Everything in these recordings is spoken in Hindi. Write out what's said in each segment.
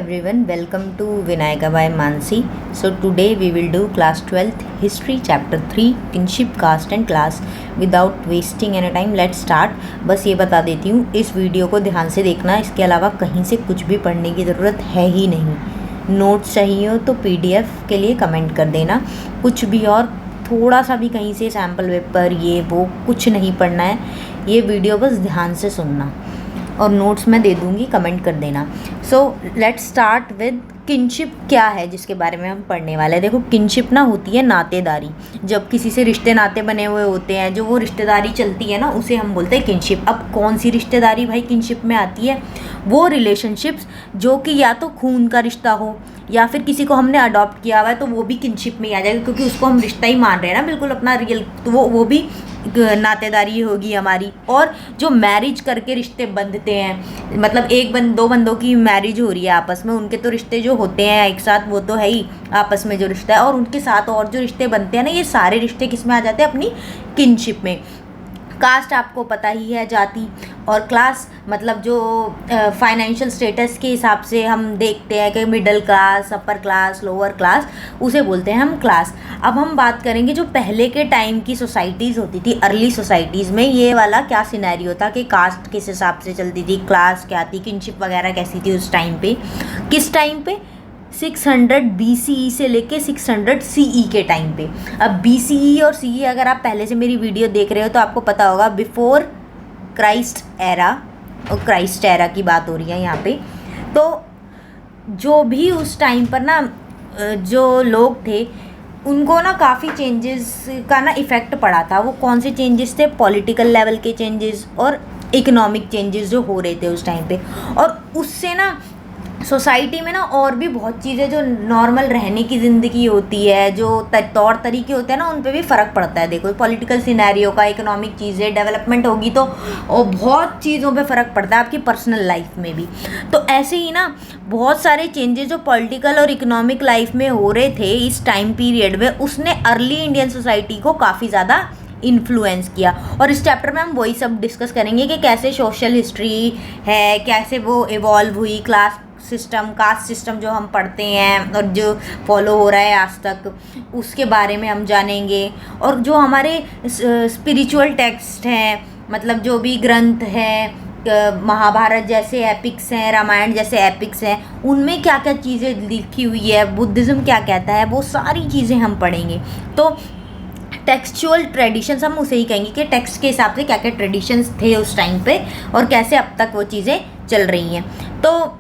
Everyone, welcome to Vinayaka by Mansi. So today we will do class 12th history chapter 3 kinship caste and class. Without wasting any time, let's start. बस ये बता देती हूँ, इस वीडियो को ध्यान से देखना, इसके अलावा कहीं से कुछ भी पढ़ने की ज़रूरत है ही नहीं। नोट्स चाहिए हो तो PDF के लिए कमेंट कर देना, कुछ भी और थोड़ा सा भी कहीं से सैम्पल पेपर ये वो कुछ नहीं पढ़ना है। ये वीडियो बस ध्यान से सुनना और नोट्स मैं दे दूँगी, कमेंट कर देना। So let's start with kinship क्या है जिसके बारे में हम पढ़ने वाले हैं। देखो, किनशिप ना होती है नातेदारी। जब किसी से रिश्ते नाते बने हुए होते हैं, जो वो रिश्तेदारी चलती है ना, उसे हम बोलते हैं किनशिप। अब कौन सी रिश्तेदारी भाई किनशिप में आती है? वो रिलेशनशिप्स जो कि या तो खून का रिश्ता हो या फिर किसी को हमने अडॉप्ट किया हुआ है तो वो भी किनशिप में ही आ जाएगा, क्योंकि उसको हम रिश्ता ही मान रहे हैं ना, बिल्कुल अपना रियल, तो वो भी नातेदारी होगी हमारी। और जो मैरिज करके रिश्ते बंधते हैं, मतलब दो बंदों की मैरिज हो रही है आपस में, उनके तो रिश्ते जो होते हैं एक साथ, वो तो है ही आपस में जो रिश्ता है, और उनके साथ और जो रिश्ते बनते हैं ना, ये सारे रिश्ते किस में आ जाते हैं? अपनी किनशिप में। कास्ट आपको पता ही है, जाति। और क्लास मतलब जो फाइनेंशियल स्टेटस के हिसाब से हम देखते हैं कि middle class, upper class, lower class, उसे बोलते हैं हम क्लास। अब हम बात करेंगे जो पहले के टाइम की सोसाइटीज़ होती थी, अर्ली सोसाइटीज़ में ये वाला क्या सिनेरियो था कि कास्ट किस हिसाब से चलती थी, क्लास क्या थी, किनशिप वगैरह कैसी थी उस टाइम पे। किस टाइम पे? 600 BCE से लेके 600 CE के टाइम पे। अब BCE और CE अगर आप पहले से मेरी वीडियो देख रहे हो तो आपको पता होगा, बिफोर क्राइस्ट एरा, और क्राइस्ट एरा की बात हो रही है यहाँ पे। तो जो भी उस टाइम पर ना जो लोग थे, उनको ना काफ़ी चेंजेस का ना इफ़ेक्ट पड़ा था। वो कौन से चेंजेस थे? पॉलिटिकल लेवल के चेंजेस और इकोनॉमिक चेंजेस जो हो रहे थे उस टाइम पे। और उससे ना सोसाइटी में ना और भी बहुत चीज़ें जो नॉर्मल रहने की ज़िंदगी होती है, जो तौर तरीके होते हैं ना, उन पे भी फ़र्क पड़ता है। देखो, पॉलिटिकल सिनेरियो का, इकोनॉमिक चीज़ें डेवलपमेंट होगी तो बहुत चीज़ों पे फ़र्क पड़ता है, आपकी पर्सनल लाइफ में भी। तो ऐसे ही ना बहुत सारे चेंजेस जो पॉलिटिकल और इकोनॉमिक लाइफ में हो रहे थे इस टाइम पीरियड में, उसने अर्ली इंडियन सोसाइटी को काफ़ी ज़्यादा इन्फ्लुएंस किया। और इस चैप्टर में हम वही सब डिस्कस करेंगे कि कैसे सोशल हिस्ट्री है, कैसे वो इवॉल्व हुई, क्लास सिस्टम, कास्ट सिस्टम जो हम पढ़ते हैं और जो फॉलो हो रहा है आज तक, उसके बारे में हम जानेंगे। और जो हमारे स्पिरिचुअल टेक्स्ट हैं, मतलब जो भी ग्रंथ हैं, महाभारत जैसे एपिक्स हैं, रामायण जैसे एपिक्स हैं, उनमें क्या क्या चीज़ें लिखी हुई है, बुद्धिज़्म क्या कहता है, वो सारी चीज़ें हम पढ़ेंगे। तो टेक्सचुअल ट्रेडिशंस हम उसे ही कहेंगे कि टेक्स्ट के हिसाब से क्या क्या ट्रेडिशंस थे उस टाइम पे और कैसे अब तक वो चीज़ें चल रही हैं। तो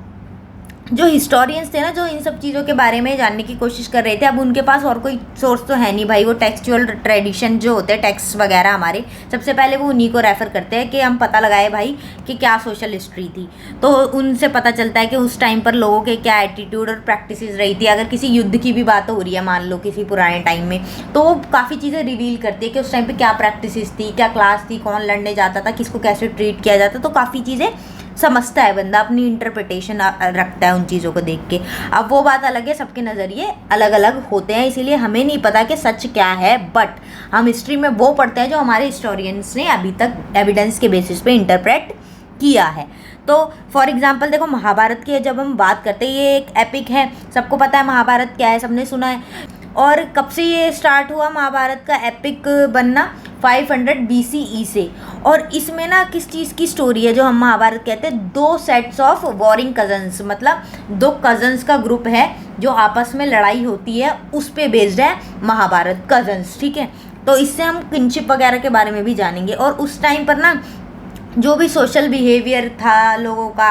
जो हिस्टोरियंस थे ना, जो इन सब चीज़ों के बारे में जानने की कोशिश कर रहे थे, अब उनके पास और कोई सोर्स तो है नहीं भाई। वो टेक्सचुअल ट्रेडिशन जो होते हैं, टेक्स्ट वगैरह हमारे, सबसे पहले वो उन्हीं को रेफ़र करते हैं कि हम पता लगाए भाई कि क्या सोशल हिस्ट्री थी। तो उनसे पता चलता है कि उस टाइम पर लोगों के क्या एटीट्यूड और प्रैक्टिसेस रही थी। अगर किसी युद्ध की भी बात हो रही है, मान लो किसी पुराने टाइम में, तो वो काफ़ी चीज़ें रिवील करती है कि उस टाइम पर क्या प्रैक्टिसेस थी, क्या क्लास थी, कौन लड़ने जाता था, किसको कैसे ट्रीट किया जाता। तो काफ़ी चीज़ें समझता है बंदा, अपनी इंटरप्रिटेशन रखता है उन चीज़ों को देख के। अब वो बात अलग है, सबके नज़रिए अलग अलग होते हैं, इसीलिए हमें नहीं पता कि सच क्या है, बट हम हिस्ट्री में वो पढ़ते हैं जो हमारे हिस्टोरियंस ने अभी तक एविडेंस के बेसिस पे इंटरप्रेट किया है। तो फॉर एग्जांपल देखो, महाभारत की जब हम बात करते हैं, ये एक एपिक है, सबको पता है महाभारत क्या है, सबने सुना है। और कब से ये स्टार्ट हुआ महाभारत का एपिक बनना? 500 BCE से। और इसमें ना किस चीज़ की स्टोरी है जो हम महाभारत कहते हैं? दो सेट्स ऑफ वॉरिंग कजन्स, मतलब दो कजन्स का ग्रुप है जो आपस में लड़ाई होती है, उस पे बेस्ड है महाभारत, कजन्स, ठीक है। तो इससे हम किनशिप वगैरह के बारे में भी जानेंगे। और उस टाइम पर ना जो भी सोशल बिहेवियर था लोगों का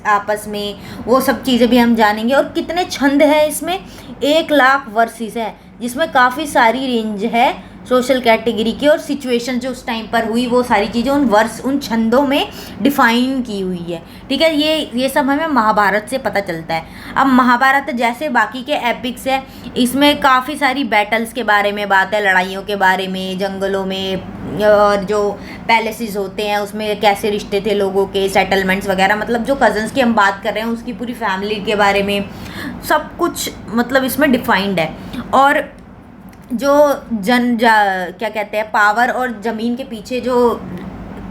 आपस में, वो सब चीज़ें भी हम जानेंगे। और कितने छंद हैं इसमें? 1,00,000 वर्सेस है, जिसमें काफ़ी सारी रेंज है सोशल कैटेगरी की, और सिचुएशन जो उस टाइम पर हुई वो सारी चीज़ें उन छंदों में डिफ़ाइन की हुई है, ठीक है। ये सब हमें महाभारत से पता चलता है। अब महाभारत जैसे बाकी के एपिक्स है, इसमें काफ़ी सारी बैटल्स के बारे में बात है, लड़ाइयों के बारे में, जंगलों में, और जो पैलेसेस होते हैं उसमें कैसे रिश्ते थे लोगों के, सेटलमेंट्स वगैरह, मतलब जो कज़न्स की हम बात कर रहे हैं उसकी पूरी फैमिली के बारे में सब कुछ मतलब इसमें डिफाइंड है। और जो क्या कहते हैं, पावर और ज़मीन के पीछे जो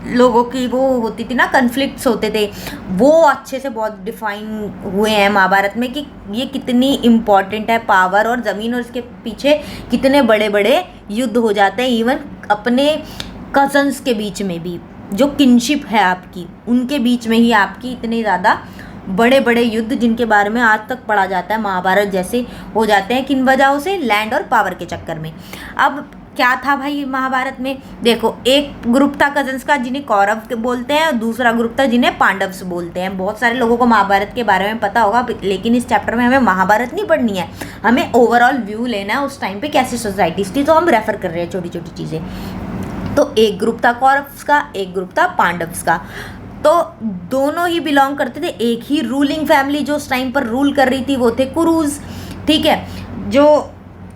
लोगों की वो होती थी ना, कन्फ्लिक्ट्स होते थे, वो अच्छे से बहुत डिफाइन हुए हैं महाभारत में कि ये कितनी इम्पॉर्टेंट है पावर और ज़मीन, और इसके पीछे कितने बड़े बड़े युद्ध हो जाते हैं। इवन अपने कजन्स के बीच में भी, जो किनशिप है आपकी, उनके बीच में ही आपकी इतने ज़्यादा बड़े बड़े युद्ध, जिनके बारे में आज तक पढ़ा जाता है, महाभारत जैसे हो जाते हैं। किन वजहों से? लैंड और पावर के चक्कर में। अब क्या था भाई महाभारत में? देखो, एक ग्रुप था कजन्स का जिन्हें कौरव बोलते हैं, और दूसरा ग्रुप था जिन्हें पांडव्स बोलते हैं। बहुत सारे लोगों को महाभारत के बारे में पता होगा, लेकिन इस चैप्टर में हमें महाभारत नहीं पढ़नी है, हमें ओवरऑल व्यू लेना है उस टाइम पे कैसी सोसाइटीज थी, तो हम रेफर कर रहे हैं छोटी छोटी चीज़ें। तो एक ग्रुप था कौरव्स का, एक ग्रुप था पांडव्स का। तो दोनों ही बिलोंग करते थे एक ही रूलिंग फैमिली। जो उस टाइम पर रूल कर रही थी वो थे कुरुज, ठीक है। जो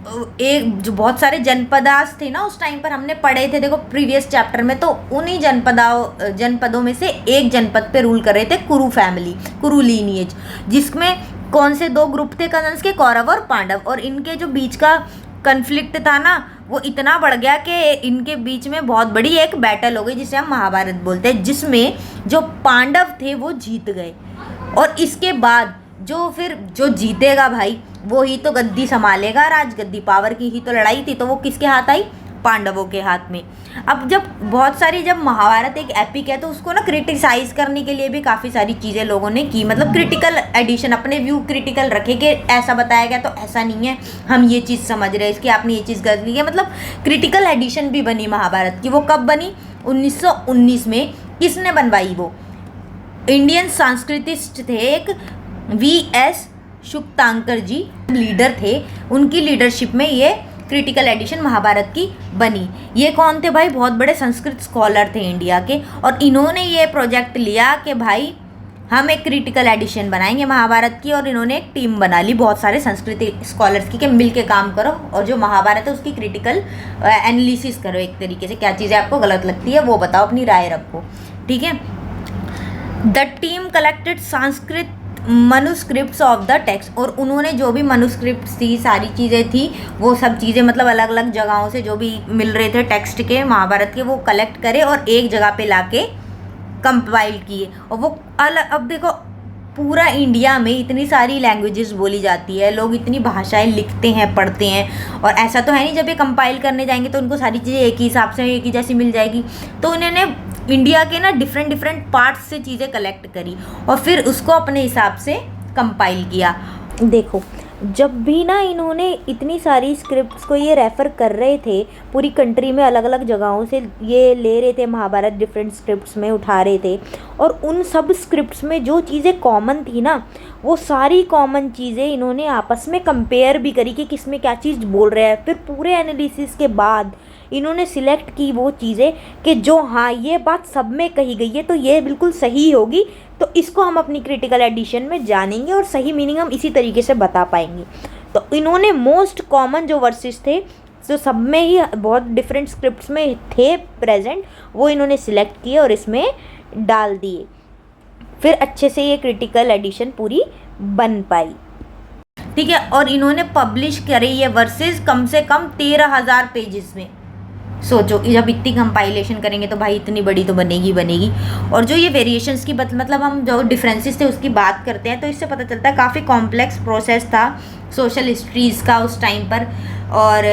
बहुत सारे जनपदास थे ना उस टाइम पर, हमने पढ़े थे देखो प्रीवियस चैप्टर में, तो उन्हीं जनपदों में से एक जनपद पे रूल कर रहे थे कुरु फैमिली, कुरु लीनिएज, जिसमें कौन से दो ग्रुप थे कजन्स के, कौरव और पांडव। और इनके जो बीच का कन्फ्लिक्ट था ना, वो इतना बढ़ गया कि इनके बीच में बहुत बड़ी एक बैटल हो गई, जिसे हम महाभारत बोलते हैं, जिसमें जो पांडव थे वो जीत गए। और इसके बाद जो जीतेगा भाई, वो ही तो गद्दी संभालेगा, राजगद्दी। पावर की ही तो लड़ाई थी, तो वो किसके हाथ आई? पांडवों के हाथ में। अब जब महाभारत एक एपिक है, तो उसको ना क्रिटिसाइज करने के लिए भी काफ़ी सारी चीज़ें लोगों ने की, मतलब क्रिटिकल एडिशन, अपने व्यू क्रिटिकल रखे कि ऐसा बताया गया तो ऐसा नहीं है, हम ये चीज़ समझ रहे हैं, इसकी आपने ये चीज़ गलत ली है। मतलब क्रिटिकल एडिशन भी बनी महाभारत की। वो कब बनी? 1919 में। किसने बनवाई? वो इंडियन संस्कृतिस्ट थे एक, वी.एस. शुक्तांकर जी लीडर थे, उनकी लीडरशिप में ये क्रिटिकल एडिशन महाभारत की बनी। ये कौन थे भाई? बहुत बड़े संस्कृत स्कॉलर थे इंडिया के, और इन्होंने ये प्रोजेक्ट लिया कि भाई हम एक क्रिटिकल एडिशन बनाएंगे महाभारत की, और इन्होंने एक टीम बना ली बहुत सारे संस्कृत स्कॉलर्स की कि मिल के काम करो, और जो महाभारत है उसकी क्रिटिकल एनालिसिस करो, एक तरीके से क्या चीज़ें आपको गलत लगती है वो बताओ, अपनी राय रखो, ठीक है। The team collected Sanskrit manuscripts of the text, और उन्होंने जो भी मनुस्क्रिप्ट्स थी, सारी चीज़ें थी, वो सब चीज़ें मतलब अलग अलग जगहों से जो भी मिल रहे थे टेक्स्ट के महाभारत के, वो कलेक्ट करे और एक जगह पे लाके कंपाइल किए। और वो अब देखो पूरा इंडिया में इतनी सारी लैंग्वेजेस बोली जाती है, लोग इतनी भाषाएं लिखते हैं, पढ़ते हैं, और ऐसा तो है नहीं जब ये कंपाइल करने जाएंगे तो उनको सारी चीज़ें एक ही हिसाब से, एक ही जैसी मिल जाएगी। तो उन्होंने इंडिया के ना डिफरेंट पार्ट्स से चीज़ें कलेक्ट करी और फिर उसको अपने हिसाब से कंपाइल किया। देखो, जब भी ना इन्होंने इतनी सारी स्क्रिप्ट्स को ये रेफ़र कर रहे थे, पूरी कंट्री में अलग अलग जगहों से ये ले रहे थे महाभारत, डिफरेंट स्क्रिप्ट्स में उठा रहे थे, और उन सब स्क्रिप्ट्स में जो चीज़ें कॉमन थी ना, वो सारी कॉमन चीज़ें इन्होंने आपस में कंपेयर भी करी कि किस में क्या चीज़ बोल रहा है। फिर पूरे एनालिसिस के बाद इन्होंने सिलेक्ट की वो चीज़ें कि जो हाँ ये बात सब में कही गई है तो ये बिल्कुल सही होगी, तो इसको हम अपनी क्रिटिकल एडिशन में जानेंगे और सही मीनिंग हम इसी तरीके से बता पाएंगे। तो इन्होंने मोस्ट कॉमन जो वर्सेस थे, जो सब में ही बहुत डिफरेंट स्क्रिप्ट्स में थे प्रेजेंट, वो इन्होंने सिलेक्ट किए और इसमें डाल दिए। फिर अच्छे से ये क्रिटिकल एडिशन पूरी बन पाई, ठीक है। और इन्होंने पब्लिश करे ये वर्सेस कम से कम 13,000 पेजेस में। सोचो, जब इतनी कंपाइलेशन करेंगे तो भाई इतनी बड़ी तो बनेगी। और जो ये वेरिएशंस की मतलब हम जो डिफरेंसेस थे उसकी बात करते हैं, तो इससे पता चलता है काफ़ी कॉम्प्लेक्स प्रोसेस था सोशल हिस्ट्रीज़ का उस टाइम पर। और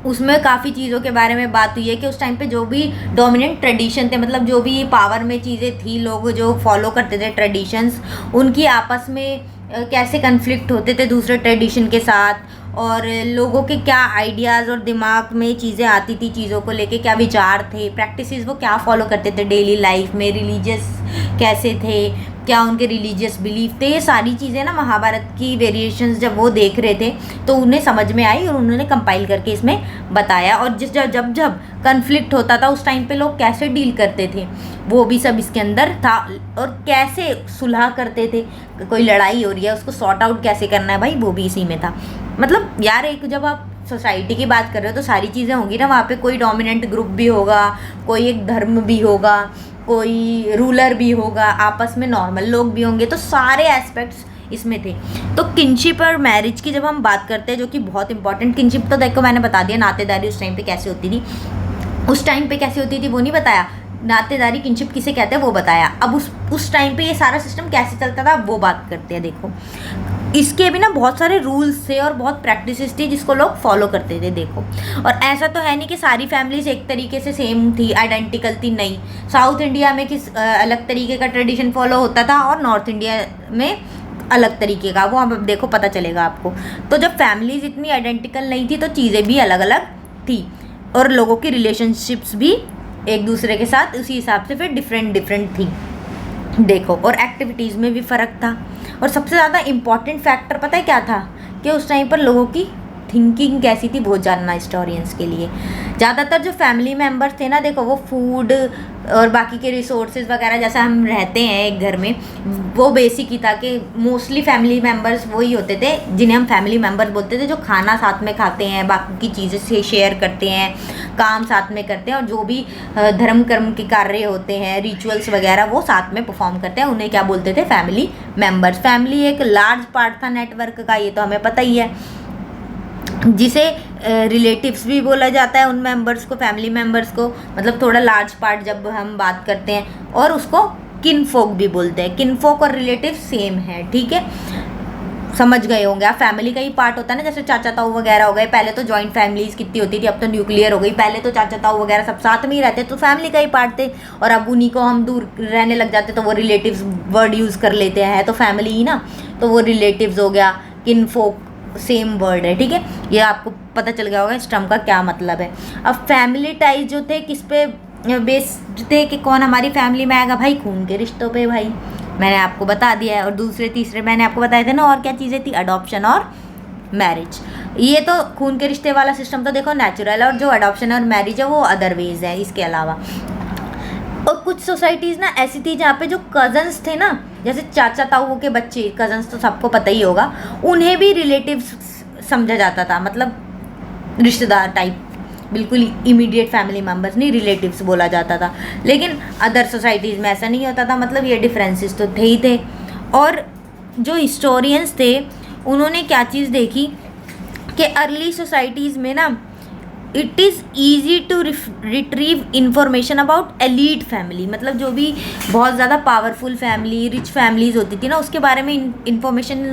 उसमें काफ़ी चीज़ों के बारे में बात हुई है कि उस टाइम पे जो भी डोमिनेंट ट्रेडिशन थे, मतलब जो भी पावर में चीज़ें थी, लोग जो फॉलो करते थे ट्रेडिशंस, उनकी आपस में कैसे कन्फ्लिक्ट होते थे दूसरे ट्रेडिशन के साथ, और लोगों के क्या आइडियाज़ और दिमाग में चीज़ें आती थी, चीज़ों को लेके क्या विचार थे, प्रैक्टिसेस वो क्या फॉलो करते थे डेली लाइफ में, रिलीजियस कैसे थे, क्या उनके रिलीजियस बिलीफ थे। ये सारी चीज़ें ना महाभारत की वेरिएशंस जब वो देख रहे थे तो उन्हें समझ में आई और उन्होंने कंपाइल करके इसमें बताया। और जब कन्फ्लिक्ट होता था उस टाइम पे लोग कैसे डील करते थे वो भी सब इसके अंदर था, और कैसे सुलह करते थे, कोई लड़ाई हो रही है उसको सॉर्ट आउट कैसे करना है भाई, वो भी इसी में था। मतलब यार, एक जब आप सोसाइटी की बात कर रहे हो तो सारी चीज़ें होंगी ना, वहाँ पे कोई डोमिनेंट ग्रुप भी होगा, कोई एक धर्म भी होगा, कोई रूलर भी होगा, आपस में नॉर्मल लोग भी होंगे, तो सारे एस्पेक्ट्स इसमें थे। तो किनशिप और मैरिज की जब हम बात करते हैं, जो कि बहुत इंपॉर्टेंट, किनशिप तो देखो मैंने बता दिया, नातेदारी उस टाइम पे कैसे होती थी, उस टाइम पे कैसे होती थी वो नहीं बताया, नातेदारी किनशिप किसे कहते हैं वो बताया। अब उस टाइम पे ये सारा सिस्टम कैसे चलता था वो बात करते हैं। देखो इसके भी ना बहुत सारे रूल्स थे और बहुत प्रैक्टिसेस थी जिसको लोग फॉलो करते थे। देखो, और ऐसा तो है नहीं कि सारी फैमिलीज एक तरीके से सेम थी, आइडेंटिकल थी, नहीं। साउथ इंडिया में किस अलग तरीके का ट्रेडिशन फॉलो होता था और नॉर्थ इंडिया में अलग तरीके का, वो अब देखो पता चलेगा आपको। तो जब फैमिलीज इतनी आइडेंटिकल नहीं थी तो चीज़ें भी अलग अलग थी और लोगों की रिलेशनशिप्स भी एक दूसरे के साथ उसी हिसाब से फिर डिफरेंट थी। देखो, और एक्टिविटीज़ में भी फ़र्क था। और सबसे ज़्यादा इम्पॉर्टेंट फैक्टर पता है क्या था, कि उस टाइम पर लोगों की थिंकिंग कैसी थी वो जानना हिस्टोरियंस के लिए। ज़्यादातर जो फैमिली मेम्बर्स थे ना, देखो वो फूड और बाकी के रिसोर्सेज वगैरह जैसा हम रहते हैं एक घर में, वो बेसिक ही था कि मोस्टली फैमिली मेम्बर्स वही होते थे जिन्हें हम फैमिली मेम्बर्स बोलते थे, जो खाना साथ में खाते हैं, बाकी की चीज़ें से शेयर करते हैं, काम साथ में करते हैं और जो भी धर्म कर्म के कार्य होते हैं, रिचुअल्स वगैरह वो साथ में परफॉर्म करते हैं, उन्हें क्या बोलते थे, फैमिली मेम्बर्स। फैमिली एक लार्ज पार्ट था नेटवर्क का, ये तो हमें पता ही है, जिसे रिलेटिव्स भी बोला जाता है उन मेंबर्स को, फैमिली मेंबर्स को, मतलब थोड़ा लार्ज पार्ट जब हम बात करते हैं। और उसको किनफोक भी बोलते हैं। किनफोक और रिलेटिव सेम है, ठीक है, समझ गए होंगे आप। फैमिली का ही पार्ट होता है ना, जैसे चाचा ताऊ वगैरह हो गए। पहले तो जॉइंट फैमिलीज कितनी होती थी, अब तो न्यूक्लियर हो गई। पहले तो चाचा ताऊ वगैरह सब साथ में ही रहते तो फैमिली का ही पार्ट थे, और अब उन्हीं को हम दूर रहने लग जाते तो वो रिलेटिव्स वर्ड यूज़ कर लेते हैं, तो फैमिली ही ना, तो वो रिलेटिव्स हो गया। किनफोक सेम वर्ड है, ठीक है, ये आपको पता चल गया होगा इस टर्म का क्या मतलब है। अब फैमिली टाइज जो थे किस पे बेस्ड थे, कि कौन हमारी फैमिली में आएगा, भाई खून के रिश्तों पे, भाई मैंने आपको बता दिया है। और दूसरे तीसरे मैंने आपको बताए थे ना, और क्या चीज़ें थी, अडॉप्शन और मैरिज। ये तो खून के रिश्ते वाला सिस्टम तो देखो नेचुरल है, और जो अडॉप्शन और मैरिज है वो अदरवेज है इसके अलावा। और कुछ सोसाइटीज़ ना ऐसी थी जहाँ पे जो कज़न्स थे ना, जैसे चाचा ताऊ के बच्चे, कज़न्स तो सबको पता ही होगा, उन्हें भी रिलेटिव्स समझा जाता था, मतलब रिश्तेदार टाइप, बिल्कुल इमीडिएट फैमिली मेम्बर्स नहीं, रिलेटिव्स बोला जाता था। लेकिन अदर सोसाइटीज़ में ऐसा नहीं होता था, मतलब ये डिफरेंसेस तो थे ही थे। और जो हिस्टोरियंस थे उन्होंने क्या चीज़ देखी कि अर्ली सोसाइटीज़ में ना it is easy to retrieve information about elite family, मतलब जो भी बहुत ज़्यादा पावरफुल फैमिली, रिच फैमिलीज़ होती थी ना, उसके बारे में इंफॉर्मेशन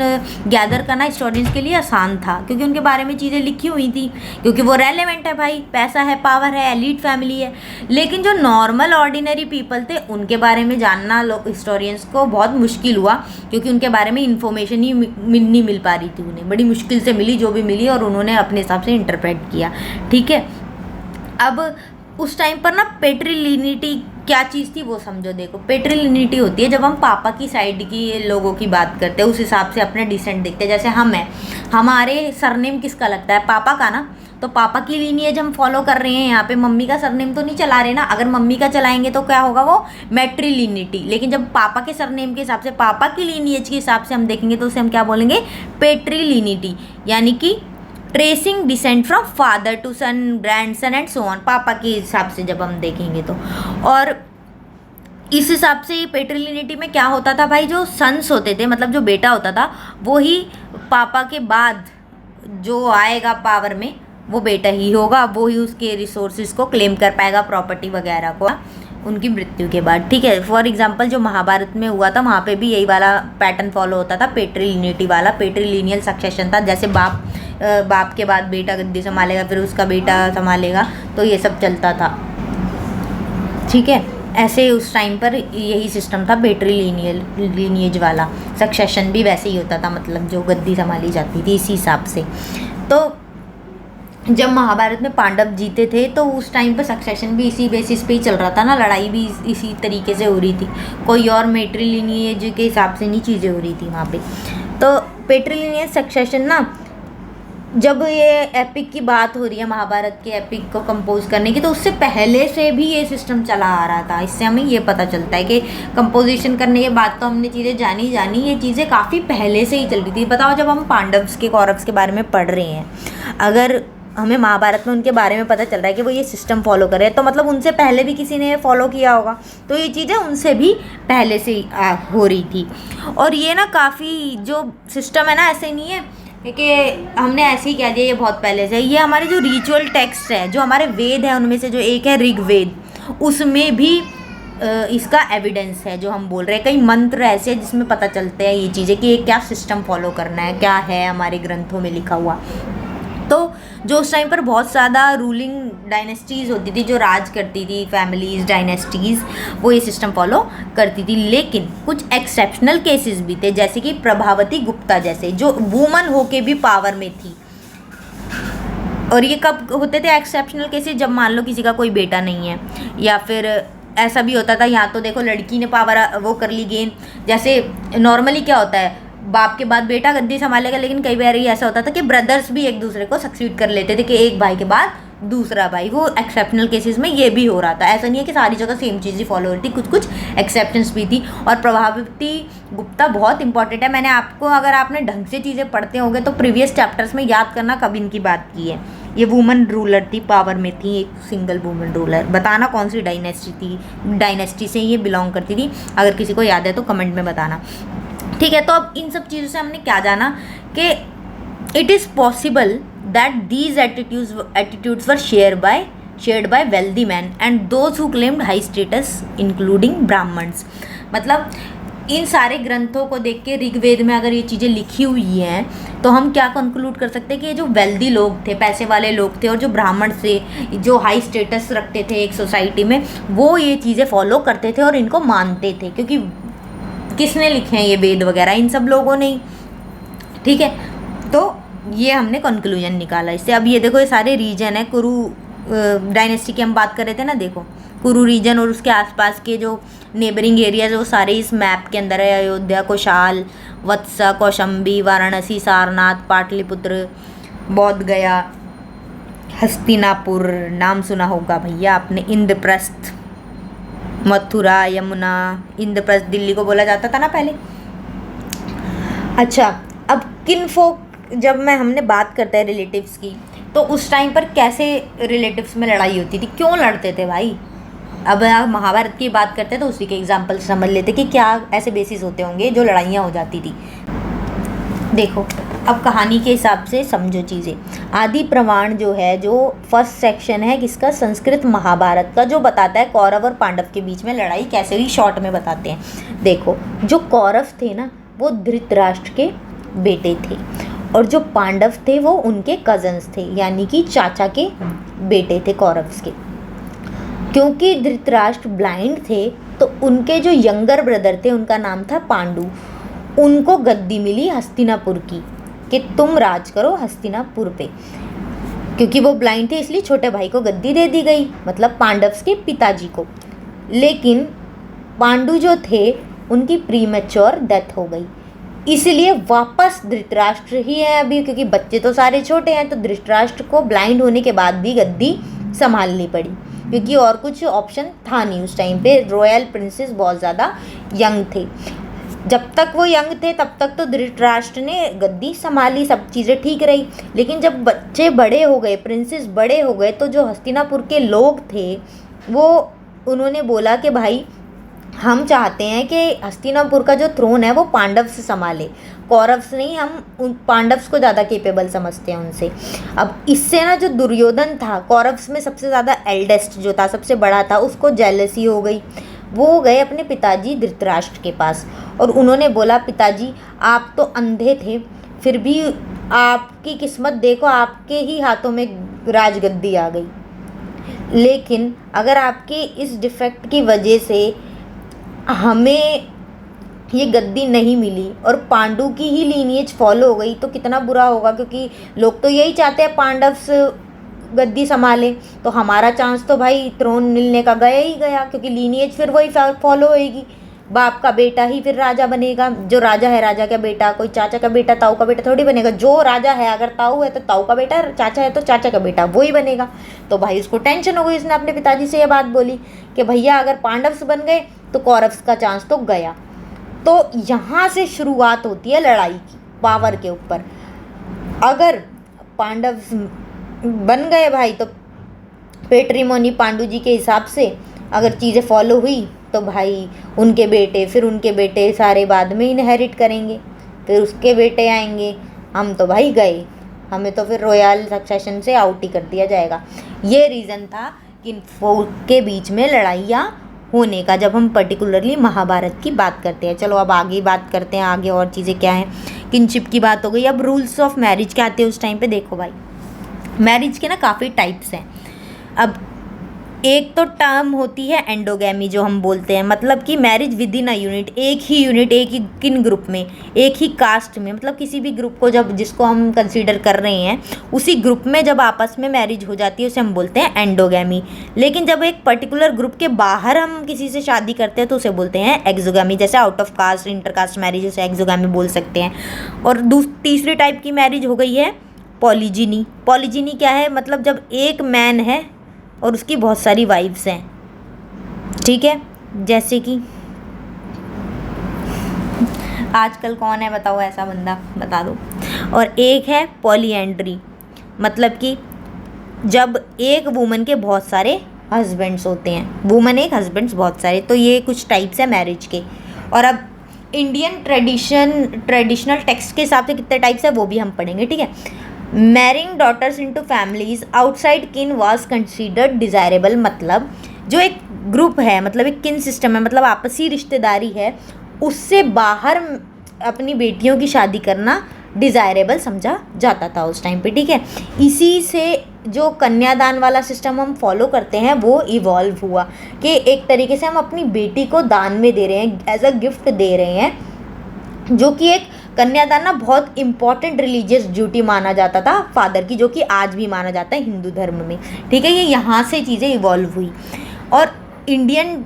गैदर करना हिस्टोरियंस के लिए आसान था, क्योंकि उनके बारे में चीज़ें लिखी हुई थी, क्योंकि वो रेलेवेंट है, भाई पैसा है, पावर है, एलीट फैमिली है। लेकिन जो नॉर्मल ऑर्डिनरी पीपल थे उनके बारे में जानना हिस्टोरियंस को बहुत मुश्किल हुआ, क्योंकि उनके बारे में इंफॉर्मेशन ही नहीं मिल पा रही थी उन्हें, बड़ी मुश्किल से मिली जो भी मिली, और उन्होंने अपने हिसाब से इंटरप्रेट किया, ठीक है। अब उस टाइम पर ना पेट्रिलिनिटी क्या चीज़ थी वो समझो। देखो, पेट्रिलिनिटी होती है जब हम पापा की साइड की लोगों की बात करते हैं, उस हिसाब से अपने डिसेंट देखते हैं। जैसे हम हैं, हमारे सरनेम किसका लगता है, पापा का ना, तो पापा की लीनिएज हम फॉलो कर रहे हैं यहाँ पे, मम्मी का सरनेम तो नहीं चला रहे ना। अगर मम्मी का चलाएंगे तो क्या होगा, वो मैट्रिलिनिटी। लेकिन जब पापा के सरनेम के हिसाब से, पापा की लीनिएज के हिसाब से हम देखेंगे तो उसे हम क्या बोलेंगे, पेट्रिलिनिटी, यानी कि tracing descent from father to son, grandson and so on, पापा के हिसाब से जब हम देखेंगे तो। और इस हिसाब से पेट्रिलिनिटी में क्या होता था भाई, जो सन्स होते थे, मतलब जो बेटा होता था, वो ही पापा के बाद जो आएगा पावर में वो बेटा ही होगा, वो ही उसके रिसोर्सेज को क्लेम कर पाएगा, प्रॉपर्टी वगैरह को, उनकी मृत्यु के बाद, ठीक है। फॉर एग्जांपल जो महाभारत में हुआ था वहाँ पे भी यही वाला पैटर्न फॉलो होता था, पेट्रिलिनिटी वाला, पेट्रिलिनियल सक्सेशन था। जैसे बाप के बाद बेटा गद्दी संभालेगा, फिर उसका बेटा संभालेगा, तो ये सब चलता था, ठीक है। ऐसे उस टाइम पर यही सिस्टम था, पेट्रिलिनियल लीनिएज वाला सक्सेशन भी वैसे ही होता था, मतलब जो गद्दी संभाली जाती थी इसी हिसाब से। तो जब महाभारत में पांडव जीते थे तो उस टाइम पर सक्सेशन भी इसी बेसिस पे ही चल रहा था ना, लड़ाई भी इसी तरीके से हो रही थी, कोई और मेट्रिलिनिएज के हिसाब से नहीं चीज़ें हो रही थी वहाँ पे। तो पेट्रिलिनियस सक्सेशन ना, जब ये एपिक की बात हो रही है, महाभारत के एपिक को कंपोज करने की, तो उससे पहले से भी ये सिस्टम चला आ रहा था। इससे हमें ये पता चलता है कि कंपोजिशन करने के बाद तो हमने चीज़ें जानी, ये चीज़ें काफ़ी पहले से ही चल रही थी। बताओ, जब हम पांडव्स के, कौरव्स के बारे में पढ़ रहे हैं, अगर हमें महाभारत में उनके बारे में पता चल रहा है कि वो ये सिस्टम फॉलो कर रहे हैं, तो मतलब उनसे पहले भी किसी ने फॉलो किया होगा, तो ये चीज़ें उनसे भी पहले से हो रही थी। और ये ना काफ़ी जो सिस्टम है ना, ऐसे नहीं है कि हमने ऐसे ही कह दिया ये बहुत पहले से। ये हमारे जो रिचुअल टेक्स्ट है, जो हमारे वेद है, उनमें से जो एक है ऋग्वेद, उसमें भी इसका एविडेंस है जो हम बोल रहे हैं। कई मंत्र ऐसे हैं जिसमें पता चलते हैं ये चीज़ें कि ये क्या सिस्टम फॉलो करना है, क्या है हमारे ग्रंथों में लिखा हुआ। तो जो उस टाइम पर बहुत ज़्यादा रूलिंग डायनेस्टीज़ होती थी, जो राज करती थी, फैमिलीज़, डायनेस्टीज़, वो ये सिस्टम फॉलो करती थी। लेकिन कुछ एक्सेप्शनल केसेस भी थे, जैसे कि प्रभावती गुप्ता जैसे, जो वुमन होके भी पावर में थी। और ये कब होते थे एक्सेप्शनल केसेस? जब मान लो किसी का कोई बेटा नहीं है, या फिर ऐसा भी होता था, यहाँ तो देखो लड़की ने पावर वो कर ली गेन। जैसे नॉर्मली क्या होता है, बाप के बाद बेटा गद्दी संभालेगा, लेकिन कई बार ऐसा होता था कि ब्रदर्स भी एक दूसरे को सक्सीड कर लेते थे, कि एक भाई के बाद दूसरा भाई। वो एक्सेप्शनल केसेस में ये भी हो रहा था। ऐसा नहीं है कि सारी जगह सेम चीज़ ही फॉलो हो रही थी, कुछ कुछ एक्सेप्शंस भी थी। और प्रभावती गुप्ता बहुत इंपॉर्टेंट है। मैंने आपको, अगर आपने ढंग से चीज़ें पढ़ते होंगे तो प्रीवियस चैप्टर्स में याद करना कब इनकी बात की है। ये वुमन रूलर थी, पावर में थी, एक सिंगल वुमन रूलर। बताना कौन सी डायनेस्टी थी, डायनेस्टी से ये बिलोंग करती थी। अगर किसी को याद है तो कमेंट में बताना, ठीक है। तो अब इन सब चीज़ों से हमने क्या जाना कि it is possible that these attitudes were shared by wealthy man and those who claimed high status including Brahmins. मतलब इन सारे ग्रंथों को देख के, ऋग्वेद में अगर ये चीज़ें लिखी हुई हैं, तो हम क्या कंक्लूड कर सकते हैं कि ये जो वेल्दी लोग थे, पैसे वाले लोग थे, और जो ब्राह्मण थे, जो हाई स्टेटस रखते थे एक सोसाइटी में, वो ये चीज़ें फॉलो करते थे और इनको मानते थे। क्योंकि किसने लिखे हैं ये वेद वगैरह? इन सब लोगों ने, ठीक है। तो ये हमने कंक्लूजन निकाला इससे। अब ये देखो, ये सारे रीजन है, कुरु डायनेस्टी की हम बात कर रहे थे ना, देखो कुरु रीजन और उसके आसपास के जो नेबरिंग एरियाज है वो सारे इस मैप के अंदर है। अयोध्या, कोशाल, वत्सा, कौशंबी, वाराणसी, सारनाथ, पाटलिपुत्र, बोध गया, हस्तिनापुर, नाम सुना होगा भैया आपने, इंद्रप्रस्थ, मथुरा, यमुना। इंद्रप्रस्थ दिल्ली को बोला जाता था ना पहले। अच्छा, अब किनफोक, जब हमने बात करते हैं रिलेटिव्स की, तो उस टाइम पर कैसे रिलेटिव्स में लड़ाई होती थी, क्यों लड़ते थे भाई? अब महाभारत की बात करते हैं तो उसी के एग्जाम्पल समझ लेते कि क्या ऐसे बेसिस होते होंगे जो लड़ाइयाँ हो जाती थी। देखो, अब कहानी के हिसाब से समझो चीज़ें। आदि प्रमाण जो है, जो फर्स्ट सेक्शन है किसका, संस्कृत महाभारत का, जो बताता है कौरव और पांडव के बीच में लड़ाई कैसे हुई, शॉर्ट में बताते हैं। देखो, जो कौरव थे ना, वो धृतराष्ट्र के बेटे थे, और जो पांडव थे वो उनके कजन्स थे, यानी कि चाचा के बेटे थे कौरव्स के। क्योंकि धृतराष्ट्र ब्लाइंड थे, तो उनके जो यंगर ब्रदर थे, उनका नाम था पांडु, उनको गद्दी मिली हस्तिनापुर की, कि तुम राज करो हस्तिनापुर पे। क्योंकि वो ब्लाइंड थे, इसलिए छोटे भाई को गद्दी दे दी गई, मतलब पांडव्स के पिताजी को। लेकिन पांडु जो थे, उनकी प्रीमेच्योर डेथ हो गई, इसलिए वापस धृतराष्ट्र ही है अभी, क्योंकि बच्चे तो सारे छोटे हैं। तो धृतराष्ट्र को ब्लाइंड होने के बाद भी गद्दी संभालनी पड़ी, क्योंकि और कुछ ऑप्शन था नहीं उस टाइम पे। रॉयल प्रिंसेस बहुत ज़्यादा यंग थे। जब तक वो यंग थे तब तक तो धृतराष्ट्र ने गद्दी संभाली, सब चीज़ें ठीक रही। लेकिन जब बच्चे बड़े हो गए, प्रिंसेस बड़े हो गए, तो जो हस्तिनापुर के लोग थे वो उन्होंने बोला कि भाई हम चाहते हैं कि हस्तिनापुर का जो थ्रोन है वो पांडव से संभाले, कौरव्स नहीं। हम उन पांडव्स को ज़्यादा केपेबल समझते हैं उनसे। अब इससे ना जो दुर्योधन था, कौरव्स में सबसे ज़्यादा एल्डेस्ट जो था, सबसे बड़ा था, उसको जेलसी हो गई। वो गए अपने पिताजी धृतराष्ट्र के पास और उन्होंने बोला, पिताजी आप तो अंधे थे, फिर भी आपकी किस्मत देखो, आपके ही हाथों में राजगद्दी आ गई। लेकिन अगर आपके इस डिफेक्ट की वजह से हमें ये गद्दी नहीं मिली और पांडु की ही लीनिएज फॉलो हो गई तो कितना बुरा होगा, क्योंकि लोग तो यही चाहते हैं पांडव्स गद्दी संभालें। तो हमारा चांस तो भाई थ्रोन मिलने का गया ही गया, क्योंकि लीनिएज फिर वही फॉलो होएगी, बाप का बेटा ही फिर राजा बनेगा। जो राजा है, राजा का बेटा, कोई चाचा का बेटा, ताऊ का बेटा थोड़ी बनेगा। जो राजा है, अगर ताऊ है तो ताऊ का बेटा, चाचा है तो चाचा का बेटा, वही बनेगा। तो भाई उसको टेंशन हो गई, उसने अपने पिताजी से ये बात बोली कि भैया अगर पांडव्स बन गए तो कौरव्स का चांस तो गया। तो यहाँ से शुरुआत होती है लड़ाई की, पावर के ऊपर। अगर पांडव्स बन गए भाई तो पेट्रीमोनी पांडु जी के हिसाब से अगर चीज़ें फॉलो हुई तो भाई उनके बेटे, फिर उनके बेटे सारे बाद में इनहेरिट करेंगे, फिर उसके बेटे आएंगे। हम तो भाई गए, हमें तो फिर रॉयल सक्सेशन से आउट ही कर दिया जाएगा। ये रीज़न था कि इन फोर के बीच में लड़ाइयाँ होने का, जब हम पर्टिकुलरली महाभारत की बात करते हैं। चलो अब आगे बात करते हैं, आगे और चीज़ें क्या हैं। किनशिप की बात हो गई, अब रूल्स ऑफ मैरिज क्या आते हैं उस टाइम पे। देखो भाई, मैरिज के ना काफ़ी टाइप्स हैं। अब एक तो टर्म होती है एंडोगैमी, जो हम बोलते हैं, मतलब कि marriage with in a unit, एक ही यूनिट, एक ही किन ग्रुप में, एक ही कास्ट में, मतलब किसी भी ग्रुप को जब जिसको हम कंसीडर कर रहे हैं उसी ग्रुप में जब आपस में मैरिज हो जाती है उसे हम बोलते हैं एंडोगैमी। लेकिन जब एक पर्टिकुलर ग्रुप के बाहर हम किसी से शादी करते हैं तो उसे बोलते हैं एक्सोगैमी। जैसे out of caste, inter caste marriage, उसे एक्सोगैमी बोल सकते हैं। और तीसरी टाइप की मैरिज हो गई है पॉलीजिनी। पॉलीजिनी क्या है, मतलब जब एक मैन है और उसकी बहुत सारी वाइफ्स हैं, ठीक है। जैसे कि आजकल कौन है बताओ ऐसा बंदा, बता दो। और एक है पॉलीएंड्री, मतलब कि जब एक वुमन के बहुत सारे हस्बैंड्स होते हैं, वुमन एक हस्बैंड्स बहुत सारे। तो ये कुछ टाइप्स है मैरिज के। और अब इंडियन ट्रेडिशनल टेक्स्ट के हिसाब से कितने टाइप्स है वो भी हम पढ़ेंगे, ठीक है। Marrying daughters into families outside kin was considered desirable, मतलब जो एक ग्रुप है, मतलब एक किन सिस्टम है, मतलब आपसी रिश्तेदारी है, उससे बाहर अपनी बेटियों की शादी करना डिज़ायरेबल समझा जाता था उस टाइम पे, ठीक है। इसी से जो कन्यादान वाला सिस्टम हम फॉलो करते हैं वो इवॉल्व हुआ, कि एक तरीके से हम अपनी बेटी को दान में दे रहे हैं, एज अ गिफ्ट दे रहे हैं, जो कि एक कन्यादान ना बहुत इंपॉर्टेंट रिलीजियस ड्यूटी माना जाता था फादर की, जो कि आज भी माना जाता है हिंदू धर्म में, ठीक है। ये यहाँ से चीज़ें इवॉल्व हुई। और इंडियन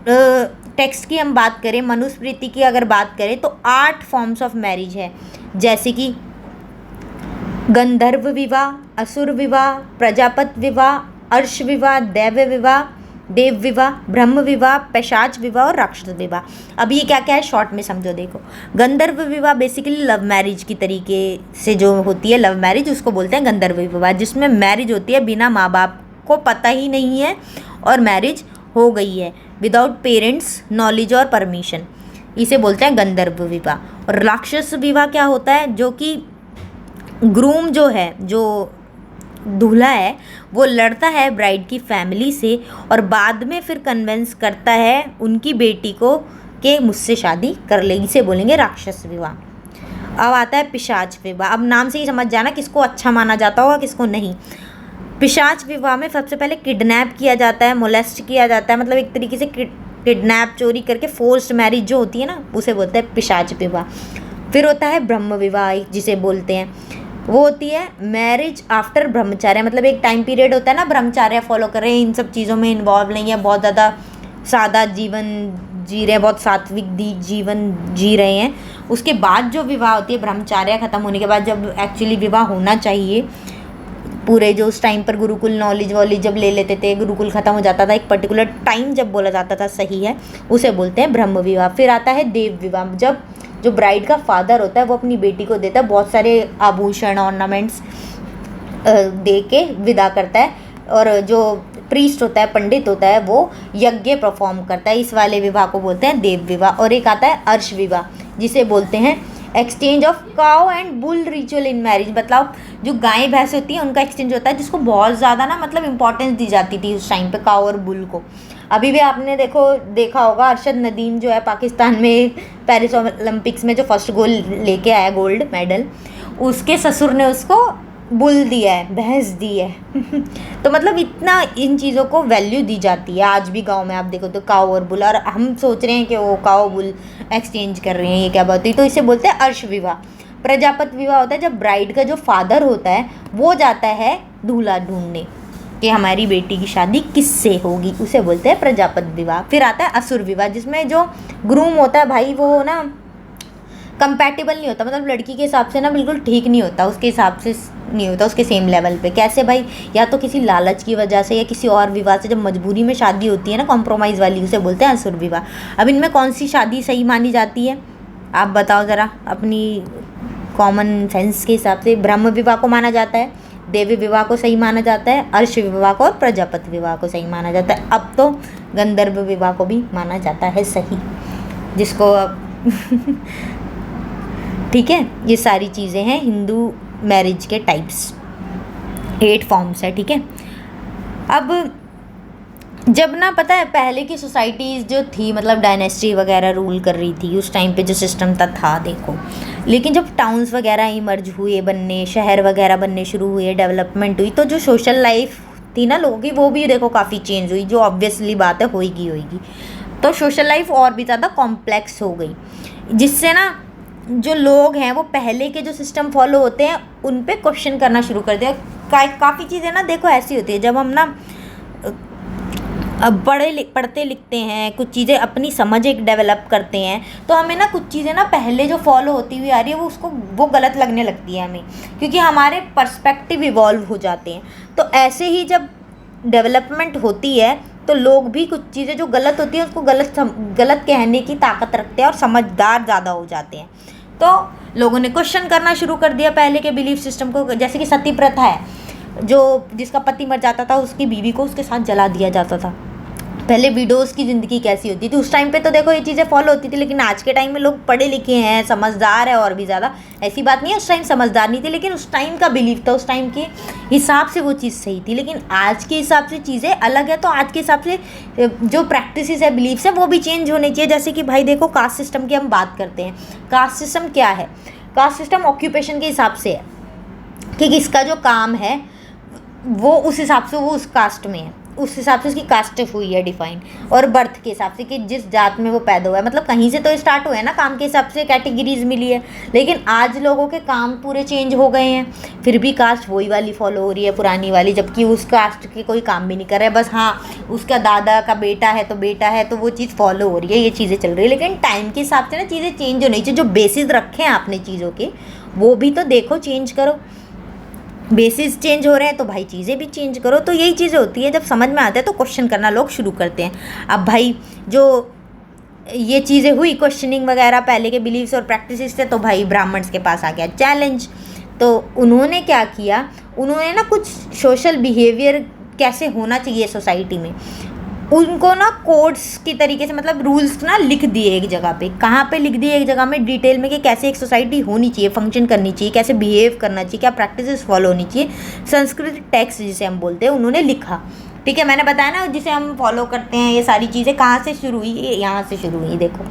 टेक्स्ट की हम बात करें, मनुस्मृति की अगर बात करें तो 8 फॉर्म्स ऑफ मैरिज है, जैसे कि गंधर्व विवाह, असुर विवाह, प्रजापत विवाह, अर्श विवाह, दैव विवाह, देव विवाह, ब्रह्म विवाह, पैशाच विवाह और राक्षस विवाह। अब ये क्या क्या है शॉर्ट में समझो। देखो, गंधर्व विवाह बेसिकली लव मैरिज की तरीके से जो होती है, लव मैरिज, उसको बोलते हैं गंधर्व विवाह, जिसमें मैरिज होती है बिना माँ बाप को पता ही नहीं है और मैरिज हो गई है विदाउट पेरेंट्स नॉलेज और परमिशन, इसे बोलते हैं गंधर्व विवाह। और राक्षस विवाह क्या होता है, जो कि ग्रूम जो है, जो दूल्हा है, वो लड़ता है ब्राइड की फैमिली से और बाद में फिर कन्वेंस करता है उनकी बेटी को कि मुझसे शादी कर ले, इसे बोलेंगे राक्षस विवाह। अब आता है पिशाच विवाह। अब नाम से ही समझ जाना किसको अच्छा माना जाता होगा किसको नहीं। पिशाच विवाह में सबसे पहले किडनैप किया जाता है, मोलेस्ट किया जाता है, मतलब एक तरीके से किडनैप, चोरी करके फोर्स्ड मैरिज जो होती है ना, उसे बोलते हैं पिशाच विवाह। फिर होता है ब्रह्म विवाह, जिसे बोलते हैं, वो होती है मैरिज आफ्टर ब्रह्मचार्य, मतलब एक टाइम पीरियड होता है ना, ब्रह्मचार्य फॉलो कर रहे हैं, इन सब चीज़ों में इन्वॉल्व नहीं है, बहुत ज़्यादा सादा जीवन जी रहे हैं, बहुत सात्विक जीवन जी रहे हैं। उसके बाद जो विवाह होती है, ब्रह्मचार्य ख़त्म होने के बाद जब एक्चुअली विवाह होना चाहिए, पूरे जो उस टाइम पर गुरुकुल नॉलेज वॉलेज जब ले लेते थे, गुरुकुल ख़त्म हो जाता था, एक पर्टिकुलर टाइम जब बोला जाता था सही है, उसे बोलते हैं ब्रह्म विवाह। फिर आता है देव विवाह, जब जो ब्राइड का फादर होता है वो अपनी बेटी को देता है बहुत सारे आभूषण ऑर्नामेंट्स दे के विदा करता है, और जो प्रीस्ट होता है, पंडित होता है, वो यज्ञ परफॉर्म करता है, इस वाले विवाह को बोलते हैं देव विवाह। और एक आता है अर्श विवाह, जिसे बोलते हैं exchange of cow and bull ritual in marriage, मतलब जो गाय भैंस होती है उनका एक्सचेंज होता है, जिसको बहुत ज़्यादा ना मतलब इंपॉर्टेंस दी जाती थी उस टाइम पे, काउ और बुल को। अभी भी आपने देखा होगा, अरशद नदीम जो है पाकिस्तान में पेरिस ओलंपिक्स में जो फर्स्ट गोल्ड लेके आया, गोल्ड मेडल, उसके ससुर ने उसको बुल दिया है, भैंस दी है तो मतलब इतना इन चीज़ों को वैल्यू दी जाती है आज भी गांव में। आप देखो तो काऊ और बुल, और हम सोच रहे हैं कि वो काऊ बुल एक्सचेंज कर रहे हैं, ये क्या बात हुई, तो इसे बोलते हैं अर्श विवाह। प्रजापत विवाह होता है जब ब्राइड का जो फादर होता है वो जाता है दूल्हा ढूंढने कि हमारी बेटी की शादी किससे होगी, उसे बोलते हैं प्रजापत विवाह। फिर आता है असुर विवाह, जिसमें जो ग्रूम होता है भाई वो ना कंपैटिबल नहीं होता, मतलब लड़की के हिसाब से ना बिल्कुल ठीक नहीं होता, उसके हिसाब से नहीं होता, उसके सेम लेवल पे। कैसे भाई, या तो किसी लालच की वजह से या किसी और विवाह से, जब मजबूरी में शादी होती है ना कॉम्प्रोमाइज़ वाली, उसे बोलते हैं असुर विवाह। अब इनमें कौन सी शादी सही मानी जाती है आप बताओ ज़रा, अपनी कॉमन सेंस के हिसाब से। ब्रह्म विवाह को माना जाता है, देवी विवाह को सही माना जाता है, अर्श विवाह को और प्रजापति विवाह को सही माना जाता है। अब तो गंधर्व विवाह को भी माना जाता है सही, जिसको अब ठीक है। ये सारी चीज़ें हैं हिंदू मैरिज के टाइप्स, 8 फॉर्म्स है, ठीक है। अब जब ना पता है पहले की सोसाइटीज़ जो थी मतलब डायनेस्टी वगैरह रूल कर रही थी उस टाइम पे जो सिस्टम था देखो। लेकिन जब टाउन्स वगैरह इमर्ज हुए बनने, शहर वगैरह बनने शुरू हुए, डेवलपमेंट हुई, तो जो सोशल लाइफ थी ना लोगों की वो भी देखो काफ़ी चेंज हुई, जो ऑब्वियसली बात है होएगी। तो सोशल लाइफ और भी ज़्यादा कॉम्प्लेक्स हो गई, जिससे ना जो लोग हैं वो पहले के जो सिस्टम फॉलो होते हैं उन पे क्वेश्चन करना शुरू कर दिया। काफ़ी चीज़ें ना देखो ऐसी होती है, जब हम ना अब पढ़ते लिखते हैं, कुछ चीज़ें अपनी समझ एक डेवलप करते हैं, तो हमें ना कुछ चीज़ें ना पहले जो फॉलो होती हुई आ रही है वो गलत लगने लगती है हमें, क्योंकि हमारे पर्सपेक्टिव इवॉल्व हो जाते हैं। तो ऐसे ही जब डेवलपमेंट होती है तो लोग भी कुछ चीज़ें जो गलत होती हैं उसको गलत कहने की ताकत रखते हैं और समझदार ज़्यादा हो जाते हैं। तो लोगों ने क्वेश्चन करना शुरू कर दिया पहले के बिलीफ सिस्टम को। जैसे कि सती प्रथा है, जो जिसका पति मर जाता था उसकी बीवी को उसके साथ जला दिया जाता था। पहले विडोज़ की ज़िंदगी कैसी होती थी उस टाइम पे, तो देखो ये चीज़ें फॉलो होती थी। लेकिन आज के टाइम में लोग पढ़े लिखे हैं, समझदार है और भी ज़्यादा, ऐसी बात नहीं है उस टाइम समझदार नहीं थे, लेकिन उस टाइम का बिलीफ था, उस टाइम के हिसाब से वो चीज़ सही थी। लेकिन आज के हिसाब से चीज़ें अलग है, तो आज के हिसाब से जो प्रैक्टिसेस है, बिलीफ्स है, वो भी चेंज होने चाहिए। जैसे कि भाई देखो कास्ट सिस्टम की हम बात करते हैं। कास्ट सिस्टम क्या है? कास्ट सिस्टम ऑक्यूपेशन के हिसाब से है कि किसका जो काम है वो उस हिसाब से वो उस कास्ट में है, उस हिसाब से उसकी कास्ट हुई है डिफाइन, और बर्थ के हिसाब से कि जिस जात में वो पैदा हुआ है, मतलब कहीं से तो स्टार्ट हुआ है ना, काम के हिसाब से कैटेगरीज मिली है। लेकिन आज लोगों के काम पूरे चेंज हो गए हैं, फिर भी कास्ट वही वाली फॉलो हो रही है, पुरानी वाली, जबकि उस कास्ट के कोई काम भी नहीं कर रहा है, बस हाँ उसका दादा का बेटा है तो वो चीज़ फॉलो हो रही है, ये चीज़ें चल रही है। लेकिन टाइम के हिसाब से ना चीज़ें चेंज होनी चाहिए। जो बेसिस रखे हैं आपने चीज़ों के वो भी तो देखो, चेंज करो। बेसिस चेंज हो रहे हैं तो भाई चीज़ें भी चेंज करो। तो यही चीज़ें होती है, जब समझ में आता है तो क्वेश्चन करना लोग शुरू करते हैं। अब भाई जो ये चीज़ें हुई क्वेश्चनिंग वगैरह पहले के बिलीव्स और प्रैक्टिसेस से, तो भाई ब्राह्मण्स के पास आ गया चैलेंज। तो उन्होंने क्या किया, उन्होंने ना कुछ सोशल बिहेवियर कैसे होना चाहिए सोसाइटी में, उनको ना कोड्स की तरीके से मतलब रूल्स ना लिख दिए एक जगह पे। कहाँ पे लिख दिए? एक जगह में डिटेल में, कि कैसे एक सोसाइटी होनी चाहिए, फंक्शन करनी चाहिए, कैसे बिहेव करना चाहिए, क्या प्रैक्टिसेस फॉलो होनी चाहिए। संस्कृत टेक्स्ट जिसे हम बोलते हैं उन्होंने लिखा। ठीक है, मैंने बताया ना जिसे हम फॉलो करते हैं, ये सारी चीज़ें कहाँ से शुरू हुई? ये यहाँ से शुरू हुई देखो,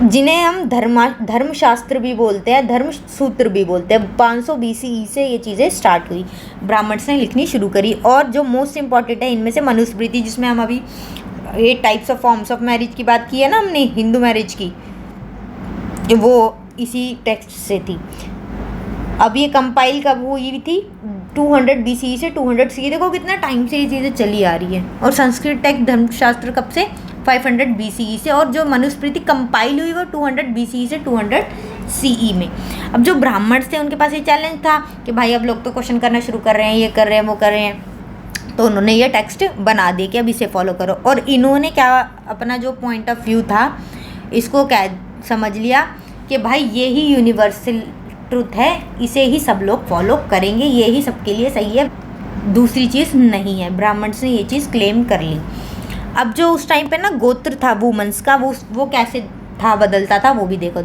जिन्हें हम धर्मशास्त्र भी बोलते हैं, धर्म सूत्र भी बोलते हैं। 500 BCE से ये चीज़ें स्टार्ट हुई, ब्राह्मण्स ने लिखनी शुरू करी। और जो मोस्ट इम्पॉर्टेंट है इनमें से मनुस्मृति, जिसमें हम अभी 8 types of forms of marriage की बात की है ना हमने, हिंदू मैरिज की, वो इसी टेक्स्ट से थी। अब ये कंपाइल कब हुई थी? 200 BCE से 200 CE। देखो कितना टाइम से ये चीज़ें चली आ रही है। और संस्कृत टेक्स्ट धर्मशास्त्र कब से? 500 BCE से। और जो मनुस्मृति कंपाइल हुई वो 200 BCE से 200 CE में। अब जो ब्राह्मण थे उनके पास ये चैलेंज था कि भाई अब लोग तो क्वेश्चन करना शुरू कर रहे हैं, ये कर रहे हैं, वो कर रहे हैं, तो उन्होंने ये टेक्स्ट बना दिया कि अब इसे फॉलो करो। और इन्होंने क्या अपना जो पॉइंट ऑफ व्यू था इसको क्या समझ लिया कि भाई ये ही यूनिवर्सल ट्रुथ है, इसे ही सब लोग फॉलो करेंगे, ये ही सबके लिए सही है, दूसरी चीज़ नहीं है। ब्राह्मण्स ने ये चीज़ क्लेम कर ली। अब जो उस टाइम पे ना गोत्र था वुमेन्स का, वो कैसे था, बदलता था, वो भी देखो।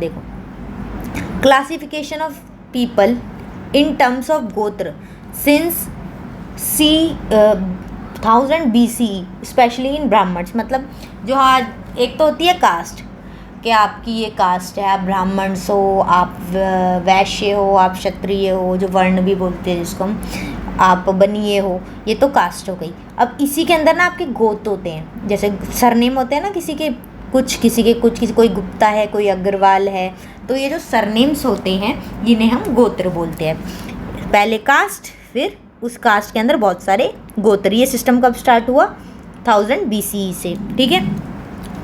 Classification of people in terms of gotra since 1000 BCE specially in Brahmins. मतलब जो आज एक तो होती है कास्ट, कि आपकी ये कास्ट है, आप ब्राह्मण हो, आप वैश्य हो, आप क्षत्रिय हो, जो वर्ण भी बोलते हैं जिसको हम, आप बनिए हो, ये तो कास्ट हो गई। अब इसी के अंदर ना आपके गोत्र होते हैं, जैसे सरनेम होते हैं ना किसी के कुछ, कोई गुप्ता है, कोई अग्रवाल है, तो ये जो सरनेम्स होते हैं जिन्हें हम गोत्र बोलते हैं। पहले कास्ट, फिर उस कास्ट के अंदर बहुत सारे गोत्र। ये सिस्टम कब स्टार्ट हुआ? 1000 BCE से। ठीक है।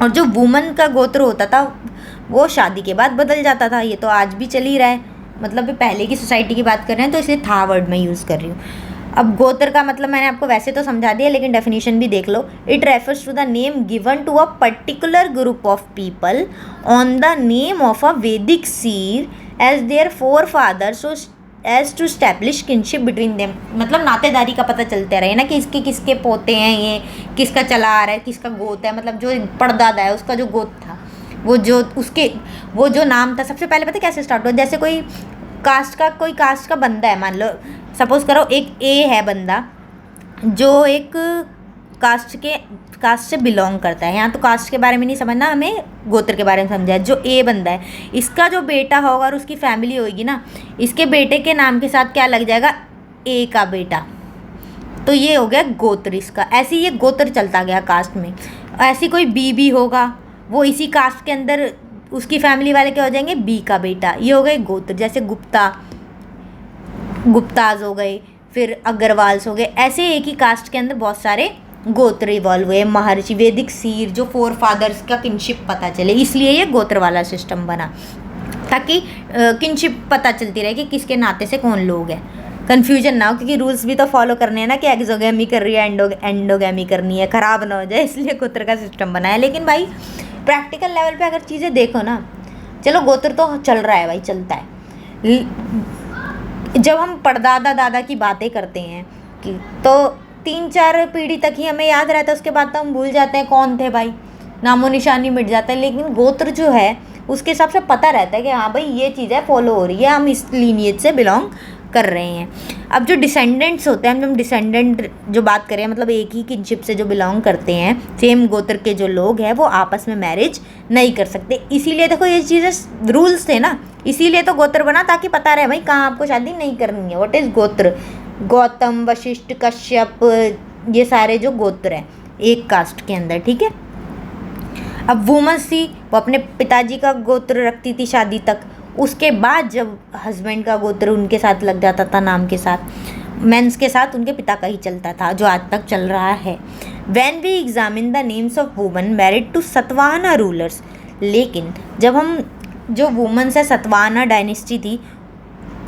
और जो वुमन का गोत्र होता था वो शादी के बाद बदल जाता था, ये तो आज भी चल ही रहा है। मतलब पहले की सोसाइटी की बात कर रहे हैं तो इसलिए था वर्ड में यूज़ कर रही हूँ। अब गोत्र का मतलब मैंने आपको वैसे तो समझा दिया, लेकिन डेफिनेशन भी देख लो। It refers to the name given to a particular group of people on the name of a Vedic seer as their forefathers so as to establish kinship between them. मतलब नातेदारी का पता चलता रहे ना कि इसके किसके पोते हैं, ये किसका चला आ रहा है, किसका गोत है। मतलब जो परदादा है उसका जो गोत था, वो जो नाम था। सबसे पहले पता कैसे स्टार्ट हुआ? जैसे कोई कास्ट का बंदा है, मान लो सपोज करो एक ए है बंदा, जो एक कास्ट से बिलोंग करता है। यहाँ तो कास्ट के बारे में नहीं समझना, हमें गोत्र के बारे में समझा है। जो ए बंदा है, इसका जो बेटा होगा और उसकी फैमिली होगी ना, इसके बेटे के नाम के साथ क्या लग जाएगा, ए का बेटा, तो ये हो गया गोत्र इसका। ऐसे ही ये गोत्र चलता गया कास्ट में। ऐसी कोई बी भी होगा, वो इसी कास्ट के अंदर उसकी फैमिली वाले क्या हो जाएंगे, बी का बेटा, ये हो गए गोत्र। जैसे गुप्ताज हो गए, फिर अग्रवाल्स हो गए। ऐसे एक ही कास्ट के अंदर बहुत सारे गोत्र इवॉल्व हुए। महर्षि, वैदिक सीर, जो 4 फादर्स का किनशिप पता चले, इसलिए ये गोत्र वाला सिस्टम बना, ताकि किनशिप पता चलती रहे कि किसके नाते से कौन लोग हैं, कन्फ्यूजन ना हो। क्योंकि रूल्स भी तो फॉलो करने हैं ना, कि एक्सोगेमी कर रही है, एंडोगेमी करनी है, ख़राब ना हो जाए, इसलिए गोत्र का सिस्टम बनाया। लेकिन भाई प्रैक्टिकल लेवल पे अगर चीज़ें देखो ना, चलो गोत्र तो चल रहा है भाई, चलता है। जब हम परदादा दादा की बातें करते हैं कि तो 3-4 पीढ़ी तक ही हमें याद रहता है, उसके बाद तो हम भूल जाते हैं कौन थे भाई, नामो निशानी मिट जाता है। लेकिन गोत्र जो है उसके हिसाब से पता रहता है कि हाँ भाई ये चीज़ है, फॉलो हो रही है, हम इस लीनिएज से बिलोंग कर रहे हैं। अब जो डिसेंडेंट्स होते हैं, हम डिसेंडेंट जो बात करें, मतलब एक ही किनशिप से जो बिलोंग करते हैं, सेम गोत्र के जो लोग हैं, वो आपस में मैरिज नहीं कर सकते। इसीलिए देखो ये चीज़ें रूल्स थे ना, इसीलिए तो गोत्र बना, ताकि पता रहे भाई कहाँ आपको शादी नहीं करनी है। व्हाट इज़ गोत्र? गौतम, वशिष्ठ, कश्यप, ये सारे जो गोत्र हैं एक कास्ट के अंदर, ठीक है। अब वुमन्स थी, वो अपने पिताजी का गोत्र रखती थी शादी तक। उसके बाद जब हस्बैंड का गोत्र उनके साथ लग जाता था, नाम के साथ, मेंस के साथ उनके पिता का ही चलता था, जो आज तक चल रहा है। When we examine the names of woman married to Satavahana rulers, लेकिन जब हम जो वुमन्स है, सतवाहना डायनेस्टी थी,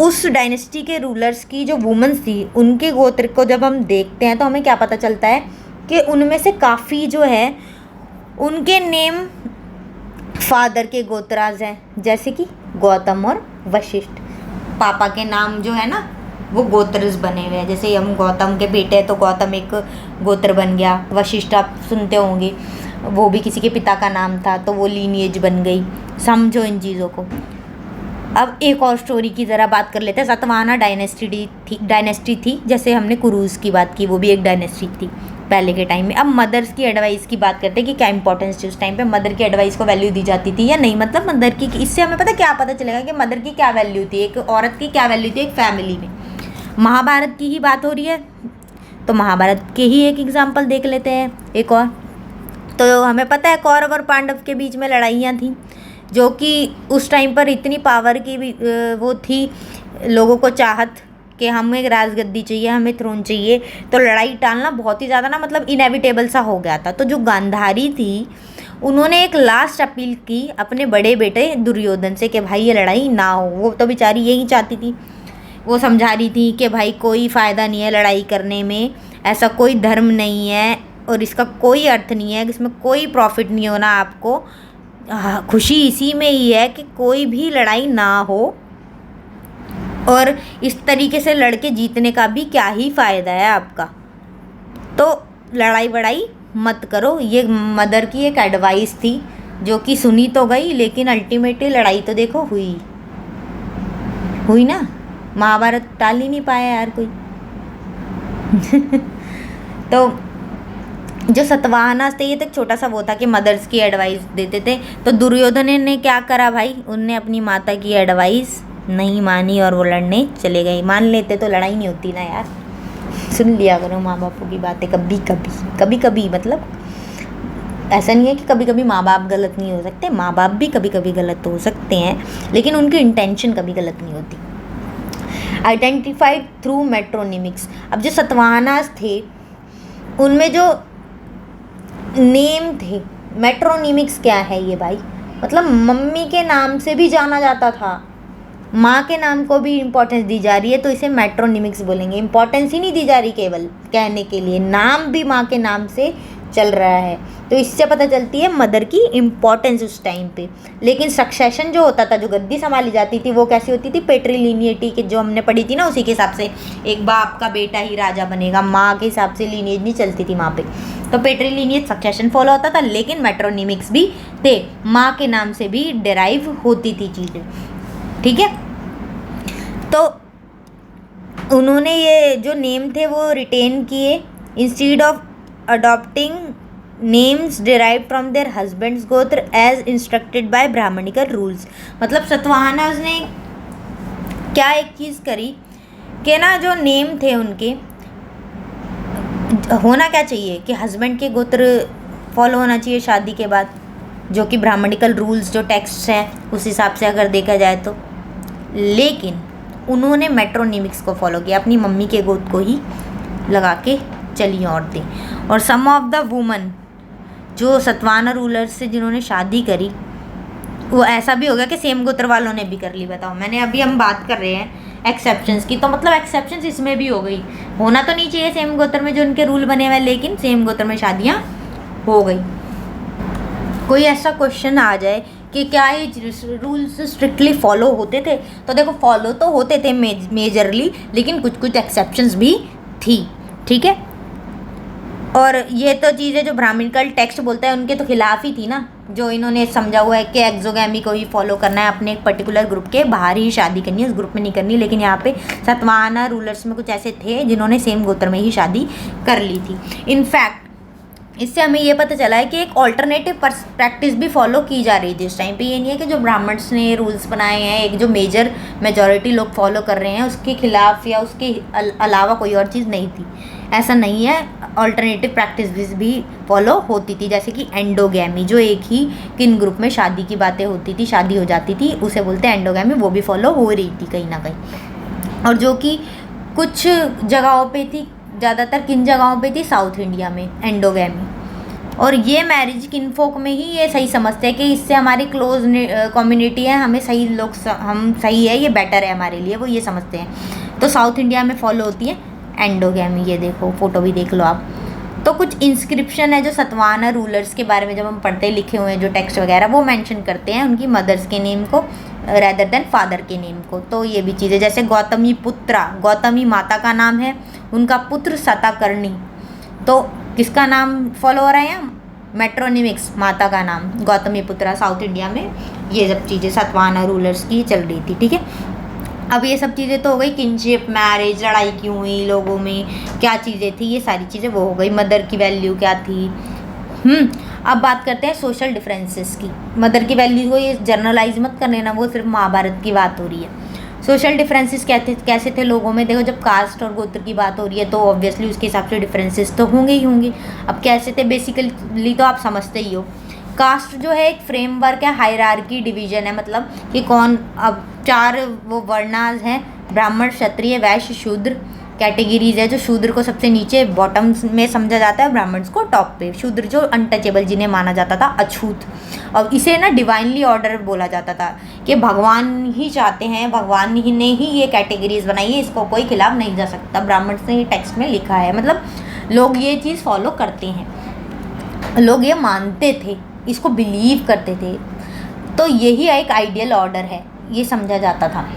उस डायनेस्टी के रूलर्स की जो वुमन्स थी, उनके गोत्र को जब हम देखते हैं तो हमें क्या पता चलता है कि उनमें से काफ़ी जो है उनके नेम फादर के गोत्राज हैं, जैसे कि गौतम और वशिष्ठ। पापा के नाम जो है ना वो गोत्रज बने हुए हैं। जैसे हम गौतम के बेटे हैं तो गौतम एक गोत्र बन गया। वशिष्ठ आप सुनते होंगे, वो भी किसी के पिता का नाम था, तो वो लीनिएज बन गई। समझो इन चीज़ों को। अब एक और स्टोरी की ज़रा बात कर लेते हैं। सतवाहना डायनेस्टी थी, जैसे हमने कुरूज़ की बात की, वो भी एक डायनेस्टी थी पहले के टाइम में। अब मदर्स की एडवाइस की बात करते हैं कि क्या इंपॉर्टेंस थी उस टाइम पे, मदर की एडवाइस को वैल्यू दी जाती थी या नहीं। मतलब मदर की, इससे हमें क्या पता चलेगा कि मदर की क्या वैल्यू थी, एक औरत की क्या वैल्यू थी एक फैमिली में। महाभारत की ही बात हो रही है तो महाभारत के ही एक एग्जाम्पल देख लेते हैं एक और। तो हमें पता है कौरव और पांडव के बीच में लड़ाइयाँ थी, जो कि उस टाइम पर इतनी पावर की भी वो थी, लोगों को चाहत कि हमें एक राजगद्दी चाहिए, हमें थ्रोन चाहिए। तो लड़ाई टालना बहुत ही ज़्यादा ना, मतलब इनएविटेबल सा हो गया था। तो जो गांधारी थी, उन्होंने एक लास्ट अपील की अपने बड़े बेटे दुर्योधन से कि भाई ये लड़ाई ना हो। वो तो बेचारी यही चाहती थी, वो समझा रही थी कि भाई कोई फ़ायदा नहीं है लड़ाई करने में, ऐसा कोई धर्म नहीं है और इसका कोई अर्थ नहीं है, इसमें कोई प्रॉफिट नहीं होना आपको, खुशी इसी में ही है कि कोई भी लड़ाई ना हो, और इस तरीके से लड़के जीतने का भी क्या ही फ़ायदा है आपका, तो लड़ाई वड़ाई मत करो। ये मदर की एक एडवाइस थी जो कि सुनी तो गई, लेकिन अल्टीमेटली लड़ाई तो देखो हुई ना। महाभारत टाल ही नहीं पाया यार कोई। तो जो सतवाहना थे, ये तो एक छोटा सा वो था कि मदर्स की एडवाइस देते थे। तो दुर्योधन ने क्या करा भाई, उनने अपनी माता की एडवाइस नहीं मानी और वो लड़ने चले गए। मान लेते तो लड़ाई नहीं होती ना यार। सुन लिया करो माँ बापों की बातें कभी कभी, मतलब ऐसा नहीं है कि कभी कभी माँ बाप गलत नहीं हो सकते, माँ बाप भी कभी कभी गलत हो सकते हैं, लेकिन उनकी इंटेंशन कभी गलत नहीं होती। Identified through matronymics. अब जो सतवाहनास थे उनमें जो नेम थे, मेट्रोनिमिक्स क्या है ये भाई, मतलब मम्मी के नाम से भी जाना जाता था, माँ के नाम को भी इम्पोर्टेंस दी जा रही है, तो इसे मेट्रोनिमिक्स बोलेंगे। इम्पोर्टेंस ही नहीं दी जा रही केवल कहने के लिए, नाम भी माँ के नाम से चल रहा है, तो इससे पता चलती है मदर की इम्पोर्टेंस उस टाइम पे। लेकिन सक्सेशन जो होता था, जो गद्दी संभाली जाती थी, वो कैसी होती थी, पेट्रीलिनियटी के जो हमने पढ़ी थी ना, उसी के हिसाब से एक बाप का बेटा ही राजा बनेगा, माँ के हिसाब से लीनियज नहीं चलती थी वहाँ पे। तो पेट्रीलिनियज सक्सेशन फॉलो होता था, लेकिन मेट्रोनिमिक्स भी थे, माँ के नाम से भी डिराइव होती थी चीज़ें, ठीक है। तो उन्होंने ये जो नेम थे वो रिटेन किए instead of adopting names derived from their husband's गोत्र as instructed by Brahmanical rules। मतलब सतवाहनाज ने क्या एक चीज़ करी कि ना जो नेम थे उनके होना क्या चाहिए कि हस्बैंड के गोत्र फॉलो होना चाहिए शादी के बाद, जो कि ब्राह्मणिकल रूल्स जो टेक्स्ट हैं उस हिसाब से अगर देखा जाए तो। लेकिन उन्होंने मेट्रोनिमिक्स को फॉलो किया, अपनी मम्मी के गोत्र को ही लगा के चली औरतें। और सम ऑफ द वुमन जो सतवाहना रूलर्स से जिन्होंने शादी करी वो ऐसा भी हो गया कि सेम गोत्र वालों ने भी कर ली। बताओ, अभी हम बात कर रहे हैं एक्सेप्शंस की, तो मतलब एक्सेप्शंस इसमें भी हो गई। होना तो नहीं चाहिए सेम गोत्र में जो उनके रूल बने हुए, लेकिन सेम गोत्र में शादियाँ हो गई। कोई ऐसा क्वेश्चन आ जाए कि क्या ये रूल्स स्ट्रिक्टली फॉलो होते थे, तो देखो फॉलो तो होते थे मेजरली, लेकिन कुछ कुछ एक्सेप्शंस भी थी। ठीक है, और ये तो चीज़ें जो ब्राह्मणिकल टेक्स्ट बोलता है उनके तो खिलाफ ही थी ना, जो इन्होंने समझा हुआ है कि एक्सोगैमी को ही फॉलो करना है, अपने एक पर्टिकुलर ग्रुप के बाहर ही शादी करनी है, उस ग्रुप में नहीं करनी। लेकिन यहाँ पे सतवाहना रूलर्स में कुछ ऐसे थे जिन्होंने सेम गोत्र में ही शादी कर ली थी। इनफैक्ट इससे हमें ये पता चला है कि एक ऑल्टरनेटिव प्रैक्टिस भी फॉलो की जा रही थी इस टाइम पे। ये नहीं है कि जो ब्राह्मण्स ने रूल्स बनाए हैं, एक जो मेजॉरिटी लोग फॉलो कर रहे हैं उसके खिलाफ या उसके अलावा कोई और चीज़ नहीं थी, ऐसा नहीं है। ऑल्टरनेटिव प्रैक्टिस भी फॉलो होती थी, जैसे कि एंडोगैमी, जो एक ही किन ग्रुप में शादी की बातें होती थी, शादी हो जाती थी, उसे बोलते हैं एंडोगैमी, वो भी फॉलो हो रही थी कहीं ना कहीं। और जो कि कुछ जगहों पे थी, ज़्यादातर किन जगहों पे थी, साउथ इंडिया में एंडोगैमी। और ये मैरिज किनफोक में ही ये सही समझते हैं कि इससे हमारी क्लोज कम्युनिटी है, हमें सही लोग हम सही है, ये बेटर है हमारे लिए, वो ये समझते हैं। तो साउथ इंडिया में फॉलो होती है एंडोगैमी। ये देखो, फोटो भी देख लो आप। तो कुछ इंस्क्रिप्शन है जो सतवाहना रूलर्स के बारे में जब हम पढ़ते लिखे हुए हैं, जो टेक्स्ट वगैरह, वो मेंशन करते हैं उनकी मदर्स के नेम को रैदर देन फादर के नेम को। तो ये भी चीज़ें, जैसे गौतमी पुत्रा, गौतमी माता का नाम है, उनका पुत्र सताकर्णी, तो किसका नाम फॉलो हो रहा है यहाँ, मेट्रोनिमिक्स, माता का नाम गौतमी पुत्रा। साउथ इंडिया में ये सब चीज़ें सतवाहना रूलर्स की चल रही थी। ठीक है, अब ये सब चीज़ें तो हो गई, किनशिप, मैरिज, लड़ाई क्यों हुई लोगों में, क्या चीज़ें थी, ये सारी चीज़ें वो हो गई। मदर की वैल्यू क्या थी। अब बात करते हैं सोशल डिफरेंसेस की। मदर की वैल्यू को ये जनरलाइज मत कर लेना, वो सिर्फ महाभारत की बात हो रही है। सोशल डिफरेंसेस कैसे थे लोगों में, देखो जब कास्ट और गोत्र की बात हो रही है तो ऑब्वियसली उसके हिसाब से डिफरेंसेस तो होंगे ही होंगे। अब कैसे थे बेसिकली तो आप समझते ही हो। कास्ट जो है एक फ्रेमवर्क है, हायरार्की डिवीजन है, मतलब कि कौन, अब 4 वो वर्णास हैं, ब्राह्मण, क्षत्रिय, वैश्य, शूद्र कैटेगरीज है। जो शूद्र को सबसे नीचे बॉटम में समझा जाता है, ब्राह्मण्स को टॉप पे। शूद्र जो अनटचेबल, जिन्हें माना जाता था अछूत, और इसे ना डिवाइनली ऑर्डर बोला जाता था कि भगवान ही चाहते हैं, भगवान ही ने ही ये कैटेगरीज बनाई है, इसको कोई खिलाफ नहीं जा सकता। ब्राह्मण्स ने ये टेक्स्ट में लिखा है, मतलब लोग ये चीज़ फॉलो करते हैं, लोग ये मानते थे, इसको बिलीव करते थे। तो यही एक आइडियल ऑर्डर है, ये समझा जाता था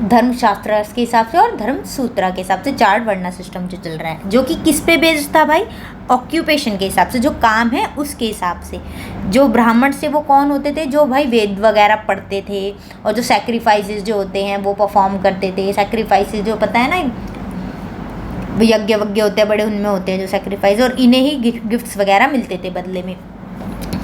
धर्मशास्त्र के हिसाब से और धर्म सूत्र के हिसाब से। 4 वर्ण सिस्टम जो चल रहा है, जो कि किस पे बेस्ड था भाई, ऑक्यूपेशन के हिसाब से, जो काम है उसके हिसाब से। जो ब्राह्मण से वो कौन होते थे, जो भाई वेद वगैरह पढ़ते थे और जो सैक्रिफाइसेस जो होते हैं वो परफॉर्म करते थे। सैक्रिफाइसेस जो पता है ना, यज्ञ वज्ञ होते हैं बड़े, उनमें होते हैं जो सैक्रिफाइस, और इन्हें ही गिफ्ट्स वगैरह मिलते थे बदले में।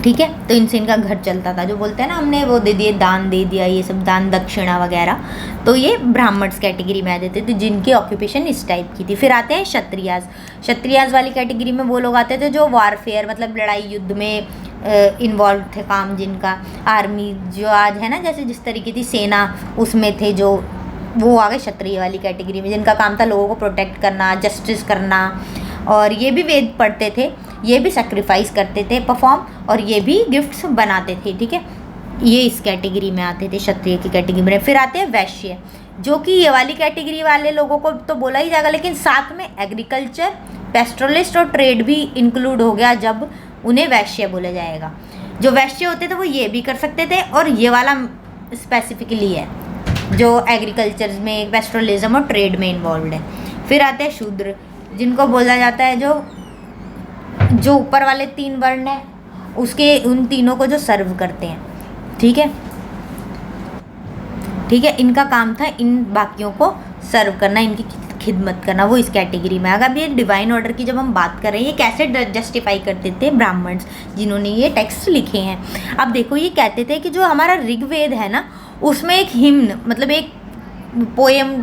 ठीक है, तो इनसे इनका घर चलता था। जो बोलते हैं ना हमने वो दे दिए, दान दे दिया, ये सब दान दक्षिणा वगैरह, तो ये ब्राह्मण्स कैटेगरी में आ जाते थे, जिनकी ऑक्यूपेशन इस टाइप की थी। फिर आते हैं क्षत्रियाज। क्षत्रियाज वाली कैटेगरी में वो लोग आते थे जो वारफेयर, मतलब लड़ाई युद्ध में इन्वॉल्व थे, काम जिनका, आर्मी जो आज है ना, जैसे जिस तरीके की सेना उसमें थे, जो वो आ गए क्षत्रिय वाली कैटेगरी में, जिनका काम था लोगों को प्रोटेक्ट करना, जस्टिस करना। और ये भी वेद पढ़ते थे, ये भी सेक्रीफाइस करते थे परफॉर्म, और ये भी गिफ्ट्स बनाते थे। ठीक है, ये इस कैटेगरी में आते थे, क्षत्रिय की कैटेगरी में। फिर आते हैं वैश्य, जो कि ये वाली कैटेगरी वाले लोगों को तो बोला ही जाएगा, लेकिन साथ में एग्रीकल्चर, पेस्ट्रोलिस्ट और ट्रेड भी इंक्लूड हो गया जब उन्हें वैश्य बोला जाएगा। जो वैश्य होते थे वो ये भी कर सकते थे, और ये वाला स्पेसिफिकली है जो एग्रीकल्चर में, पेस्ट्रोलिज्म और ट्रेड में इन्वॉल्व है। फिर आते हैं शूद्र, जिनको बोला जाता है जो ऊपर वाले 3 वर्ण हैं उसके, उन तीनों को जो सर्व करते हैं। ठीक है, ठीक है, इनका काम था इन बाकियों को सर्व करना, इनकी खिदमत करना, वो इस कैटेगरी में। अगर ये डिवाइन ऑर्डर की जब हम बात कर रहे हैं, ये कैसे जस्टिफाई करते थे ब्राह्मण्स जिन्होंने ये टेक्स्ट लिखे हैं। अब देखो ये कहते थे कि जो हमारा ऋग्वेद है ना, उसमें एक हिम्न मतलब एक पोएम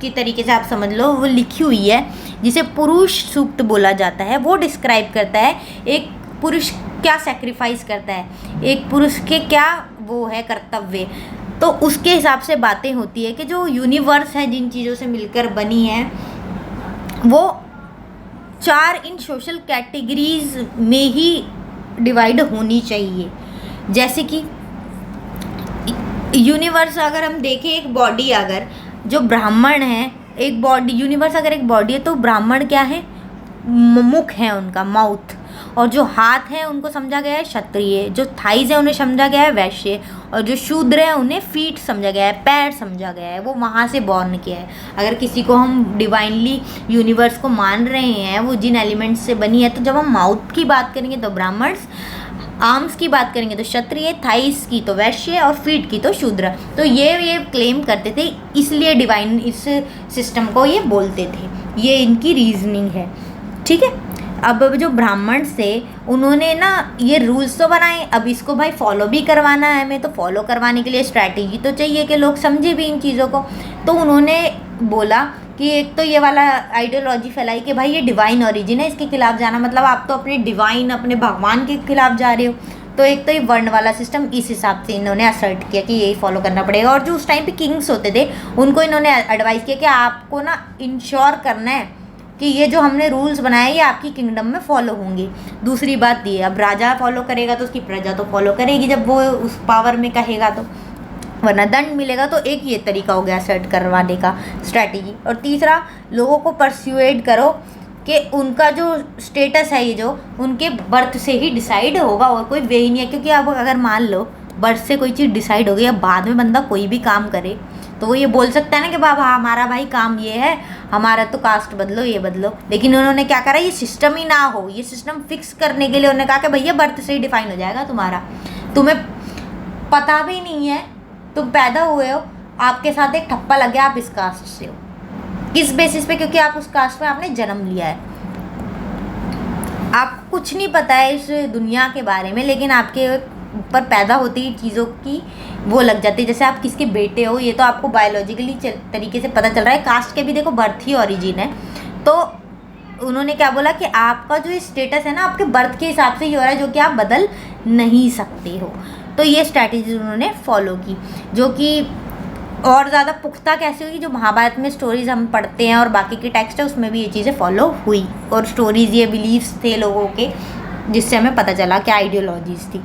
की तरीके से आप समझ लो, वो लिखी हुई है जिसे पुरुष सूक्त बोला जाता है। वो डिस्क्राइब करता है एक पुरुष क्या सेक्रीफाइस करता है, एक पुरुष के क्या वो है कर्तव्य। तो उसके हिसाब से बातें होती है कि जो यूनिवर्स है जिन चीज़ों से मिलकर बनी है, वो 4 इन सोशल कैटेगरीज में ही डिवाइड होनी चाहिए। जैसे कि यूनिवर्स अगर हम देखें, एक बॉडी अगर जो ब्राह्मण है, एक बॉडी यूनिवर्स अगर एक बॉडी है तो ब्राह्मण क्या है, मुख है उनका, माउथ। और जो हाथ है उनको समझा गया है क्षत्रिय, जो थाइज है उन्हें समझा गया है वैश्य, और जो शूद्र है उन्हें फीट समझा गया है, पैर समझा गया है, वो वहाँ से बॉर्न किया है। अगर किसी को हम डिवाइनली यूनिवर्स को मान रहे हैं, वो जिन एलिमेंट्स से बनी है, तो जब हम माउथ की बात करेंगे तो ब्राह्मण्स, आर्म्स की बात करेंगे तो क्षत्रिय, थाइस की तो वैश्य और फीट की तो शूद्र। तो ये क्लेम करते थे, इसलिए डिवाइन इस सिस्टम को ये बोलते थे। ये इनकी रीजनिंग है, ठीक है। अब जो ब्राह्मण से उन्होंने ना ये रूल्स तो बनाए, अब इसको भाई फॉलो भी करवाना है हमें, तो फॉलो करवाने के लिए स्ट्रैटेजी तो चाहिए कि लोग समझे भी इन चीज़ों को। तो उन्होंने बोला कि एक तो ये वाला आइडियोलॉजी फैलाई कि भाई ये डिवाइन ओरिजिन है, इसके खिलाफ जाना मतलब आप तो अपने डिवाइन, अपने भगवान के खिलाफ जा रहे हो। तो एक तो ये वर्ण वाला सिस्टम, इस हिसाब से इन्होंने असर्ट किया कि यही फॉलो करना पड़ेगा। और जो उस टाइम पे किंग्स होते थे, उनको इन्होंने एडवाइस किया कि आपको ना इंश्योर करना है कि ये जो हमने रूल्स बनाए ये आपकी किंगडम में फॉलो होंगे। दूसरी बात ये, अब राजा फॉलो करेगा तो उसकी प्रजा तो फॉलो करेगी जब वो उस पावर में कहेगा, तो वरना दंड मिलेगा। तो एक ये तरीका हो गया सेट करवाने का स्ट्रैटेजी। और तीसरा, लोगों को परस्यूएड करो कि उनका जो स्टेटस है, ये जो उनके बर्थ से ही डिसाइड होगा और कोई वे ही नहीं है। क्योंकि अब अगर मान लो बर्थ से कोई चीज़ डिसाइड हो गई, अब बाद में बंदा कोई भी काम करे तो वो ये बोल सकता है ना कि बाबा हमारा भाई काम ये है, हमारा तो कास्ट बदलो, ये बदलो। लेकिन उन्होंने क्या करा, ये सिस्टम ही ना हो, ये सिस्टम फिक्स करने के लिए उन्होंने कहा कि भैया बर्थ से ही डिफाइन हो जाएगा तुम्हारा, तुम्हें पता भी नहीं है, तुम पैदा हुए हो, आपके साथ एक ठप्पा लग गया, आप इस कास्ट से हो। किस बेसिस पे? क्योंकि आप उस कास्ट में आपने जन्म लिया है, आपको कुछ नहीं पता है इस दुनिया के बारे में, लेकिन आपके ऊपर पैदा होती ही चीज़ों की वो लग जाती है। जैसे आप किसके बेटे हो, ये तो आपको बायोलॉजिकली तरीके से पता चल रहा है। कास्ट के भी देखो बर्थ ही ओरिजिन है। तो उन्होंने क्या बोला कि आपका जो स्टेटस है ना, आपके बर्थ के हिसाब से ही हो रहा है, जो कि आप बदल नहीं सकते हो। तो ये स्ट्रैटेजी उन्होंने फॉलो की, जो कि और ज़्यादा पुख्ता कैसे हुई, जो महाभारत में स्टोरीज़ हम पढ़ते हैं और बाकी के टेक्स्ट है उसमें भी ये चीज़ें फॉलो हुई। और स्टोरीज़, ये बिलीव्स थे लोगों के, जिससे हमें पता चला क्या आइडियोलॉजीज़ थी।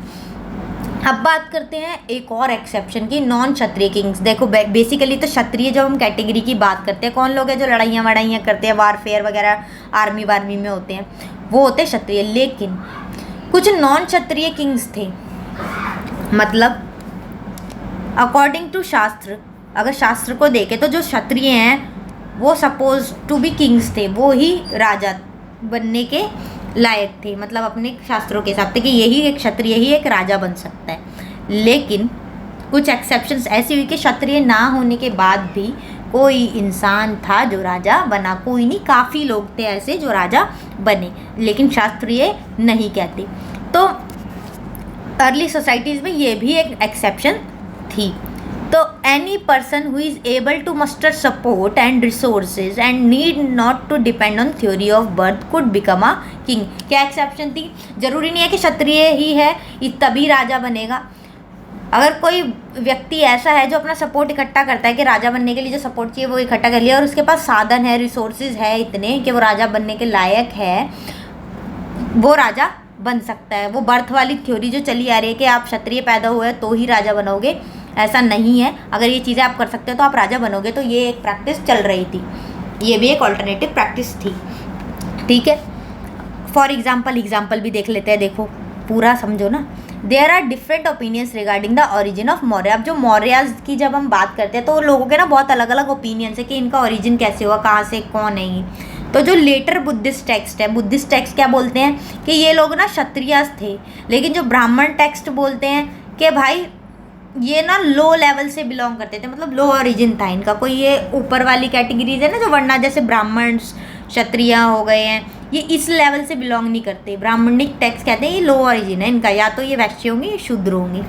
अब बात करते हैं एक और एक्सेप्शन की, नॉन क्षत्रिय किंग्स। देखो बेसिकली तो क्षत्रिय जब हम कैटेगरी की बात करते हैं, कौन लोग हैं जो लड़ाइयाँ वड़ाइयाँ करते हैं, वारफेयर वगैरह आर्मी वार्मी में होते हैं, वो होते हैं क्षत्रिय। लेकिन कुछ नॉन क्षत्रिय किंग्स थे, मतलब अकॉर्डिंग टू शास्त्र, अगर शास्त्र को देखें तो जो क्षत्रिय हैं वो सपोज टू बी किंग्स थे, वो ही राजा बनने के लायक थे, मतलब अपने शास्त्रों के हिसाब से कि यही एक क्षत्रिय ही एक राजा बन सकता है। लेकिन कुछ एक्सेप्शंस ऐसी हुई कि क्षत्रिय ना होने के बाद भी कोई इंसान था जो राजा बना, कोई नहीं, काफ़ी लोग थे ऐसे जो राजा बने, लेकिन शास्त्रीय नहीं कहते। तो अर्ली सोसाइटीज़ में ये भी एक एक्सेप्शन थी। तो any person who is able to muster support and resources and need not to depend on theory of birth could become a king. क्या एक्सेप्शन थी? जरूरी नहीं है कि क्षत्रिय ही है तभी राजा बनेगा। अगर कोई व्यक्ति ऐसा है जो अपना सपोर्ट इकट्ठा करता है कि राजा बनने के लिए जो सपोर्ट चाहिए वो इकट्ठा कर लिया, और उसके पास साधन है, रिसोर्सेज है इतने कि वो राजा बनने के लायक है, वो राजा बन सकता है। वो बर्थ वाली थ्योरी जो चली आ रही है कि आप क्षत्रिय पैदा हुए तो ही राजा बनोगे, ऐसा नहीं है। अगर ये चीज़ें आप कर सकते हो तो आप राजा बनोगे। तो ये एक प्रैक्टिस चल रही थी, ये भी एक ऑल्टरनेटिव प्रैक्टिस थी, ठीक है। फॉर एग्जाम्पल भी देख लेते हैं, देखो पूरा समझो ना। There are different opinions regarding the origin of Maurya. अब जो मौर्याज की जब हम बात करते हैं तो लोगों के ना बहुत अलग अलग ओपिनियंस है कि इनका ओरिजिन कैसे हुआ, कहाँ से, कौन है ये। तो जो लेटर बुद्धिस्ट टेक्स्ट है, बुद्धिस्ट टेक्स्ट क्या बोलते हैं कि ये लोग ना क्षत्रियस थे, लेकिन जो ब्राह्मण टेक्स्ट बोलते हैं कि भाई ये ना लो लेवल से बिलोंग करते थे, मतलब लो ओरिजिन था इनका। कोई ये ऊपर वाली कैटेगरीज है ना जो वरना जैसे ब्राह्मण क्षत्रिय हो गए हैं, ये इस लेवल से बिलोंग नहीं करते। ब्राह्मणिक टेक्स्ट कहते हैं ये लो ओरिजिन है इनका, या तो ये वैश्य होंगे या शूद्र होंगे।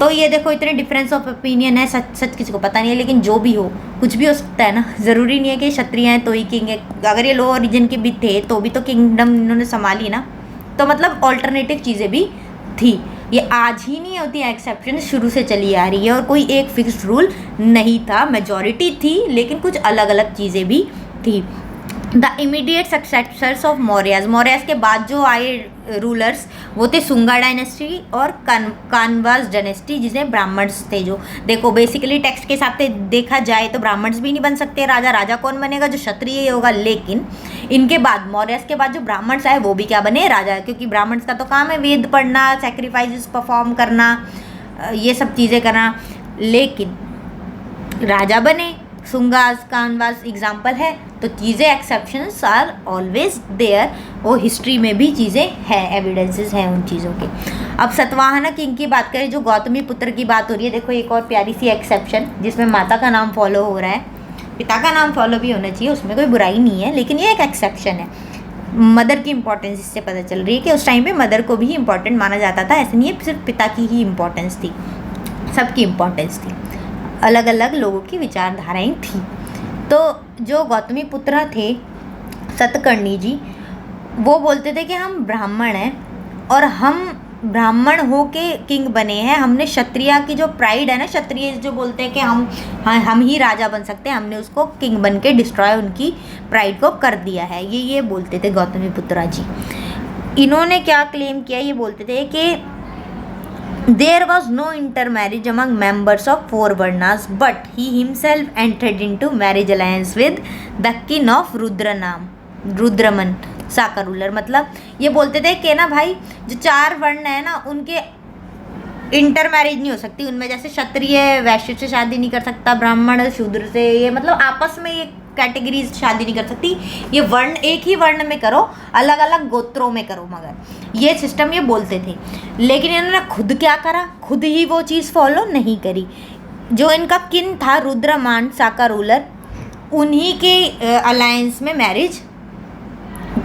तो ये देखो इतने डिफरेंस ऑफ ओपिनियन है, सच सच किसी को पता नहीं है, लेकिन जो भी हो कुछ भी हो सकता है ना। ज़रूरी नहीं है कि क्षत्रिय हैं तो ही किंग है, अगर ये लो ओरिजिन के भी थे तो भी तो किंगडम इन्होंने संभाली ना। तो मतलब ऑल्टरनेटिव चीज़ें भी थी, ये आज ही नहीं होती है, एक्सेप्शन शुरू से चली आ रही है और कोई एक फिक्स्ड रूल नहीं था। मेजॉरिटी थी लेकिन कुछ अलग अलग चीज़ें भी थी। The immediate successors of Mauryas, Mauryas के बाद जो आए रूलर्स वो थे सुंगा डायनेस्टी और कानवास डायनेस्टी, जिसमें ब्राह्मण्स थे। जो देखो बेसिकली टेक्स्ट के हिसाब से देखा जाए तो ब्राह्मण्स भी नहीं बन सकते राजा, राजा कौन बनेगा, जो क्षत्रिय होगा। लेकिन इनके बाद मौर्याज के बाद जो ब्राह्मण्स आए वो भी क्या बने, राजा, क्योंकि ब्राह्मण्स का तो काम है वेद पढ़ना, सेक्रीफाइसेस परफॉर्म करना, ये सब चीज़ें करना। लेकिन राजा बने, सुंगास कानवास एग्जाम्पल है। तो चीज़ें एक्सेप्शंस आर ऑलवेज देयर, वो हिस्ट्री में भी चीज़ें हैं, एविडेंसेस हैं उन चीज़ों के। अब सतवाहना किंग की बात करें, जो गौतमी पुत्र की बात हो रही है, देखो एक और प्यारी सी एक्सेप्शन जिसमें माता का नाम फॉलो हो रहा है, पिता का नाम फॉलो भी होना चाहिए, उसमें कोई बुराई नहीं है, लेकिन ये एक एक्सेप्शन है। मदर की इंपॉर्टेंस इससे पता चल रही है कि उस टाइम पे मदर को भी इंपॉर्टेंट माना जाता था, ऐसे नहीं है सिर्फ पिता की ही इंपॉर्टेंस थी, सबकी इंपॉर्टेंस थी, अलग अलग लोगों की विचारधाराएं थी। तो जो गौतमी पुत्र थे सतकर्णी जी, वो बोलते थे कि हम ब्राह्मण हैं और हम ब्राह्मण हो के किंग बने हैं, हमने क्षत्रिय की जो प्राइड है ना, क्षत्रिय जो बोलते हैं कि हम ही राजा बन सकते हैं, हमने उसको किंग बन के डिस्ट्रॉय उनकी प्राइड को कर दिया है, ये बोलते थे गौतमी पुत्रा जी। इन्होंने क्या क्लेम किया, ये बोलते थे कि there was no intermarriage among members of four varnas, but he himself entered into marriage alliance with the king of Rudraman Saka ruler. मतलब ये बोलते थे कि ना भाई जो चार वर्ण है ना उनके इंटर मैरिज नहीं हो सकती, उनमें जैसे क्षत्रिय वैश्य से शादी नहीं कर सकता, ब्राह्मण शूद्र से, ये मतलब आपस में ये कैटेगरीज शादी नहीं कर सकती, ये वर्ण एक ही वर्ण में करो, अलग अलग गोत्रों में करो, मगर ये सिस्टम ये बोलते थे। लेकिन इन्होंने खुद क्या करा, खुद ही वो चीज़ फॉलो नहीं करी। जो इनका किन था रुद्रमान साका रूलर, उन्हीं के अलायंस में मैरिज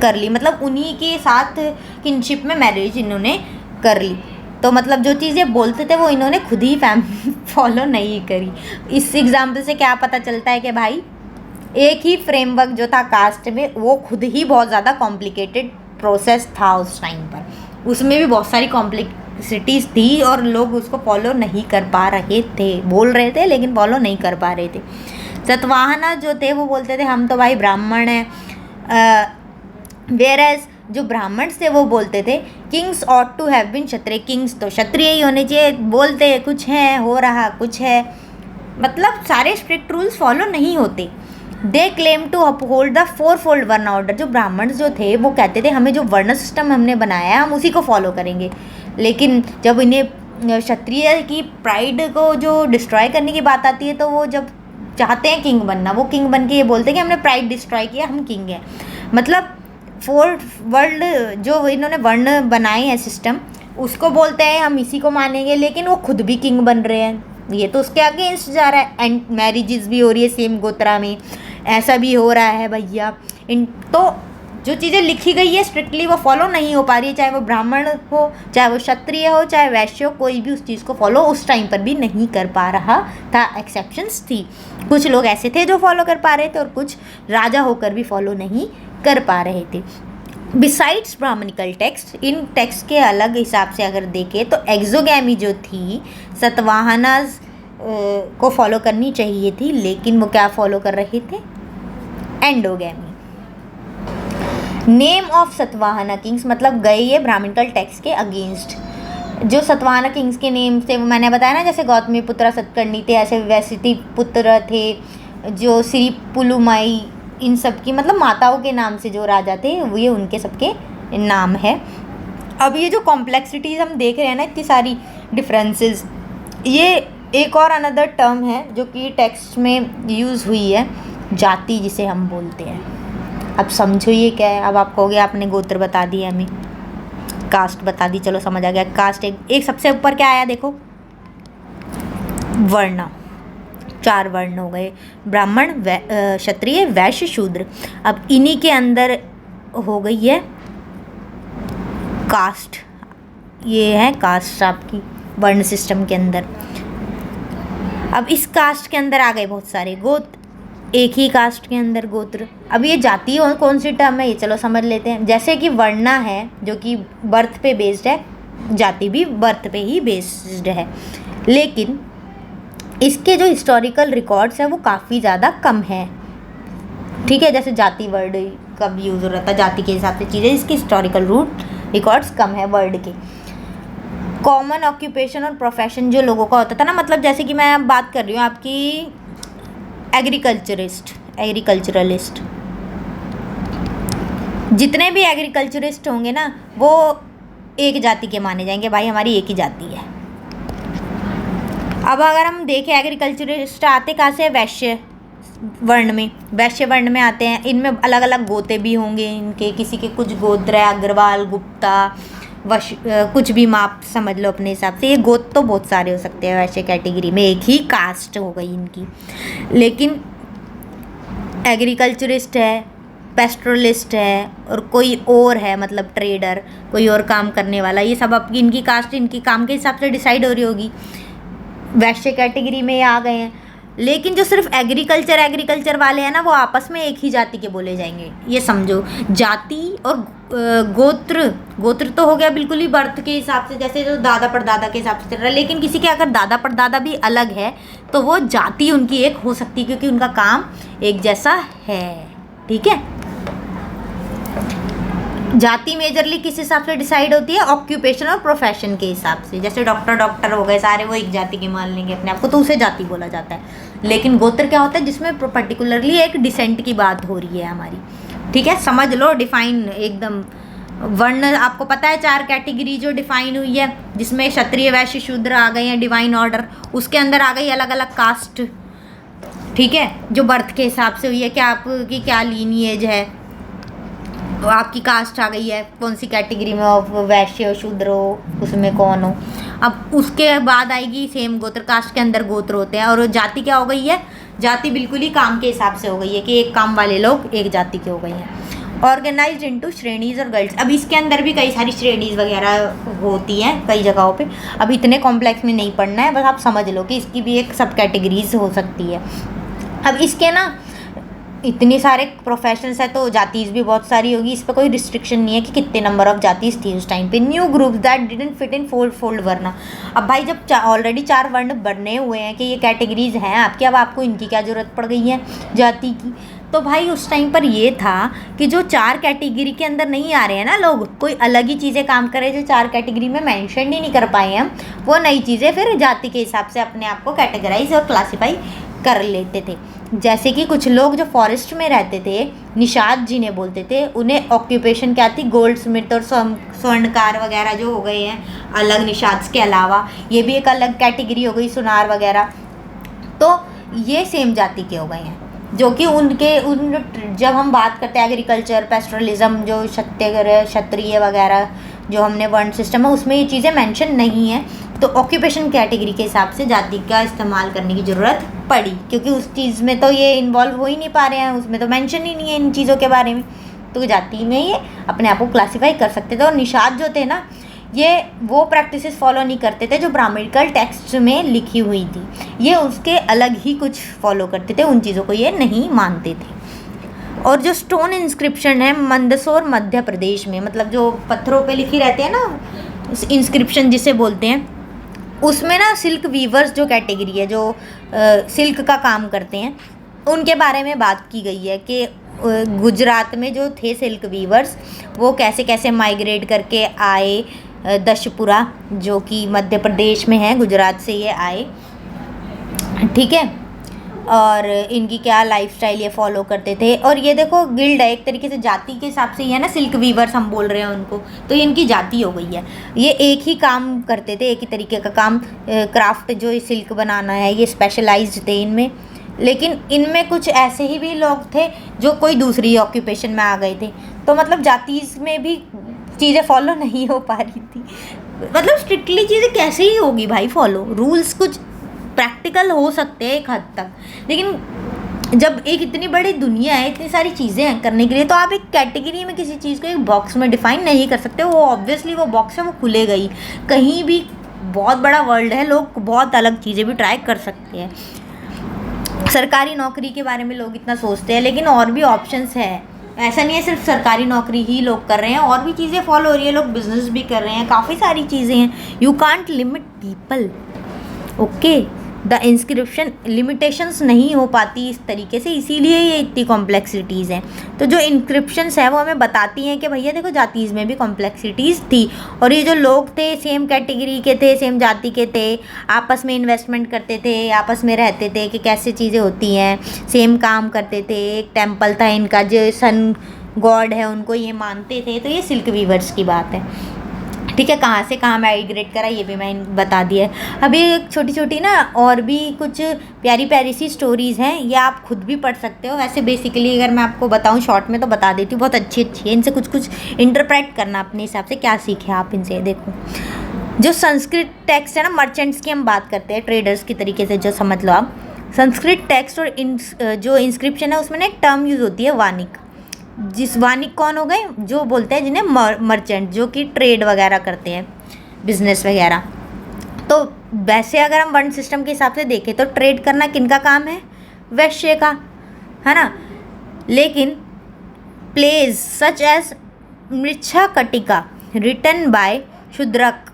कर ली, मतलब उन्हीं के साथ किनशिप में मैरिज इन्होंने कर ली। तो मतलब जो चीज़ें बोलते थे वो इन्होंने खुद ही फॉलो नहीं करी। इस एग्जाम्पल से क्या पता चलता है कि भाई एक ही फ्रेमवर्क जो था कास्ट में, वो खुद ही बहुत ज़्यादा कॉम्प्लिकेटेड प्रोसेस था उस टाइम पर, उसमें भी बहुत सारी कॉम्प्लेक्सिटीज़ थी और लोग उसको फॉलो नहीं कर पा रहे थे, बोल रहे थे लेकिन फॉलो नहीं कर पा रहे थे। सतवाहना जो थे वो बोलते थे हम तो भाई ब्राह्मण हैं, वेयरएज जो ब्राह्मण थे वो बोलते थे kings ought to have been Kshatriya, kings तो क्षत्रिय ही होने चाहिए, बोलते कुछ है हो रहा कुछ है, मतलब सारे स्ट्रिक्ट रूल्स फॉलो नहीं होते। They claim to uphold the four fold varna order, जो ब्राह्मण जो थे वो कहते थे हमें जो वर्ण सिस्टम हमने बनाया है हम उसी को फॉलो करेंगे। लेकिन जब इन्हें क्षत्रिय की प्राइड को जो डिस्ट्रॉय करने की बात आती है, तो वो जब चाहते हैं किंग बनना, वो किंग बन के ये बोलते हैं कि हमने प्राइड डिस्ट्रॉय किया, हम किंग हैं। मतलब फोर वर्ल्ड जो इन्होंने वर्ण बनाए हैं सिस्टम, उसको बोलते हैं हम इसी को मानेंगे, लेकिन वो खुद भी किंग बन रहे हैं, ये तो उसके अगेंस्ट जा रहा है। एंड मैरिजेस भी हो रही है सेम गोत्रा में, ऐसा भी हो रहा है भैया। इन तो जो चीज़ें लिखी गई है स्ट्रिक्टली वो फॉलो नहीं हो पा रही है, चाहे वो ब्राह्मण हो, चाहे वो क्षत्रिय हो, चाहे वैश्य हो, कोई भी उस चीज़ को फॉलो उस टाइम पर भी नहीं कर पा रहा था। एक्सेप्शंस थी, कुछ लोग ऐसे थे जो फॉलो कर पा रहे थे और कुछ राजा होकर भी फॉलो नहीं कर पा रहे थे। बिसाइड्स ब्राह्मणिकल टेक्स्ट, इन टेक्स्ट के अलग हिसाब से अगर देखें तो एक्सोगैमी जो थी सतवाहनाज को फॉलो करनी चाहिए थी, लेकिन वो क्या फॉलो कर रहे थे, endogamy. Name of Satavahana Kings, मतलब गए ये ब्राह्मणिकल टेक्स्ट के अगेंस्ट। जो सतवाहना किंग्स के नेम से वो मैंने बताया ना, जैसे गौतमी पुत्र सतकर्णी थे, ऐसे वैसिति पुत्र थे, जो श्री पुलुमाई, इन सब की मतलब माताओं के नाम से जो राजा थे वो ये उनके सबके नाम है। अब ये जो कॉम्प्लेक्सिटीज़ हम देख रहे हैं ना, इतनी सारी डिफरेंसेस, ये एक और अनदर टर्म है जो कि टेक्स्ट में यूज़ हुई है, जाति जिसे हम बोलते हैं। अब समझो ये क्या है। अब आप कहोगे आपने गोत्र बता दिया, हमें कास्ट बता दी, चलो समझ आ गया। कास्ट एक सबसे ऊपर क्या आया देखो, वर्ण, 4 वर्ण हो गए, ब्राह्मण, क्षत्रिय, वैश्य, शूद्र। अब इन्हीं के अंदर हो गई है कास्ट, ये है कास्ट आपकी वर्ण सिस्टम के अंदर। अब इस कास्ट के अंदर आ गए बहुत सारे गोत्र, एक ही कास्ट के अंदर गोत्र। अब ये जाति और कौन सी टर्म है ये चलो समझ लेते हैं। जैसे कि वर्णा है जो कि बर्थ पे बेस्ड है, जाति भी बर्थ पे ही बेस्ड है, लेकिन इसके जो हिस्टोरिकल रिकॉर्ड्स हैं वो काफ़ी ज़्यादा कम है। ठीक है, जैसे जाति वर्ड कब यूज़ हो रहा था जाति के हिसाब से चीज़ें, इसकी हिस्टोरिकल रूट रिकॉर्ड्स कम है वर्ड के। कॉमन ऑक्यूपेशन और प्रोफेशन जो लोगों का होता था ना, मतलब जैसे कि मैं अब बात कर रही हूँ आपकी एग्रीकल्चरलिस्ट, जितने भी एग्रीकल्चरिस्ट होंगे ना वो एक जाति के माने जाएंगे, भाई हमारी एक ही जाति है। अब अगर हम देखें एग्रीकल्चरिस्ट आते कहाँ से, वैश्य वर्ण में, वैश्य वर्ण में आते हैं। इनमें अलग अलग गोते भी होंगे इनके, किसी के कुछ गोत्र है, अग्रवाल, गुप्ता, कुछ भी माप समझ लो अपने हिसाब से। ये गोत तो बहुत सारे हो सकते हैं वैसे कैटेगरी में, एक ही कास्ट हो गई इनकी। लेकिन एग्रीकल्चरिस्ट है, पेस्ट्रोलिस्ट है और कोई और है मतलब ट्रेडर, कोई और काम करने वाला, ये सब आपकी इनकी कास्ट इनकी काम के हिसाब से डिसाइड हो रही होगी। वैश्य कैटेगरी में ये आ गए हैं। लेकिन जो सिर्फ एग्रीकल्चर वाले हैं ना वो आपस में एक ही जाति के बोले जाएंगे, ये समझो। जाति और गोत्र तो हो गया बिल्कुल ही बर्थ के हिसाब से, जैसे जो दादा परदादा के हिसाब से चल रहा है। लेकिन किसी के अगर दादा परदादा भी अलग है तो वो जाति उनकी एक हो सकती है क्योंकि उनका काम एक जैसा है। ठीक है, जाति मेजरली किस हिसाब से डिसाइड होती है, ऑक्यूपेशन और प्रोफेशन के हिसाब से। जैसे डॉक्टर हो गए सारे, वो एक जाति के मान लेंगे अपने आप को, तो उसे जाति बोला जाता है। लेकिन गोत्र क्या होता है, जिसमें पर्टिकुलरली एक डिसेंट की बात हो रही है हमारी। ठीक है, समझ लो डिफाइन एकदम। वर्ण आपको पता है 4 कैटेगरी जो डिफाइन हुई है, जिसमें क्षत्रिय, वैश्य, शूद्र आ गए हैं डिवाइन ऑर्डर। उसके अंदर आ गई अलग अलग कास्ट, ठीक है, जो बर्थ के हिसाब से हुई है कि आपकी क्या लीनिएज है, तो आपकी कास्ट आ गई है, कौन सी कैटेगरी में हो, वैश्य हो, शूद्र हो, उसमें कौन हो। अब उसके बाद आएगी सेम गोत्र, कास्ट के अंदर गोत्र होते हैं। और जाति क्या हो गई है, जाति बिल्कुल ही काम के हिसाब से हो गई है कि एक काम वाले लोग एक जाति के हो गए हैं। ऑर्गेनाइज्ड इनटू श्रेणीज और गर्ल्स, अब इसके अंदर भी कई सारी श्रेणीज वगैरह होती हैं कई जगहों पे। अब इतने कॉम्प्लेक्स में नहीं पढ़ना है, बस आप समझ लो कि इसकी भी एक सब कैटेगरीज हो सकती है। अब इसके ना इतनी सारे प्रोफेशंस है तो जातीज भी बहुत सारी होगी, इस पर कोई रिस्ट्रिक्शन नहीं है कि कितने नंबर ऑफ जातीज थी उस टाइम पे। New groups that didn't fit in fold वर्ण, अब भाई जब ऑलरेडी 4 वर्ण बने हुए हैं कि ये कैटेगरीज हैं आपकी, अब आपको इनकी क्या ज़रूरत पड़ गई है जाति की। तो भाई उस टाइम पर ये था कि जो 4 कैटेगरी के अंदर नहीं आ रहे हैं ना लोग, कोई अलग ही चीज़ें काम करे जो 4 कैटेगरी में मेंशन ही नहीं कर पाए हैं, वो नई चीज़ें फिर जाति के हिसाब से अपने आप को कैटेगराइज और क्लासीफाई कर लेते थे। जैसे कि कुछ लोग जो फॉरेस्ट में रहते थे, निषाद जिन्हें बोलते थे, उन्हें ऑक्यूपेशन क्या थी, गोल्ड स्मिथ और स्वर्णकार वगैरह जो हो गए हैं अलग निषाद के अलावा, ये भी एक अलग कैटेगरी हो गई, सुनार वगैरह। तो ये सेम जाति के हो गए हैं, जो कि जब हम बात करते हैं एग्रीकल्चर, पेस्ट्रलिज्म, जो क्षत्रिय वगैरह जो हमने वर्ण सिस्टम है उसमें ये चीज़ें मेंशन नहीं है। तो ऑक्यूपेशन कैटेगरी के हिसाब से जाति का इस्तेमाल करने की ज़रूरत पड़ी, क्योंकि उस चीज़ में तो ये इन्वॉल्व हो ही नहीं पा रहे हैं, उसमें तो मेंशन ही नहीं है इन चीज़ों के बारे में, तो जाति में ये अपने आप को क्लासीफाई कर सकते थे। और निषाद जो थे ना, ये वो प्रैक्टिसेस फॉलो नहीं करते थे जो ब्राह्मणिकल टेक्स्ट में लिखी हुई थी, ये उसके अलग ही कुछ फॉलो करते थे, उन चीज़ों को ये नहीं मानते थे। और जो स्टोन इंस्क्रिप्शन है मंदसौर मध्य प्रदेश में, मतलब जो पत्थरों पे लिखी रहते हैं ना इंस्क्रिप्शन जिसे बोलते हैं, उसमें ना सिल्क वीवर्स जो कैटेगरी है, जो सिल्क का काम करते हैं, उनके बारे में बात की गई है कि गुजरात में जो थे सिल्क वीवर्स, वो कैसे कैसे माइग्रेट करके आए दशपुरा, जो कि मध्य प्रदेश में है, गुजरात से ये आए, ठीक है। और इनकी क्या लाइफस्टाइल ये फॉलो करते थे। और ये देखो गिल्ड है एक तरीके से, जाति के हिसाब से ही है ना, सिल्क वीवर्स हम बोल रहे हैं उनको, तो ये इनकी जाति हो गई है। ये एक ही काम करते थे, एक ही तरीके का काम, क्राफ्ट जो सिल्क बनाना है, ये स्पेशलाइज्ड थे इनमें। लेकिन इनमें कुछ ऐसे ही भी लोग थे जो कोई दूसरी ऑक्यूपेशन में आ गए थे, तो मतलब जाति में भी चीज़ें फॉलो नहीं हो पा रही थी। मतलब स्ट्रिक्टली चीज़ें कैसे ही होगी भाई फॉलो, रूल्स कुछ प्रैक्टिकल हो सकते हैं एक हद तक, लेकिन जब एक इतनी बड़ी दुनिया है, इतनी सारी चीज़ें हैं करने के लिए, तो आप एक कैटेगरी में किसी चीज़ को एक बॉक्स में डिफाइन नहीं कर सकते। वो ऑब्वियसली वो बॉक्स है, वो खुलेगा ही। कहीं भी बहुत बड़ा वर्ल्ड है, लोग बहुत अलग चीज़ें भी ट्राई कर सकते हैं। सरकारी नौकरी के बारे में लोग इतना सोचते हैं, लेकिन और भी ऑप्शंस है। ऐसा नहीं है सिर्फ सरकारी नौकरी ही लोग कर रहे हैं, और भी चीज़ें फॉलो हो रही है, लोग बिजनेस भी कर रहे हैं, काफ़ी सारी चीज़ें हैं। You can't limit people, okay. The inscription limitations नहीं हो पाती इस तरीके से, इसीलिए ये इतनी कॉम्प्लेक्सिटीज़ हैं। तो जो इंस्क्रिप्शंस है वो हमें बताती हैं कि भैया देखो जातीज़ में भी कॉम्प्लेक्सिटीज़ थी, और ये जो लोग थे सेम कैटेगरी के थे, सेम जाति के थे, आपस में इन्वेस्टमेंट करते थे, आपस में रहते थे कि कैसे चीज़ें होती हैं, सेम काम करते थे। एक टेम्पल था इनका, जो सन गॉड है उनको ये मानते थे। तो ये सिल्क वीवर्स की बात है, ठीक है। कहाँ से कहाँ माइग्रेट करा ये भी मैं बता दिया है। अभी छोटी छोटी ना और भी कुछ प्यारी प्यारी सी स्टोरीज़ हैं, ये आप खुद भी पढ़ सकते हो। वैसे बेसिकली अगर मैं आपको बताऊँ शॉर्ट में तो बता देती हूँ, बहुत अच्छी अच्छी है। इनसे कुछ कुछ इंटरप्रेट करना अपने हिसाब से, क्या सीखे आप इनसे। देखो जो संस्कृत टेक्स्ट है ना, मर्चेंट्स की हम बात करते हैं, ट्रेडर्स की तरीके से जो समझ लो आप। संस्कृत टेक्स्ट और जो इंस्क्रिप्शन है उसमें ना एक टर्म यूज़ होती है वानिक। जिस वानिक कौन हो गए, जो बोलते हैं जिन्हें मर्चेंट, जो कि ट्रेड वगैरह करते हैं, बिजनेस वगैरह। तो वैसे अगर हम वर्ण सिस्टम के हिसाब से देखें तो ट्रेड करना किनका काम है, वैश्य का, है ना। लेकिन plays such as Mrichchhakatika written by Shudraka,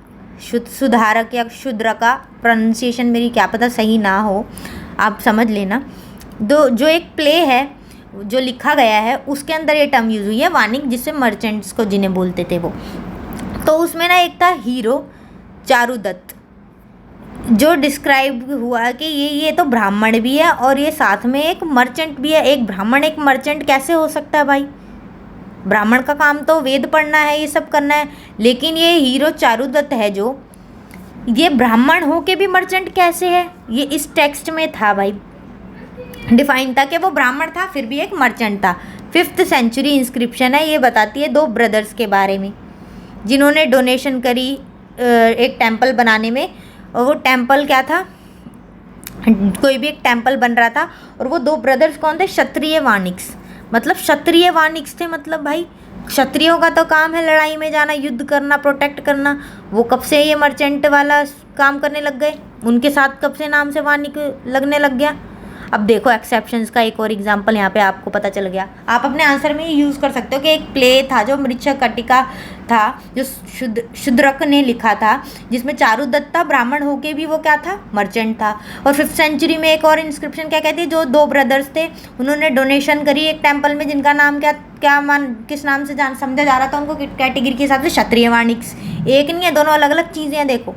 सुधारक या शूद्रका, प्रोनाउंसिएशन मेरी क्या पता सही ना हो, आप समझ लेना। जो एक प्ले है जो लिखा गया है उसके अंदर ये टर्म यूज़ हुई है वानिक, जिससे मर्चेंट्स को जिन्हें बोलते थे वो। तो उसमें ना एक था हीरो चारुदत्त, जो डिस्क्राइब हुआ कि ये तो ब्राह्मण भी है और ये साथ में एक मर्चेंट भी है। एक ब्राह्मण एक मर्चेंट कैसे हो सकता है भाई? ब्राह्मण का काम तो वेद पढ़ना है, ये सब करना है, लेकिन ये हीरो चारुदत्त है जो, ये ब्राह्मण हो के भी मर्चेंट कैसे है? ये इस टेक्स्ट में था भाई, डिफाइन था कि वो ब्राह्मण था फिर भी एक मर्चेंट था। 5th सेंचुरी इंस्क्रिप्शन है, ये बताती है 2 ब्रदर्स के बारे में जिन्होंने डोनेशन करी एक टेंपल बनाने में। और वो टेंपल क्या था, कोई भी एक टेंपल बन रहा था, और वो 2 ब्रदर्स कौन थे, क्षत्रिय वानिक्स। मतलब क्षत्रिय वानिक्स थे, मतलब भाई क्षत्रियों का तो काम है लड़ाई में जाना, युद्ध करना, प्रोटेक्ट करना। वो कब से ये मर्चेंट वाला काम करने लग गए, उनके साथ कब से नाम से वानिक लगने लग गया। अब देखो एक्सेप्शंस का एक और एग्जांपल यहाँ पे आपको पता चल गया। आप अपने आंसर में यूज़ कर सकते हो कि एक प्ले था जो मृच्छकटिका था, जो शूद्रक ने लिखा था, जिसमें चारुदत्त था, ब्राह्मण होके भी वो क्या था, मर्चेंट था। और 5th सेंचुरी में एक और इंस्क्रिप्शन क्या कहती है, जो 2 ब्रदर्स थे उन्होंने डोनेशन करी एक टेम्पल में, जिनका नाम किस नाम से समझा जा रहा था उनको, कैटेगरी के हिसाब से क्षत्रिय वानिक्स। एक नहीं है, दोनों अलग अलग चीज़ें हैं। देखो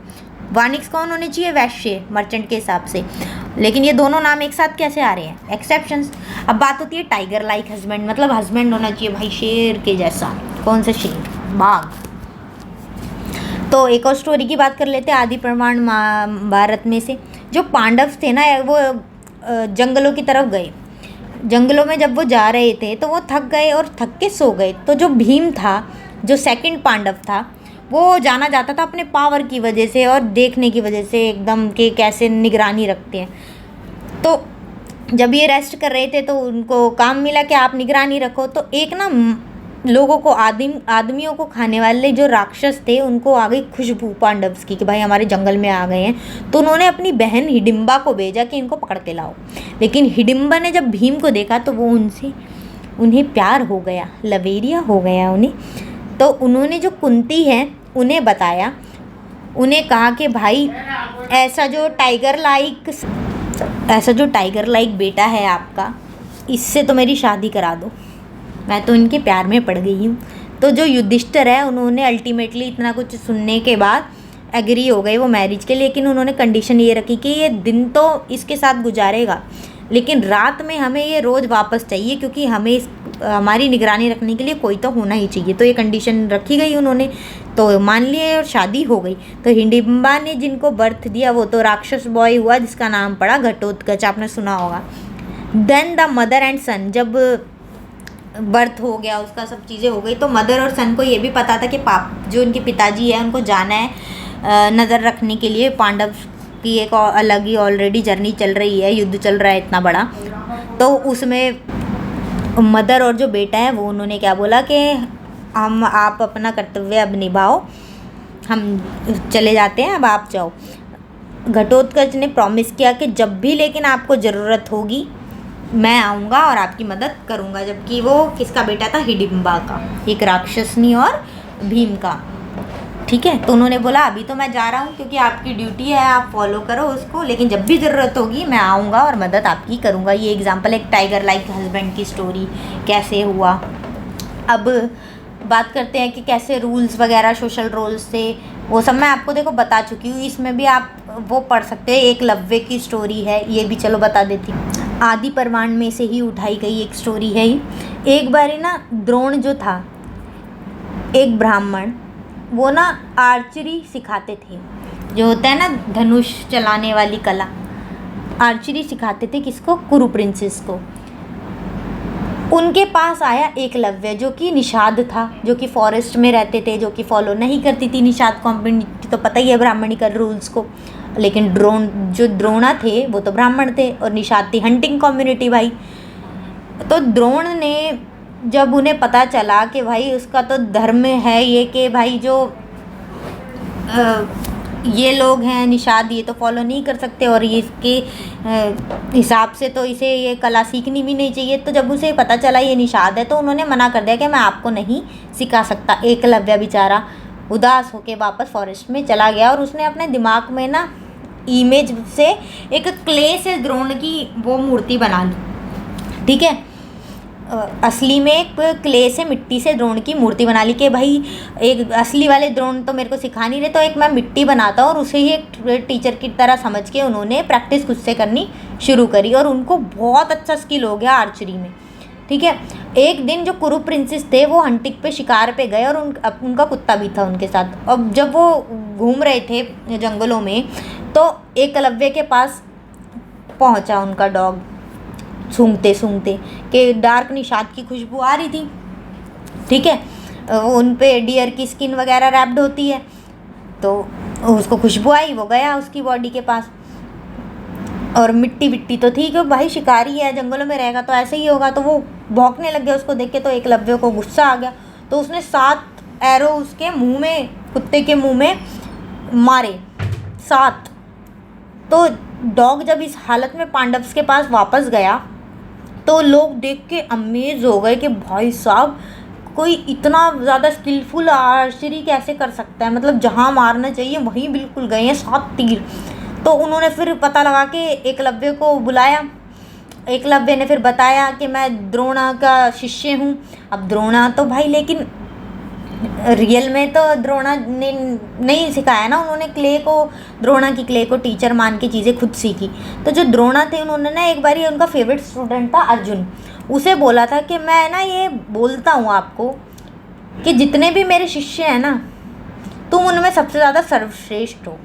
वानिक्स कौन होने चाहिए, वैश्य, मर्चेंट के हिसाब से, लेकिन ये दोनों नाम एक साथ कैसे आ रहे हैं, एक्सेप्शंस। अब बात होती है टाइगर लाइक हस्बैंड, मतलब हस्बैंड होना चाहिए भाई शेर के जैसा। कौन सा शेर, बाघ। तो एक और स्टोरी की बात कर लेते हैं, आदि प्रमाण महाभारत में से। जो पांडव थे ना, वो जंगलों की तरफ गए। जंगलों में जब वो जा रहे थे तो वो थक गए और थक के सो गए। तो जो भीम था, जो सेकंड पांडव था, वो जाना जाता था अपने पावर की वजह से और देखने की वजह से एकदम के कैसे निगरानी रखते हैं। तो जब ये रेस्ट कर रहे थे तो उनको काम मिला कि आप निगरानी रखो। तो एक ना लोगों को आदमियों को खाने वाले जो राक्षस थे उनको आ गई खुशबू पांडव्स की कि भाई हमारे जंगल में आ गए हैं। तो उन्होंने अपनी बहन हिडिंबा को भेजा कि इनको पकड़ के लाओ। लेकिन हिडिंबा ने जब भीम को देखा तो वो उन्हें प्यार हो गया, लवेरिया हो गया उन्हें। तो उन्होंने जो कुंती है उन्हें बताया, उन्हें कहा कि भाई ऐसा जो टाइगर लाइक बेटा है आपका, इससे तो मेरी शादी करा दो, मैं तो इनके प्यार में पड़ गई हूँ। तो जो युधिष्ठिर है उन्होंने अल्टीमेटली इतना कुछ सुनने के बाद एग्री हो गए वो मैरिज के, लेकिन उन्होंने कंडीशन ये रखी कि ये दिन तो इसके साथ गुजारेगा, लेकिन रात में हमें ये रोज़ वापस चाहिए, क्योंकि हमें हमारी निगरानी रखने के लिए कोई तो होना ही चाहिए। तो ये कंडीशन रखी गई उन्होंने, तो मान लिए और शादी हो गई। तो हिडिंबा ने जिनको बर्थ दिया वो तो राक्षस बॉय हुआ, जिसका नाम पड़ा घटोत्कच, आपने सुना होगा। देन द मदर एंड सन, जब बर्थ हो गया उसका, सब चीज़ें हो गई, तो मदर और सन को ये भी पता था कि जो उनके पिताजी है उनको जाना है नज़र रखने के लिए पांडव की एक अलग ही ऑलरेडी जर्नी चल रही है, युद्ध चल रहा है इतना बड़ा। तो उसमें मदर और जो बेटा है वो उन्होंने क्या बोला कि आप अपना कर्तव्य अब निभाओ, हम चले जाते हैं, अब आप जाओ। घटोत्कच ने प्रॉमिस किया कि जब भी लेकिन आपको ज़रूरत होगी मैं आऊँगा और आपकी मदद करूँगा। जबकि वो किसका बेटा था? हिडिंबा का, एक राक्षसनी और भीम का। ठीक है, तो उन्होंने बोला अभी तो मैं जा रहा हूँ क्योंकि आपकी ड्यूटी है, आप फॉलो करो उसको, लेकिन जब भी ज़रूरत होगी मैं आऊँगा और मदद आपकी करूँगा। ये एग्जाम्पल एक टाइगर लाइक हस्बैंड की स्टोरी कैसे हुआ। अब बात करते हैं कि कैसे रूल्स वगैरह, सोशल रोल्स थे, वो सब मैं आपको देखो बता चुकी हूँ। इसमें भी आप वो पढ़ सकते हैं, एकलव्य की स्टोरी है, ये भी चलो बता देती हूँ। आदि परवान में से ही उठाई गई एक स्टोरी है ही। एक बारी ना द्रोण जो था, एक ब्राह्मण, वो ना आर्चरी सिखाते थे, जो होता है ना धनुष चलाने वाली कला, आर्चरी सिखाते थे किसको? कुरु प्रिंसेस को। उनके पास आया एकलव्य जो कि निषाद था, जो कि फॉरेस्ट में रहते थे, जो कि फॉलो नहीं करती थी निषाद कम्युनिटी, तो पता ही है ब्राह्मणिकल रूल्स को। लेकिन द्रोणा थे वो तो ब्राह्मण थे और निषाद थी हंटिंग कम्युनिटी भाई। तो द्रोण ने जब उन्हें पता चला कि भाई उसका तो धर्म है ये कि भाई जो ये लोग हैं निषाद, ये तो फॉलो नहीं कर सकते और ये इसके हिसाब से तो इसे ये कला सीखनी भी नहीं चाहिए। तो जब उसे पता चला ये निषाद है तो उन्होंने मना कर दिया कि मैं आपको नहीं सिखा सकता। एकलव्य बेचारा उदास होके वापस फॉरेस्ट में चला गया और उसने अपने दिमाग में ना इमेज से एक क्ले से द्रोण की वो मूर्ति बना ली। ठीक है, असली में एक क्ले से, मिट्टी से द्रोण की मूर्ति बना ली कि भाई एक असली वाले द्रोण तो मेरे को सिखा नहीं रहे, तो एक मैं मिट्टी बनाता हूँ। और उसे ही एक टीचर की तरह समझ के उन्होंने प्रैक्टिस खुद से करनी शुरू करी और उनको बहुत अच्छा स्किल हो गया आर्चरी में। ठीक है, एक दिन जो कुरु प्रिंसेस थे वो हंटिंग पे, शिकार पे गए और उनका कुत्ता भी था उनके साथ। अब जब वो घूम रहे थे जंगलों में तो एकलव्य के पास पहुंचा उनका डॉग, सूंघते सूंघते कि डार्क निषाद की खुशबू आ रही थी। ठीक है, वो उन पे डियर की स्किन वगैरह रैप्ड होती है, तो उसको खुशबू आई, वो गया उसकी बॉडी के पास। और मिट्टी विट्टी तो थी कि भाई शिकारी है, जंगलों में रहेगा तो ऐसे ही होगा, तो वो भौंकने लग गया उसको देख के। तो एकलव्य को गुस्सा आ गया तो उसने 7 एरो उसके मुंह में, कुत्ते के मुंह में मारे, 7। तो डॉग जब इस हालत में पांडव्स के पास वापस गया तो लोग देख के अमेज हो गए कि भाई साहब कोई इतना ज़्यादा स्किलफुल आर्चरी कैसे कर सकता है, मतलब जहाँ मारना चाहिए वहीं बिल्कुल गए हैं 7 तीर। तो उन्होंने फिर पता लगा कि एकलव्य को बुलाया। एकलव्य ने फिर बताया कि मैं द्रोणा का शिष्य हूँ। अब द्रोणा तो भाई, लेकिन रियल में तो द्रोणा ने नहीं सिखाया ना, उन्होंने क्ले को, द्रोणा की क्ले को टीचर मान के चीज़ें खुद सीखी। तो जो द्रोणा थे उन्होंने ना एक बार उनका फेवरेट स्टूडेंट था अर्जुन, उसे बोला था कि मैं ना ये बोलता हूँ आपको कि जितने भी मेरे शिष्य हैं ना, तुम उनमें सबसे ज़्यादा सर्वश्रेष्ठ हो।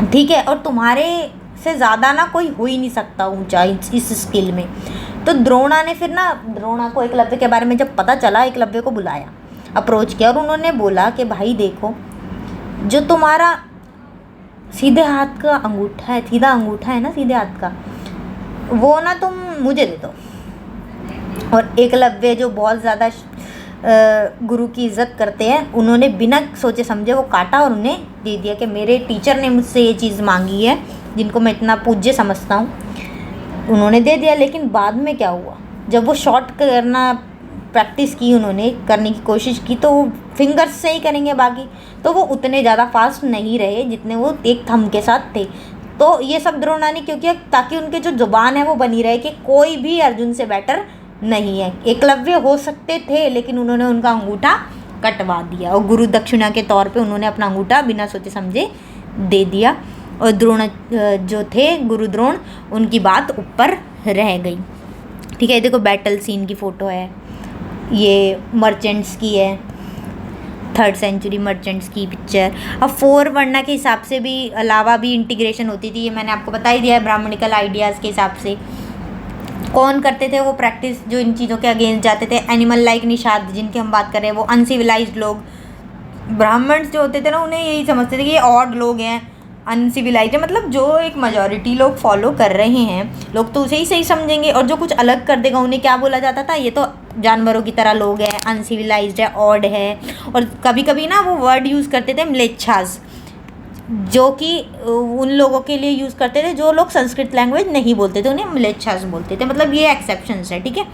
ठीक है, और तुम्हारे से ज़्यादा ना कोई हो ही नहीं सकता ऊंचा इस स्किल में। तो द्रोणा ने फिर ना, द्रोणा को एकलव्य के बारे में जब पता चला, एकलव्य को बुलाया, अप्रोच किया और उन्होंने बोला कि भाई देखो, जो तुम्हारा सीधे हाथ का अंगूठा है, सीधा अंगूठा है ना सीधे हाथ का, वो ना तुम मुझे दे दो। और एकलव्य जो बहुत ज़्यादा गुरु की इज़्ज़त करते हैं, उन्होंने बिना सोचे समझे वो काटा और उन्हें दे दिया कि मेरे टीचर ने मुझसे ये चीज़ मांगी है, जिनको मैं इतना पूज्य समझता हूँ, उन्होंने दे दिया। लेकिन बाद में क्या हुआ, जब वो शॉट करना प्रैक्टिस की, उन्होंने करने की कोशिश की, तो वो फिंगर्स से ही करेंगे बाकी, तो वो उतने ज़्यादा फास्ट नहीं रहे जितने वो एक थंब के साथ थे। तो ये सब द्रोणा ने क्यों किया, ताकि उनके जो जुबान है वो बनी रहे कि कोई भी अर्जुन से बेटर नहीं है। एकलव्य हो सकते थे लेकिन उन्होंने उनका अंगूठा कटवा दिया और गुरु दक्षिणा के तौर पे उन्होंने अपना अंगूठा बिना सोचे समझे दे दिया। और द्रोण जो थे, गुरु द्रोण, उनकी बात ऊपर रह गई। ठीक है, देखो बैटल सीन की फ़ोटो है, ये मर्चेंट्स की है, 3rd सेंचुरी मर्चेंट्स की पिक्चर। अब 4 वर्णा के हिसाब से भी अलावा भी इंटीग्रेशन होती थी, ये मैंने आपको बता ही दिया है। ब्राह्मणिकल आइडियाज़ के हिसाब से कौन करते थे वो प्रैक्टिस, जो इन चीज़ों के अगेंस्ट जाते थे, एनिमल लाइक निषाद जिनके हम बात कर रहे हैं, वो अनसिविलाइज्ड लोग। ब्राह्मण्स जो होते थे ना, उन्हें यही समझते थे कि ये ऑड लोग हैं, अनसिविलाइज्ड है, मतलब जो एक मेजॉरिटी लोग फॉलो कर रहे हैं लोग तो उसे ही सही समझेंगे, और जो कुछ अलग कर देगा उन्हें क्या बोला जाता था, ये तो जानवरों की तरह लोग हैं, अनसिविलाइज्ड है, ऑड है। और कभी कभी ना वो वर्ड यूज़ करते थे म्लेच्छास, जो कि उन लोगों के लिए यूज़ करते थे जो लोग संस्कृत लैंग्वेज नहीं बोलते थे, उन्हें म्लेच्छास बोलते थे। मतलब ये एक्सेप्शंस है, ठीक है।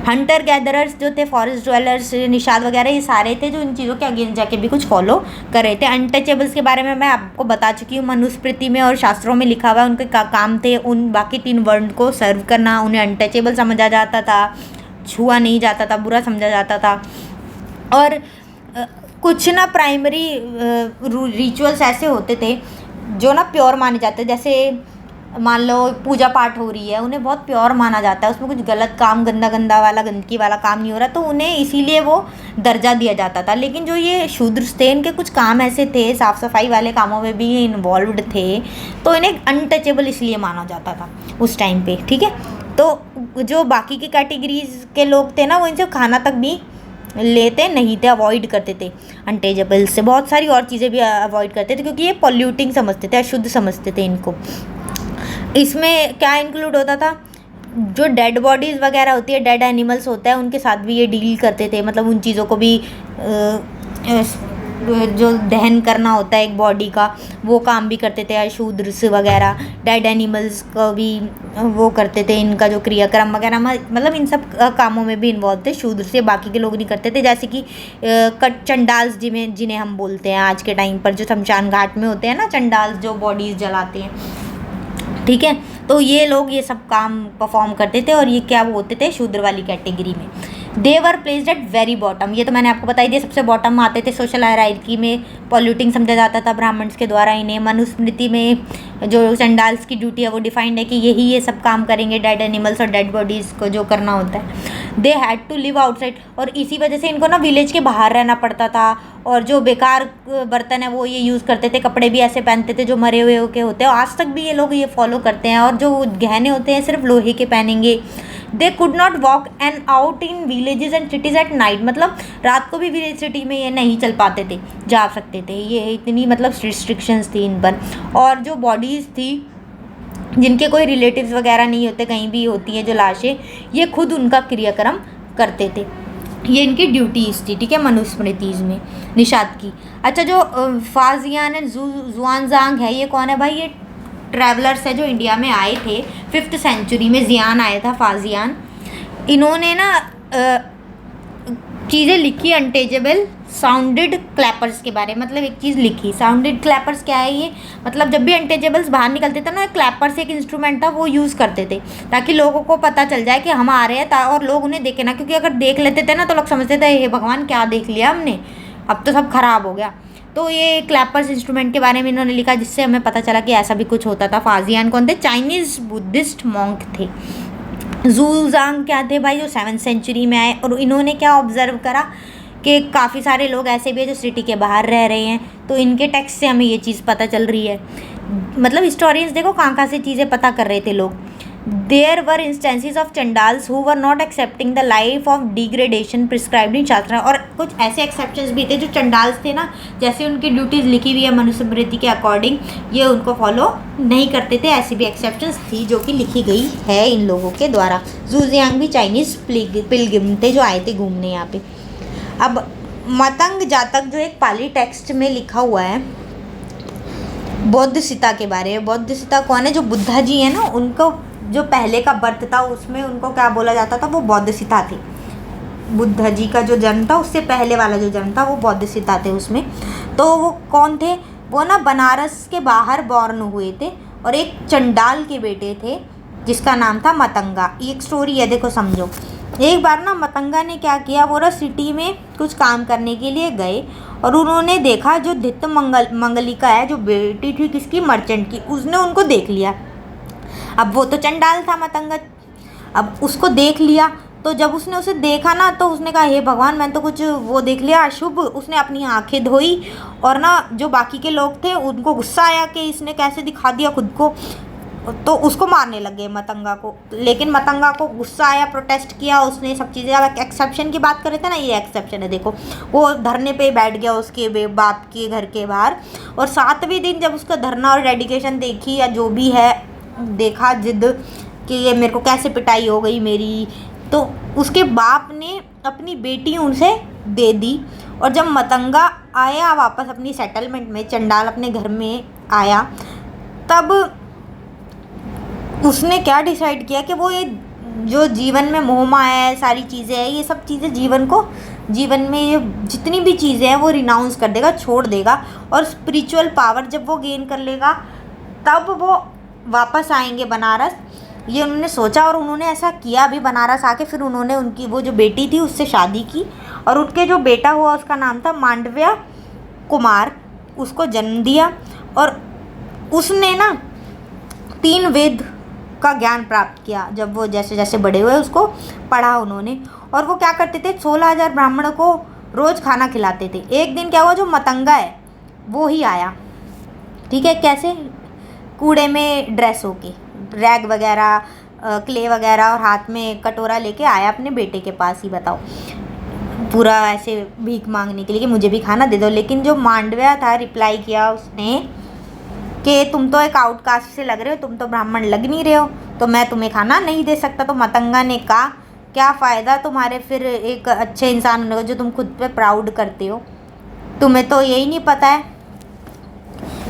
हंटर गैदरर्स जो थे, फॉरेस्ट ड्वेलर्स, निषाद वगैरह, ये सारे थे जो इन चीज़ों के अगेंस्ट जाके भी कुछ फॉलो कर रहे थे। अनटचेबल्स के बारे में मैं आपको बता चुकी हूँ, मनुस्मृति में और शास्त्रों में लिखा हुआ है। उनके काम थे उन बाकी 3 वर्ण को सर्व करना, उन्हें अनटचेबल समझा जाता था, छुआ नहीं जाता था, बुरा समझा जाता था। और कुछ ना प्राइमरी रिचुअल्स ऐसे होते थे जो ना प्योर माने जाते, जैसे मान लो पूजा पाठ हो रही है, उन्हें बहुत प्योर माना जाता है, उसमें कुछ गलत काम, गंदा गंदा वाला, गंदगी वाला काम नहीं हो रहा, तो उन्हें इसीलिए वो दर्जा दिया जाता था। लेकिन जो ये शूद्र थे, इनके कुछ काम ऐसे थे, साफ़ सफाई वाले कामों में भी ये इन्वॉल्व्ड थे, तो इन्हें अनटचेबल इसलिए माना जाता था उस टाइम पे, ठीक है। तो जो बाकी की कैटेगरीज के लोग थे ना, वो इनसे खाना तक भी लेते नहीं थे, अवॉइड करते थे अनटचेबल से। बहुत सारी और चीज़ें भी अवॉइड करते थे क्योंकि ये पॉल्यूटिंग समझते थे, अशुद्ध समझते थे इनको। इसमें क्या इंक्लूड होता था, जो डेड बॉडीज़ वगैरह होती है, डेड एनिमल्स होता है, उनके साथ भी ये डील करते थे। मतलब उन चीज़ों को भी जो दहन करना होता है एक बॉडी का, वो काम भी करते थे शूद्र वगैरह। डेड एनिमल्स को भी वो करते थे, इनका जो क्रियाक्रम वगैरह, मतलब इन सब कामों में भी इन्वॉल्व थे शूद्र से, बाकी के लोग नहीं करते थे। जैसे कि चंडाल्स जिन्हें हम बोलते हैं आज के टाइम पर, जो शमशान घाट में होते हैं ना चंडाल्स, जो बॉडीज़ जलाते हैं, ठीक है। तो ये लोग ये सब काम परफॉर्म करते थे, और ये क्या वो होते थे, शूद्र वाली कैटेगरी में। They were placed at very bottom, ये तो मैंने आपको बता ही दिया, सबसे बॉटम में आते थे। सोशल हायरार्की में पॉल्यूटिंग समझा जाता था ब्राह्मण्स के द्वारा इन्हें। मनुस्मृति में जो चंडाल्स की ड्यूटी है वो डिफाइंड है कि यही ये सब काम करेंगे, डेड एनिमल्स और डेड बॉडीज़ को जो करना होता है। They had to live outside, और इसी वजह से इनको ना विलेज के बाहर रहना पड़ता था। और जो बेकार बर्तन है वो ये यूज़ करते थे, कपड़े भी ऐसे पहनते थे जो मरे हुए के होते हैं, आज तक भी ये लोग ये फॉलो करते हैं। और जो गहने होते हैं सिर्फ लोहे के पहनेंगे। They could not walk and out in villages and cities at night, मतलब रात को भी विलेज सिटी में ये नहीं चल पाते थे, जा सकते थे, ये इतनी मतलब रिस्ट्रिक्शंस थी इन पर। और जो बॉडीज़ थी जिनके कोई रिलेटिव्स वगैरह नहीं होते, कहीं भी होती हैं जो लाशें, ये खुद उनका क्रियाक्रम करते थे, ये इनकी ड्यूटीज़ थी, ठीक है, मनुस्मृतिज़ में निषाद की। अच्छा, जो फाजियान एंड जुआनजांग है, ये कौन है भाई, ये ट्रैवलर्स है जो इंडिया में आए थे 5th सेंचुरी में। जियान आया था, फाजियान। इन्होंने ना चीज़ें लिखी अनटचेबल साउंडेड क्लैपर्स के बारे में। मतलब एक चीज़ लिखी, साउंडेड क्लैपर्स क्या है ये, मतलब जब भी अनटचेबल्स बाहर निकलते थे ना, क्लैपर्स एक इंस्ट्रूमेंट था, वो यूज़ करते थे ताकि लोगों को पता चल जाए कि हम आ रहे हैं, और लोग उन्हें देखे ना, क्योंकि अगर देख लेते थे ना तो लोग समझते थे हे भगवान क्या देख लिया हमने, अब तो सब खराब हो गया। तो ये क्लैपर्स इंस्ट्रूमेंट के बारे में इन्होंने लिखा, जिससे हमें पता चला कि ऐसा भी कुछ होता था। फाजियान कौन थे, चाइनीज़ बुद्धिस्ट मॉन्क थे। जुआनजांग क्या थे भाई, जो 7th सेंचुरी में आए, और इन्होंने क्या ऑब्जर्व करा कि काफ़ी सारे लोग ऐसे भी हैं जो सिटी के बाहर रह रहे हैं, तो इनके टेक्स्ट से हमें ये चीज़ पता चल रही है। मतलब हिस्टोरियंस देखो कहाँ से चीज़ें पता कर रहे थे लोग। There were instances of Chandals who were not accepting the life of degradation prescribed in shastra, और कुछ ऐसे एक्सेप्शंस भी थे जो चंडाल्स थे ना, जैसे उनकी ड्यूटीज़ लिखी हुई है मनुस्मृति के अकॉर्डिंग, ये उनको फॉलो नहीं करते थे। ऐसी भी एक्सेप्शंस थी जो कि लिखी गई है इन लोगों के द्वारा। जुजियांग भी चाइनीज़ पिलग्रिम थे जो आए थे घूमने यहाँ पे। अब मतंग जातक जो एक पाली टेक्स्ट में लिखा हुआ है बौद्ध सीता के बारे में। बौद्ध सीता कौन है, जो बुद्धा जी है ना, उनको जो पहले का बर्थ था उसमें उनको क्या बोला जाता था, वो बौद्ध सीता थे। बुद्धा जी का जो जन्म था उससे पहले वाला जो जन्म था वो बौद्ध सीता थे उसमें। तो वो कौन थे, वो ना बनारस के बाहर बॉर्न हुए थे, और एक चंडाल के बेटे थे जिसका नाम था मतंगा। ये एक स्टोरी है, देखो समझो। एक बार ना मतंगा ने क्या किया, वो ना सिटी में कुछ काम करने के लिए गए, और उन्होंने देखा जो धित मंगलिका है, जो बेटी थी किसकी, मर्चेंट की, उसने उनको देख लिया। अब वो तो चंडाल था मतंगा, अब उसको देख लिया, तो जब उसने उसे देखा ना तो उसने कहा हे भगवान, मैंने तो कुछ वो देख लिया अशुभ। उसने अपनी आंखें धोई, और ना जो बाकी के लोग थे उनको गुस्सा आया कि इसने कैसे दिखा दिया खुद को। तो उसको मारने लग गए मतंगा को। लेकिन मतंगा को गुस्सा आया, प्रोटेस्ट किया उसने, सब चीज़ें। अब एक्सेप्शन की बात कर रहे थे ना, ये एक्सेप्शन है। देखो वो धरने पे बैठ गया उसके बाप के घर के बाहर, और 7वें दिन जब उसका धरना और डेडिकेशन देखी, या जो भी है देखा, जिद कि ये मेरे को कैसे पिटाई हो गई मेरी, तो उसके बाप ने अपनी बेटी उनसे दे दी। और जब मतंगा आया वापस अपनी सेटलमेंट में, चंडाल अपने घर में आया, तब उसने क्या डिसाइड किया कि वो ये जो जीवन में मोह माया है, सारी चीज़ें हैं, ये सब चीज़ें जीवन में ये जितनी भी चीज़ें हैं वो रिनाउंस कर देगा, छोड़ देगा। और स्पिरिचुअल पावर जब वो गेन कर लेगा तब वो वापस आएंगे बनारस, ये उन्होंने सोचा। और उन्होंने ऐसा किया भी। बनारस आके फिर उन्होंने उनकी वो जो बेटी थी उससे शादी की, और उनके जो बेटा हुआ उसका नाम था मांडव्य कुमार, उसको जन्म दिया। और उसने ना 3 वेद का ज्ञान प्राप्त किया। जब वो जैसे जैसे बड़े हुए उसको पढ़ा उन्होंने। और वो क्या करते थे, 16,000 ब्राह्मणों को रोज़ खाना खिलाते थे। एक दिन क्या हुआ, जो मतंगा है वो ही आया, ठीक है, कैसे, कूड़े में ड्रेस होके, रैग वगैरह, क्ले वगैरह, और हाथ में कटोरा लेके आया अपने बेटे के पास ही, बताओ, पूरा ऐसे भीख मांगने के लिए कि मुझे भी खाना दे दो। लेकिन जो मांडव्य था, रिप्लाई किया उसने कि तुम तो एक आउटकास्ट से लग रहे हो, तुम तो ब्राह्मण लग नहीं रहे हो, तो मैं तुम्हें खाना नहीं दे सकता। तो मतंगा ने कहा, क्या फ़ायदा तुम्हारे फिर एक अच्छे इंसान होने का जो तुम खुद पे प्राउड करते हो, तुम्हें तो यही नहीं पता है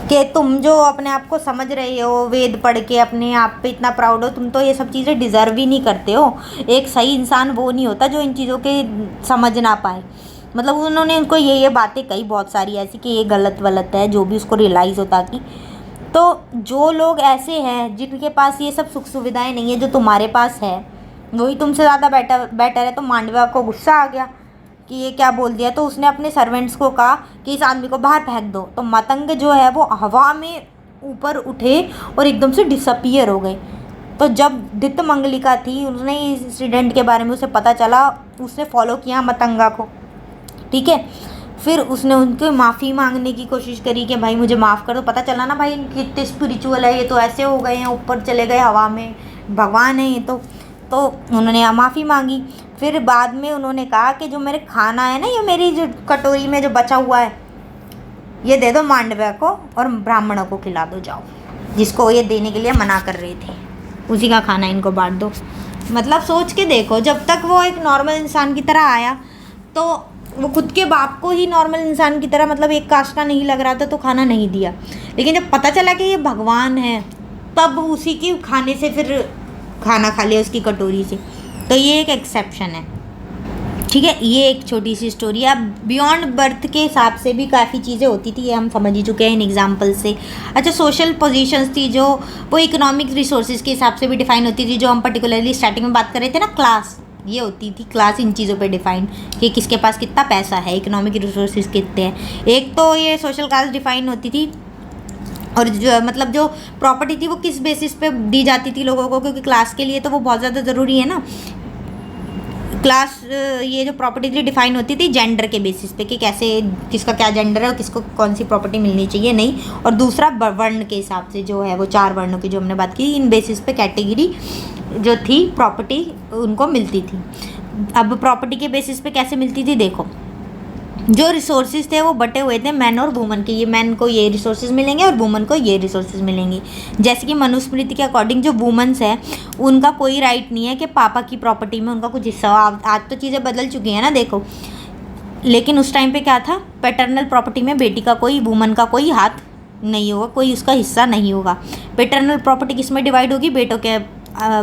कि तुम जो अपने आप को समझ रहे हो, वेद पढ़ के अपने आप पे इतना प्राउड हो, तुम तो ये सब चीज़ें डिज़र्व ही नहीं करते हो। एक सही इंसान वो नहीं होता जो इन चीज़ों के समझ ना पाए। मतलब उन्होंने उनको ये बातें कही बहुत सारी ऐसी कि ये गलत वलत है, जो भी उसको रियलाइज़ होता कि। तो जो लोग ऐसे हैं जिनके पास ये सब सुख सुविधाएं नहीं है जो तुम्हारे पास है, वही तुमसे ज़्यादा बेटर है। तो मांडव्य को गुस्सा आ गया कि ये क्या बोल दिया। तो उसने अपने सर्वेंट्स को कहा कि इस आदमी को बाहर फेंक दो। तो मतंग जो है वो हवा में ऊपर उठे और एकदम से डिसअपियर हो गए। तो जब दित्तमंगलिका थी, उसने इस इंसिडेंट के बारे में उसे पता चला, उसने फॉलो किया मतंगा को, ठीक है। फिर उसने उनके माफ़ी मांगने की कोशिश करी कि भाई मुझे माफ़ कर दो। पता चला ना भाई कितने स्पिरिचुअल है, ये तो ऐसे हो गए हैं, ऊपर चले गए हवा में, भगवान है ये तो उन्होंने माफ़ी मांगी। फिर बाद में उन्होंने कहा कि जो मेरे खाना है ना, ये मेरी जो कटोरी में जो बचा हुआ है, ये दे दो मांडव्य को और ब्राह्मणों को खिला दो, जाओ, जिसको ये देने के लिए मना कर रहे थे, उसी का खाना इनको बांट दो। मतलब सोच के देखो, जब तक वो एक नॉर्मल इंसान की तरह आया तो वो खुद के बाप को ही नॉर्मल इंसान की तरह, मतलब एक कास्ट का नहीं लग रहा था, तो खाना नहीं दिया। लेकिन जब पता चला कि ये भगवान है, तब उसी की खाने से फिर खाना खा लिया, उसकी कटोरी से। तो ये एक एक्सेप्शन है, ठीक है। ये एक छोटी सी स्टोरी है। अब बियॉन्ड बर्थ के हिसाब से भी काफ़ी चीज़ें होती थी, ये हम समझ ही चुके हैं इन एग्जाम्पल से। अच्छा, सोशल पोजीशंस थी जो वो इकोनॉमिक रिसोर्सेज के हिसाब से भी डिफाइन होती थी, जो हम पर्टिकुलरली स्टार्टिंग में बात कर रहे थे ना, क्लास, ये होती थी क्लास इन चीज़ों पे डिफाइन कि किसके पास कितना पैसा है, इकोनॉमिक रिसोर्सेज कितने हैं। एक तो ये सोशल क्लास डिफाइन होती थी, और जो मतलब जो प्रॉपर्टी थी वो किस बेसिस पे दी जाती थी लोगों को, क्योंकि क्लास के लिए तो वो बहुत ज़्यादा ज़रूरी है ना। क्लास, ये जो प्रॉपर्टी थी डिफाइन होती थी जेंडर के बेसिस पे कि कैसे, किसका क्या जेंडर है और किसको कौन सी प्रॉपर्टी मिलनी चाहिए, नहीं। और दूसरा वर्ण के हिसाब से जो है वो 4 वर्णों की जो हमने बात की, इन बेसिस पे कैटेगरी जो थी प्रॉपर्टी उनको मिलती थी। अब प्रॉपर्टी के बेसिस पे कैसे मिलती थी, देखो, जो रिसोर्सेज थे वो बटे हुए थे मैन और वुमन के। ये मैन को ये रिसोर्सेज मिलेंगे और वुमन को ये रिसोर्सेज मिलेंगे। जैसे कि मनुस्मृति के अकॉर्डिंग जो वुमेन्स है उनका कोई राइट नहीं है कि पापा की प्रॉपर्टी में उनका कुछ हिस्सा हो। आज तो चीज़ें बदल चुकी हैं ना, देखो। लेकिन उस टाइम पे क्या था, पैटर्नल प्रॉपर्टी में बेटी का कोई, वुमन का कोई हाथ नहीं होगा, कोई उसका हिस्सा नहीं होगा। पैटर्नल प्रॉपर्टी किस में डिवाइड होगी, बेटों के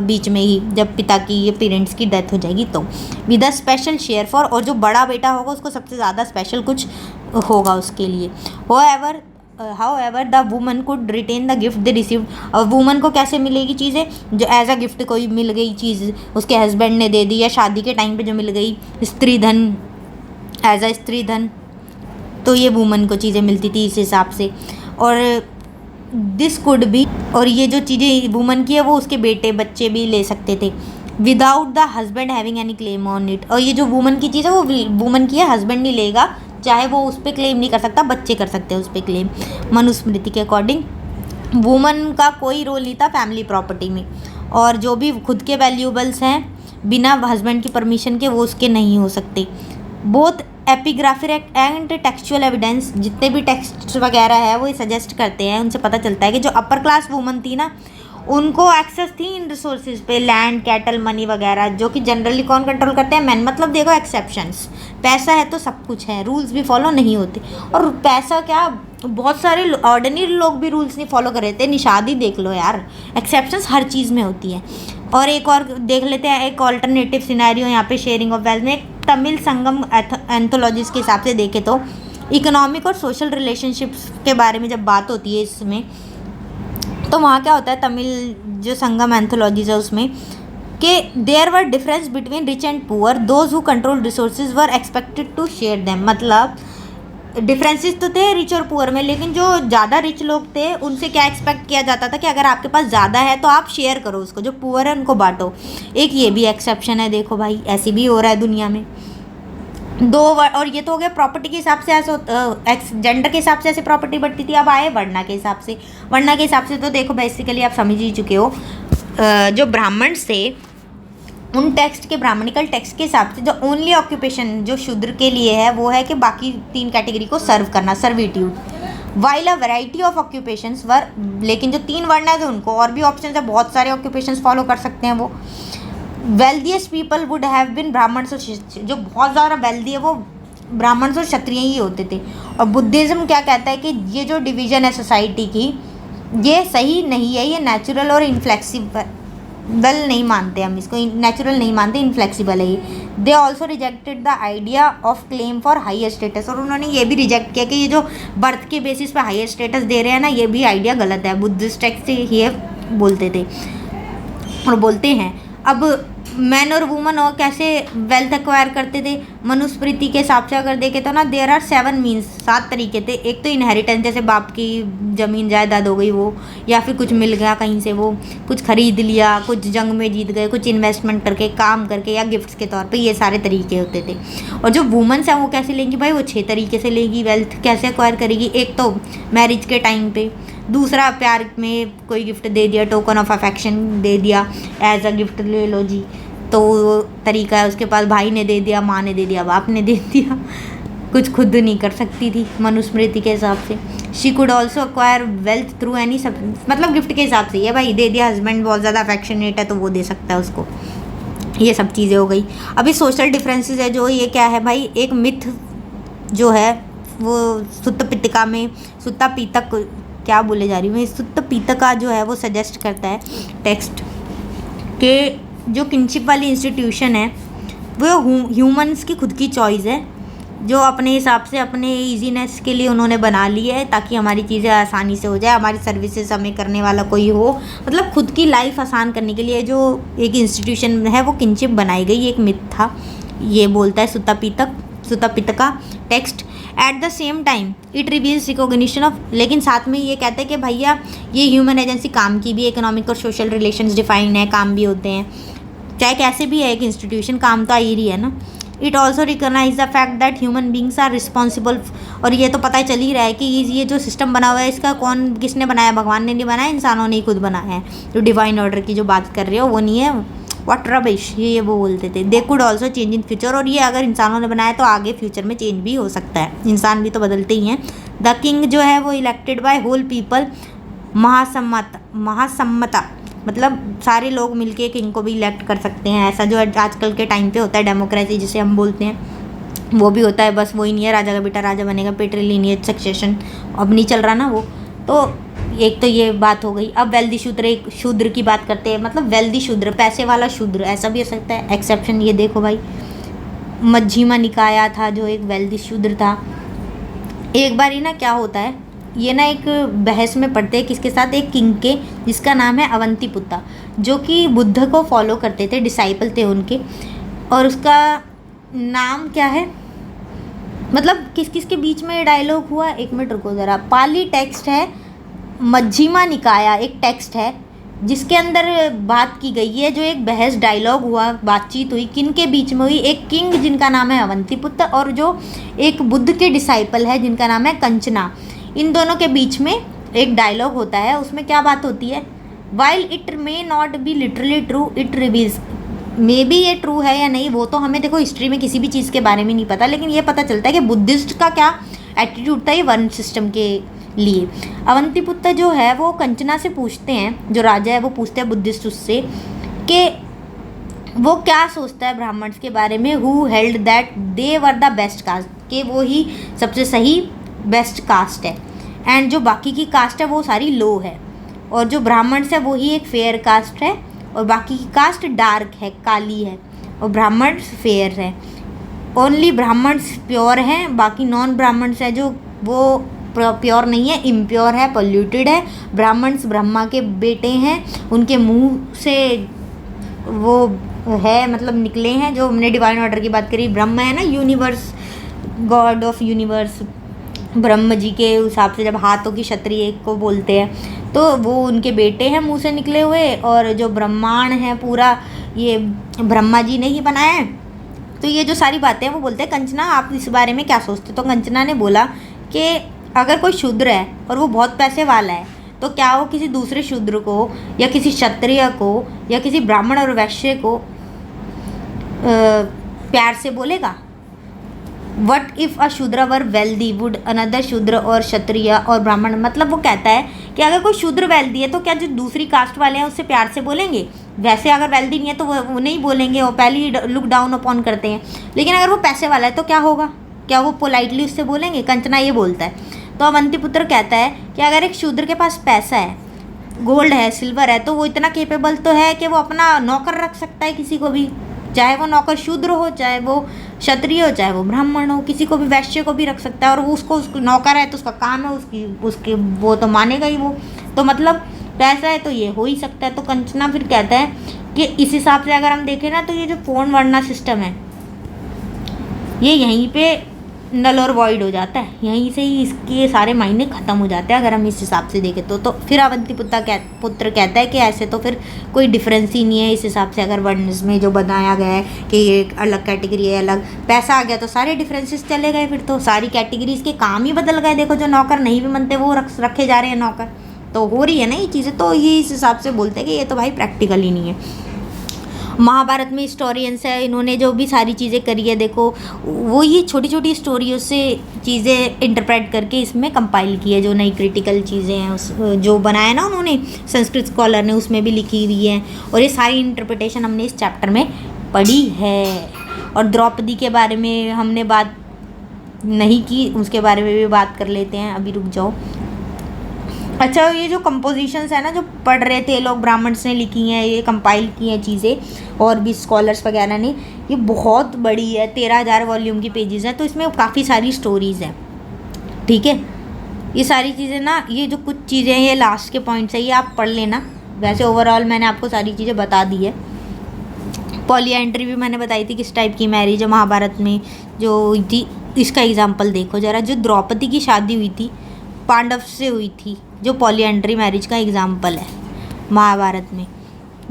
बीच में ही, जब पिता की, ये पेरेंट्स की डेथ हो जाएगी तो, with a special share for, और जो बड़ा बेटा होगा उसको सबसे ज़्यादा स्पेशल कुछ होगा उसके लिए। However the woman could retain the gift they received. और वुमन को कैसे मिलेगी चीज़ें, जो एज अ गिफ्ट कोई मिल गई चीज़ उसके हस्बैंड ने दे दी, या शादी के टाइम पे जो मिल गई स्त्री धन, एज अ स्त्री धन, तो ये वुमन को चीज़ें मिलती थी इस हिसाब से। और दिस कुड बी, और ये जो चीज़ें वुमन की है वो उसके बेटे बच्चे भी ले सकते थे, without the husband having any claim on it. और ये जो वुमन की चीज़ है वो वुमन की है, हस्बैंड नहीं लेगा, चाहे वो उस पर क्लेम नहीं कर सकता, बच्चे कर सकते हैं उस पर क्लेम, मनुस्मृति के अकॉर्डिंग। वुमन का कोई रोल नहीं था फैमिली प्रॉपर्टी में, और जो भी खुद के वैल्यूएबल्स हैं बिना हस्बैंड की परमिशन के वो उसके नहीं हो सकते। Both epigraphic and textual evidence, जितने भी टेक्स्ट वगैरह है वो सजेस्ट करते हैं, उनसे पता चलता है कि जो अपर क्लास वुमन थी ना उनको एक्सेस थी इन रिसोर्सेज पे, लैंड, कैटल, मनी वगैरह, जो कि जनरली कौन कंट्रोल करते हैं? मैन। मतलब देखो एक्सेप्शंस, पैसा है तो सब कुछ है, रूल्स भी फॉलो नहीं होते। और पैसा क्या, बहुत सारे ऑर्डिनरी लोग भी रूल्स नहीं फॉलो कर रहे थे। निषाद ही देख लो यार, एक्सेप्शंस हर चीज़ में होती है। और एक और देख लेते हैं, एक ऑल्टरनेटिव सिनेरियो यहाँ पे शेयरिंग ऑफ वेल्थ में। एक तमिल संगम एंथोलॉजीज के हिसाब से देखें तो इकोनॉमिक और सोशल रिलेशनशिप्स के बारे में जब बात होती है इसमें, तो वहाँ क्या होता है, तमिल जो संगम एंथोलॉजीज है उसमें, कि there were difference between rich and poor, those who control resources were expected to share them. मतलब डिफरेंसेस तो थे रिच और पुअर में, लेकिन जो ज़्यादा रिच लोग थे उनसे क्या एक्सपेक्ट किया जाता था कि अगर आपके पास ज़्यादा है तो आप शेयर करो उसको, जो पुअर है उनको बांटो। एक ये भी एक्सेप्शन है, देखो भाई ऐसी भी हो रहा है दुनिया में। और ये तो हो गया प्रॉपर्टी के हिसाब से, ऐसे जेंडर के हिसाब से ऐसे प्रॉपर्टी बढ़ती थी। अब आए वर्णा के हिसाब से। वर्णा के हिसाब से तो देखो बेसिकली आप समझ ही चुके हो, जो ब्राह्मण थे उन टेक्स्ट के, ब्राह्मणिकल टेक्स्ट के हिसाब से जो ओनली ऑक्यूपेशन जो शूद्र के लिए है वो है कि बाकी 3 कैटेगरी को सर्व करना, servitude. While a variety of occupations were, लेकिन जो 3 वर्ण है तो उनको और भी ऑप्शन है, बहुत सारे ऑक्यूपेशंस फॉलो कर सकते हैं वो। Wealthiest people would have been Brahmins, जो बहुत ज़्यादा वेल्दी है वो ब्राह्मण्स और क्षत्रिय ही होते थे। और बुद्धिज़्म क्या कहता है कि ये जो डिवीज़न है सोसाइटी की ये सही नहीं है, ये नेचुरल और इनफ्लेक्सिबल नहीं मानते, हम इसको नेचुरल नहीं मानते, इनफ्लेक्सिबल है ये। They also rejected the idea of claim for higher status, और उन्होंने ये भी रिजेक्ट किया कि ये जो बर्थ के बेसिस पर हाइयर स्टेटस दे रहे हैं ना, ये भी आइडिया गलत है। बुद्धिस्ट टेक्स्ट ये बोलते थे और बोलते हैं। अब मैन और वुमन और कैसे वेल्थ एक्वायर करते थे मनुस्मृति के हिसाब से अगर देखें तो ना, देयर आर 7 मीन्स, 7 तरीके थे। एक तो इनहेरिटेंस, जैसे बाप की ज़मीन जायदाद हो गई वो, या फिर कुछ मिल गया कहीं से, वो कुछ खरीद लिया, कुछ जंग में जीत गए, कुछ इन्वेस्टमेंट करके, काम करके, या गिफ्ट्स के तौर पे, ये सारे तरीके होते थे। और जो वुमेन्स हैं वो कैसे लेंगी भाई, वो 6 तरीके से लेगी वेल्थ, कैसे एक्वायर करेगी। एक तो मैरिज के टाइम पे, दूसरा प्यार में कोई गिफ्ट दे दिया, टोकन ऑफ अफेक्शन दे दिया, एज अ गिफ्ट ले लो जी, तो वो तरीका है उसके पास। भाई ने दे दिया, माँ ने दे दिया, बाप ने दे दिया, कुछ खुद नहीं कर सकती थी मनुस्मृति के हिसाब से। She could also acquire wealth through any सब, मतलब गिफ्ट के हिसाब से, ये भाई दे दिया, हस्बैंड बहुत ज़्यादा अफेक्शनेट है तो वो दे सकता है उसको, ये सब चीज़ें हो गई। अभी सोशल डिफरेंसेस है जो, ये क्या है भाई, एक मिथ जो है वो सुत्त पितका में, सुत्ता पीतक क्या बोले जा रही हूँ मैं, सुत्त पीतका जो है वो सजेस्ट करता है टेक्स्ट के जो किनशिप वाली इंस्टीट्यूशन है वो ह्यूमंस की खुद की चॉइस है, जो अपने हिसाब से अपने इजीनेस के लिए उन्होंने बना ली है, ताकि हमारी चीज़ें आसानी से हो जाए, हमारी सर्विसेज हमें करने वाला कोई हो, मतलब खुद की लाइफ आसान करने के लिए जो एक इंस्टीट्यूशन है वो किनशिप बनाई गई, एक मिथ था, ये बोलता है Sutta Pitaka text. At the same time it reveals recognition of, लेकिन साथ में ये कहते हैं कि भैया ये ह्यूमन एजेंसी काम की भी, इकोनॉमिक और सोशल रिलेशंस डिफाइन है, काम भी होते हैं, चाहे कैसे भी है एक इंस्टीट्यूशन, काम तो आ ही रही है ना। It also recognize the fact that human beings are responsible, और ये तो पता ही चल ही रहा है कि ये जो सिस्टम बना हुआ है इसका किसने बनाया, भगवान ने नहीं बनाया, इंसानों ने ही खुद बनाया है। जो डिवाइन ऑर्डर की जो बात कर रहे हो वो नहीं है, व्हाट रबिश, ये वो बोलते थे। They could also change in future, और ये अगर इंसानों ने बनाया तो आगे फ्यूचर में चेंज भी हो सकता है, इंसान भी तो बदलते ही हैं। द किंग जो है वो इलेक्टेड बाय होल पीपल, महासम्मता, मतलब सारे लोग मिलके किंग को भी इलेक्ट कर सकते हैं, ऐसा जो आजकल के टाइम पे होता है डेमोक्रेसी जिसे हम बोलते हैं वो भी होता है, बस वही नहीं है राजा का बेटा राजा बनेगा, पेट्रीलिनियज सक्सेशन अब नहीं चल रहा ना वो। तो एक तो ये बात हो गई। अब वेल्दी शूद्र, एक शूद्र की बात करते हैं, मतलब वेल्दी शूद्र, पैसे वाला शूद्र, ऐसा भी हो सकता है एक्सेप्शन। ये देखो भाई, मध्यमा निकाया था जो एक वेल्दी शूद्र था। एक बार ही ना क्या होता है, ये ना एक बहस में पढ़ते हैं किसके साथ, एक किंग के जिसका नाम है अवंतीपुत्ता, जो कि बुद्ध को फॉलो करते थे, डिसाइपल थे उनके, और उसका नाम क्या है, मतलब किस किस के बीच में ये डायलॉग हुआ, एक मिनट रुको ज़रा, पाली टेक्स्ट है, मध्यमा निकाया एक टेक्स्ट है जिसके अंदर बात की गई है, जो एक बहस डायलॉग हुआ, बातचीत हुई, किन के बीच में हुई, एक किंग जिनका नाम है अवंतीपुत्र और जो एक बुद्ध के डिसाइपल है जिनका नाम है कंचना, इन दोनों के बीच में एक डायलॉग होता है, उसमें क्या बात होती है, while it may not be literally true it reveals, may be ये ट्रू है या नहीं वो तो हमें देखो हिस्ट्री में किसी भी चीज़ के बारे में नहीं पता, लेकिन ये पता चलता है कि बुद्धिस्ट का क्या एटीट्यूड था ये वर्ण सिस्टम के लिए। अवंतीपुत्र जो है वो कंचना से पूछते हैं, जो राजा है वो पूछते हैं बुद्धिस्ट उससे कि वो क्या सोचता है ब्राह्मण्स के बारे में, who held that they were the best caste, कि वो ही सबसे सही बेस्ट कास्ट है, एंड जो बाकी की कास्ट है वो सारी लो है, और जो ब्राह्मण्स है वो ही एक फेयर कास्ट है, और बाकी की कास्ट डार्क है, काली है, और ब्राह्मण्स फेयर है। ओनली ब्राह्मण्स प्योर हैं, बाकी नॉन ब्राह्मण्स है जो वो प्योर नहीं है, इम्प्योर है, पोल्यूटेड है। ब्राह्मण्स ब्रह्मा के बेटे हैं, उनके मुंह से वो है मतलब निकले हैं, जो हमने डिवाइन ऑर्डर की बात करी, ब्रह्म है ना, यूनिवर्स, गॉड ऑफ यूनिवर्स, ब्रह्म जी के हिसाब से जब हाथों की क्षत्रिय को बोलते हैं, तो वो उनके बेटे हैं मुंह से निकले हुए, और जो ब्रह्मांड है पूरा ये ब्रह्मा जी ने ही बनाया है। तो ये जो सारी बातें हैं वो बोलते हैं कंचना आप इस बारे में क्या सोचते हो। तो कंचना ने बोला कि अगर कोई शूद्र है और वो बहुत पैसे वाला है तो क्या वो किसी दूसरे शूद्र को या किसी क्षत्रिय को या किसी ब्राह्मण और वैश्य को प्यार से बोलेगा। वट इफ़ अ शूद्र वर वेल्दी वुड अनदर शूद्र और क्षत्रिय और ब्राह्मण, मतलब वो कहता है कि अगर कोई शूद्र वेल्दी है तो क्या जो दूसरी कास्ट वाले हैं उससे प्यार से बोलेंगे, वैसे अगर वेल्दी नहीं है तो वो नहीं बोलेंगे, वो पहले ही लुक डाउन अपॉन करते हैं। लेकिन अगर वो पैसे वाला है तो क्या होगा, क्या वो पोलाइटली उससे बोलेंगे। कंचना ये बोलता है। तो अवंतीपुत्र कहता है कि अगर एक शूद्र के पास पैसा है, गोल्ड है, सिल्वर है, तो वो इतना केपेबल तो है कि वो अपना नौकर रख सकता है किसी को भी, चाहे वो नौकर शूद्र हो, चाहे वो क्षत्रिय हो, चाहे वो ब्राह्मण हो, किसी को भी वैश्य को भी रख सकता है, और वो उसको नौकर है तो उसका काम है उसके वो तो मानेगा ही वो, तो मतलब पैसा है तो ये हो ही सकता है। तो कंचना फिर कहता है कि इस हिसाब से अगर हम देखें ना तो ये जो फोन वर्णा सिस्टम है ये यहीं पे नल और वॉइड हो जाता है, यहीं से ही इसके सारे मायने ख़त्म हो जाते हैं अगर हम इस हिसाब से देखें तो फिर अवंतीपुत्र कहता है कि ऐसे तो फिर कोई डिफरेंस ही नहीं है इस हिसाब से, अगर वर्ण में जो बनाया गया है कि ये एक अलग कैटेगरी है, अलग पैसा आ गया तो सारे डिफरेंसेस चले गए, फिर तो सारी कैटेगरीज के काम ही बदल गए। देखो जो नौकर नहीं भी बनते वो रखे जा रहे हैं नौकर, तो हो रही है ना ये चीज़ें, तो ये इस हिसाब से बोलते हैं कि ये तो भाई प्रैक्टिकल ही नहीं है। महाभारत में हिस्टोरियंस है, इन्होंने जो भी सारी चीज़ें करी है देखो वो ये छोटी छोटी स्टोरियों से चीज़ें इंटरप्रेट करके इसमें कंपाइल की है, जो नई क्रिटिकल चीज़ें हैं उस जो बनाया ना उन्होंने संस्कृत स्कॉलर ने उसमें भी लिखी हुई है, और ये सारी इंटरप्रिटेशन हमने इस चैप्टर में पढ़ी है। और द्रौपदी के बारे में हमने बात नहीं की, उसके बारे में भी बात कर लेते हैं, अभी रुक जाओ। अच्छा, ये जो कंपोजिशंस है ना जो पढ़ रहे थे लोग, ब्राह्मण्स ने लिखी हैं, ये कंपाइल की हैं चीज़ें और भी स्कॉलर्स वगैरह ने, ये बहुत बड़ी है, 13,000 वॉल्यूम की पेजेस हैं, तो इसमें काफ़ी सारी स्टोरीज़ हैं। ठीक है, ये सारी चीज़ें ना, ये जो कुछ चीज़ें हैं ये लास्ट के पॉइंट्स है, ये आप पढ़ लेना। वैसे ओवरऑल मैंने आपको सारी चीज़ें बता दी है। पॉलीएंड्री भी मैंने बताई थी किस टाइप की मैरिज है महाभारत में जो हुई थी। इसका एग्जाम्पल देखो ज़रा, जो द्रौपदी की शादी हुई थी पांडव से हुई थी, जो पॉलीएंड्री मैरिज का एग्जाम्पल है महाभारत में,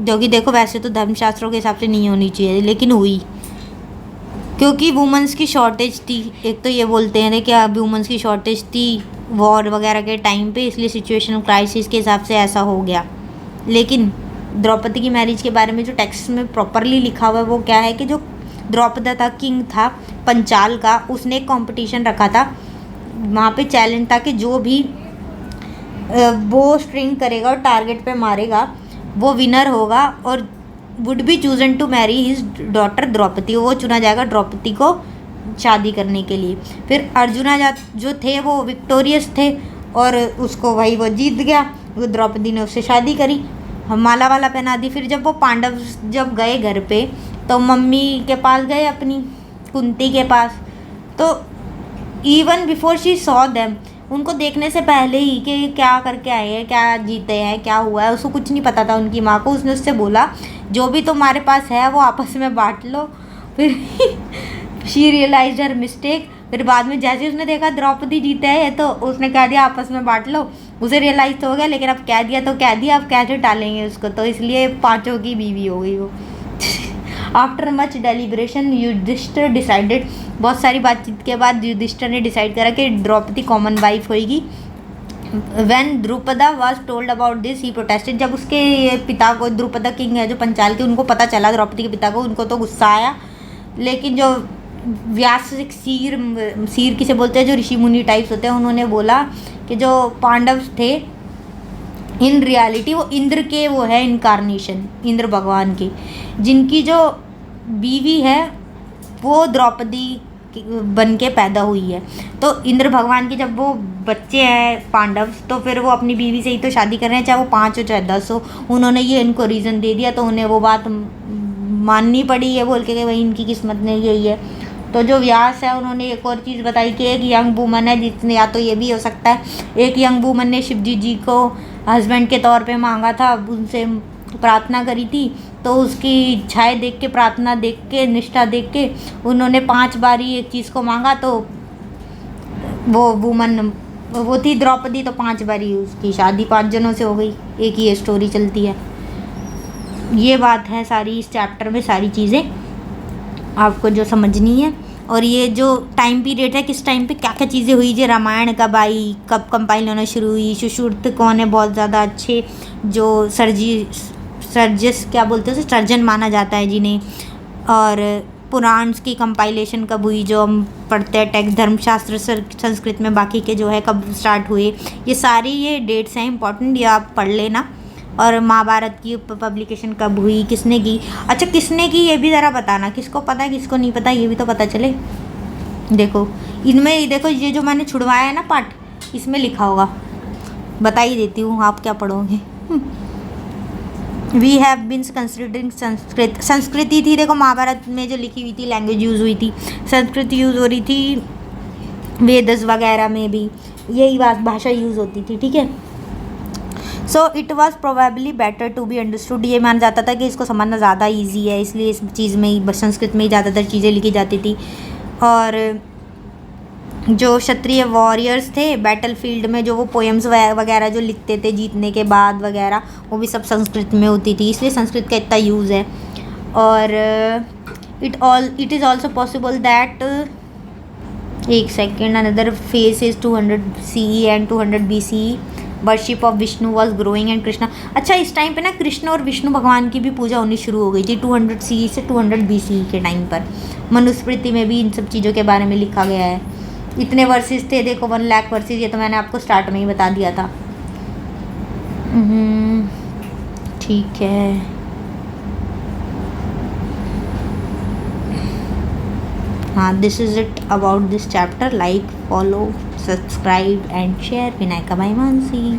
जो कि देखो वैसे तो धर्मशास्त्रों के हिसाब से नहीं होनी चाहिए लेकिन हुई, क्योंकि वुमेंस की शॉर्टेज थी। एक तो ये बोलते हैं कि अब वुमेंस की शॉर्टेज थी वॉर वगैरह के टाइम पे, इसलिए सिचुएशनल क्राइसिस के हिसाब से ऐसा हो गया। लेकिन द्रौपदी की मैरिज के बारे में जो टेक्स्ट में प्रॉपरली लिखा हुआ है वो क्या है कि जो द्रौपदा था, किंग था पंचाल का, उसने एक कॉम्पिटिशन रखा था, वहाँ पे चैलेंज था कि जो भी वो स्ट्रिंग करेगा और टारगेट पे मारेगा वो विनर होगा, और would be chosen to marry his daughter Draupadi, वो चुना जाएगा द्रौपदी को शादी करने के लिए। फिर अर्जुना जो थे वो विक्टोरियस थे और उसको भाई वो जीत गया, वो द्रौपदी ने उससे शादी करी, माला वाला पहना दी। फिर जब वो पांडव जब गए घर पे तो मम्मी के पास गए अपनी कुंती के पास, तो even before she saw them, उनको देखने से पहले ही कि क्या करके आए हैं, क्या जीते हैं, क्या हुआ है, उसको कुछ नहीं पता था उनकी माँ को। उसने उससे बोला जो भी तुम्हारे पास है वो आपस में बांट लो। फिर शी रियलाइज्ड हर मिस्टेक। फिर बाद में जैसे उसने देखा द्रौपदी जीते है तो उसने कह दिया आपस में बांट लो। उसे रियलाइज तो हो गया, लेकिन अब कह दिया तो कह दिया, अब कैसे टालेंगे उसको, तो इसलिए पाँचों की बीवी हो गई वो। After much deliberation Yudhishthira decided, बहुत सारी बातचीत के बाद युधिष्ठिर ने डिसाइड करा कि द्रौपदी कॉमन वाइफ होएगी When Drupada was told about this, he protested. जब उसके पिता को, द्रुपद किंग है जो पंचाल के, उनको पता चला द्रौपदी के पिता को, उनको तो गुस्सा आया। लेकिन जो व्यास सीर किसे बोलते हैं, जो ऋषि मुनि टाइप्स होते हैं, उन्होंने बोला कि जो पांडव थे इन रियलिटी वो इंद्र के वो है इनकारनेशन, इंद्र भगवान के, जिनकी जो बीवी है वो द्रौपदी बन के पैदा हुई है। तो इंद्र भगवान के जब वो बच्चे हैं पांडव, तो फिर वो अपनी बीवी से ही तो शादी कर रहे हैं, चाहे वो 5 हो चाहे 10 हो। उन्होंने ये इनको रीज़न दे दिया, तो उन्हें वो बात माननी पड़ी है बोल के भाई इनकी किस्मत में यही है। तो जो व्यास है उन्होंने एक और चीज़ बताई कि एक यंग वूमन है जिसने, या तो ये भी हो सकता है, एक यंग वूमन ने शिवजी जी को हस्बैंड के तौर पे मांगा था, उनसे प्रार्थना करी थी। तो उसकी इच्छाएं देख के, प्रार्थना देख के, निष्ठा देख के उन्होंने 5 बारी एक चीज़ को मांगा, तो वो वूमन वो थी द्रौपदी, तो 5 बारी उसकी शादी 5 जनों से हो गई। एक ही ये स्टोरी चलती है। ये बात है सारी इस चैप्टर में, सारी चीज़ें आपको जो समझनी है। और ये जो टाइम पीरियड है, किस टाइम पे क्या क्या चीज़ें हुई, जो रामायण कब आई, कब कंपाइल होना शुरू हुई, सुश्रुत कौन है बहुत ज़्यादा अच्छे जो सर्जस क्या बोलते हैं, सर्जन माना जाता है जिन्हें, और पुराण की कंपाइलेशन कब हुई जो हम पढ़ते हैं टेक्स्ट, धर्मशास्त्र संस्कृत में बाकी के जो है कब स्टार्ट हुए, ये सारी ये डेट्स हैं इंपॉर्टेंट, ये आप पढ़ लेना। और महाभारत की पब्लिकेशन कब हुई, किसने की, अच्छा किसने की ये भी ज़रा बताना, किसको पता है किसको नहीं पता, ये भी तो पता चले। देखो इनमें, देखो ये जो मैंने छुड़वाया है ना पार्ट, इसमें लिखा होगा, बता ही देती हूँ, आप क्या पढ़ोगे। We have been considering Sanskrit, संस्कृति थी, देखो महाभारत में जो लिखी हुई थी लैंग्वेज यूज़ हुई थी, संस्कृत यूज़ हो रही थी, वेदस वगैरह में भी यही भाषा यूज़ होती थी, ठीक है। So it was probably better to be understood, ये माना जाता था कि इसको समझना ज़्यादा ईजी है, इसलिए इस चीज़ में ही संस्कृत में ही ज़्यादातर चीज़ें लिखी जाती थी। और जो क्षत्रिय वॉरियर्स थे बैटल फील्ड में, जो वो पोएम्स वगैरह जो लिखते थे जीतने के बाद वगैरह, वो भी सब संस्कृत में होती थी, इसलिए संस्कृत का इतना यूज़ है। और it is also possible that, एक second, another phase is 200 CE and 200 BCE, worship of Vishnu was growing and Krishna. अच्छा इस टाइम पे ना कृष्ण और विष्णु भगवान की भी पूजा होनी शुरू हो गई थी 200 CE से 200 BCE के टाइम पर। मनुस्मृति में भी इन सब चीज़ों के बारे में लिखा गया है। इतने वर्सेस थे, देखो 1 लाख वर्सेस, ये तो मैंने आपको स्टार्ट में ही बता दिया था। ठीक है, हाँ, this is it about this chapter. Like, follow, subscribe and share. Vinayaka by Mansi.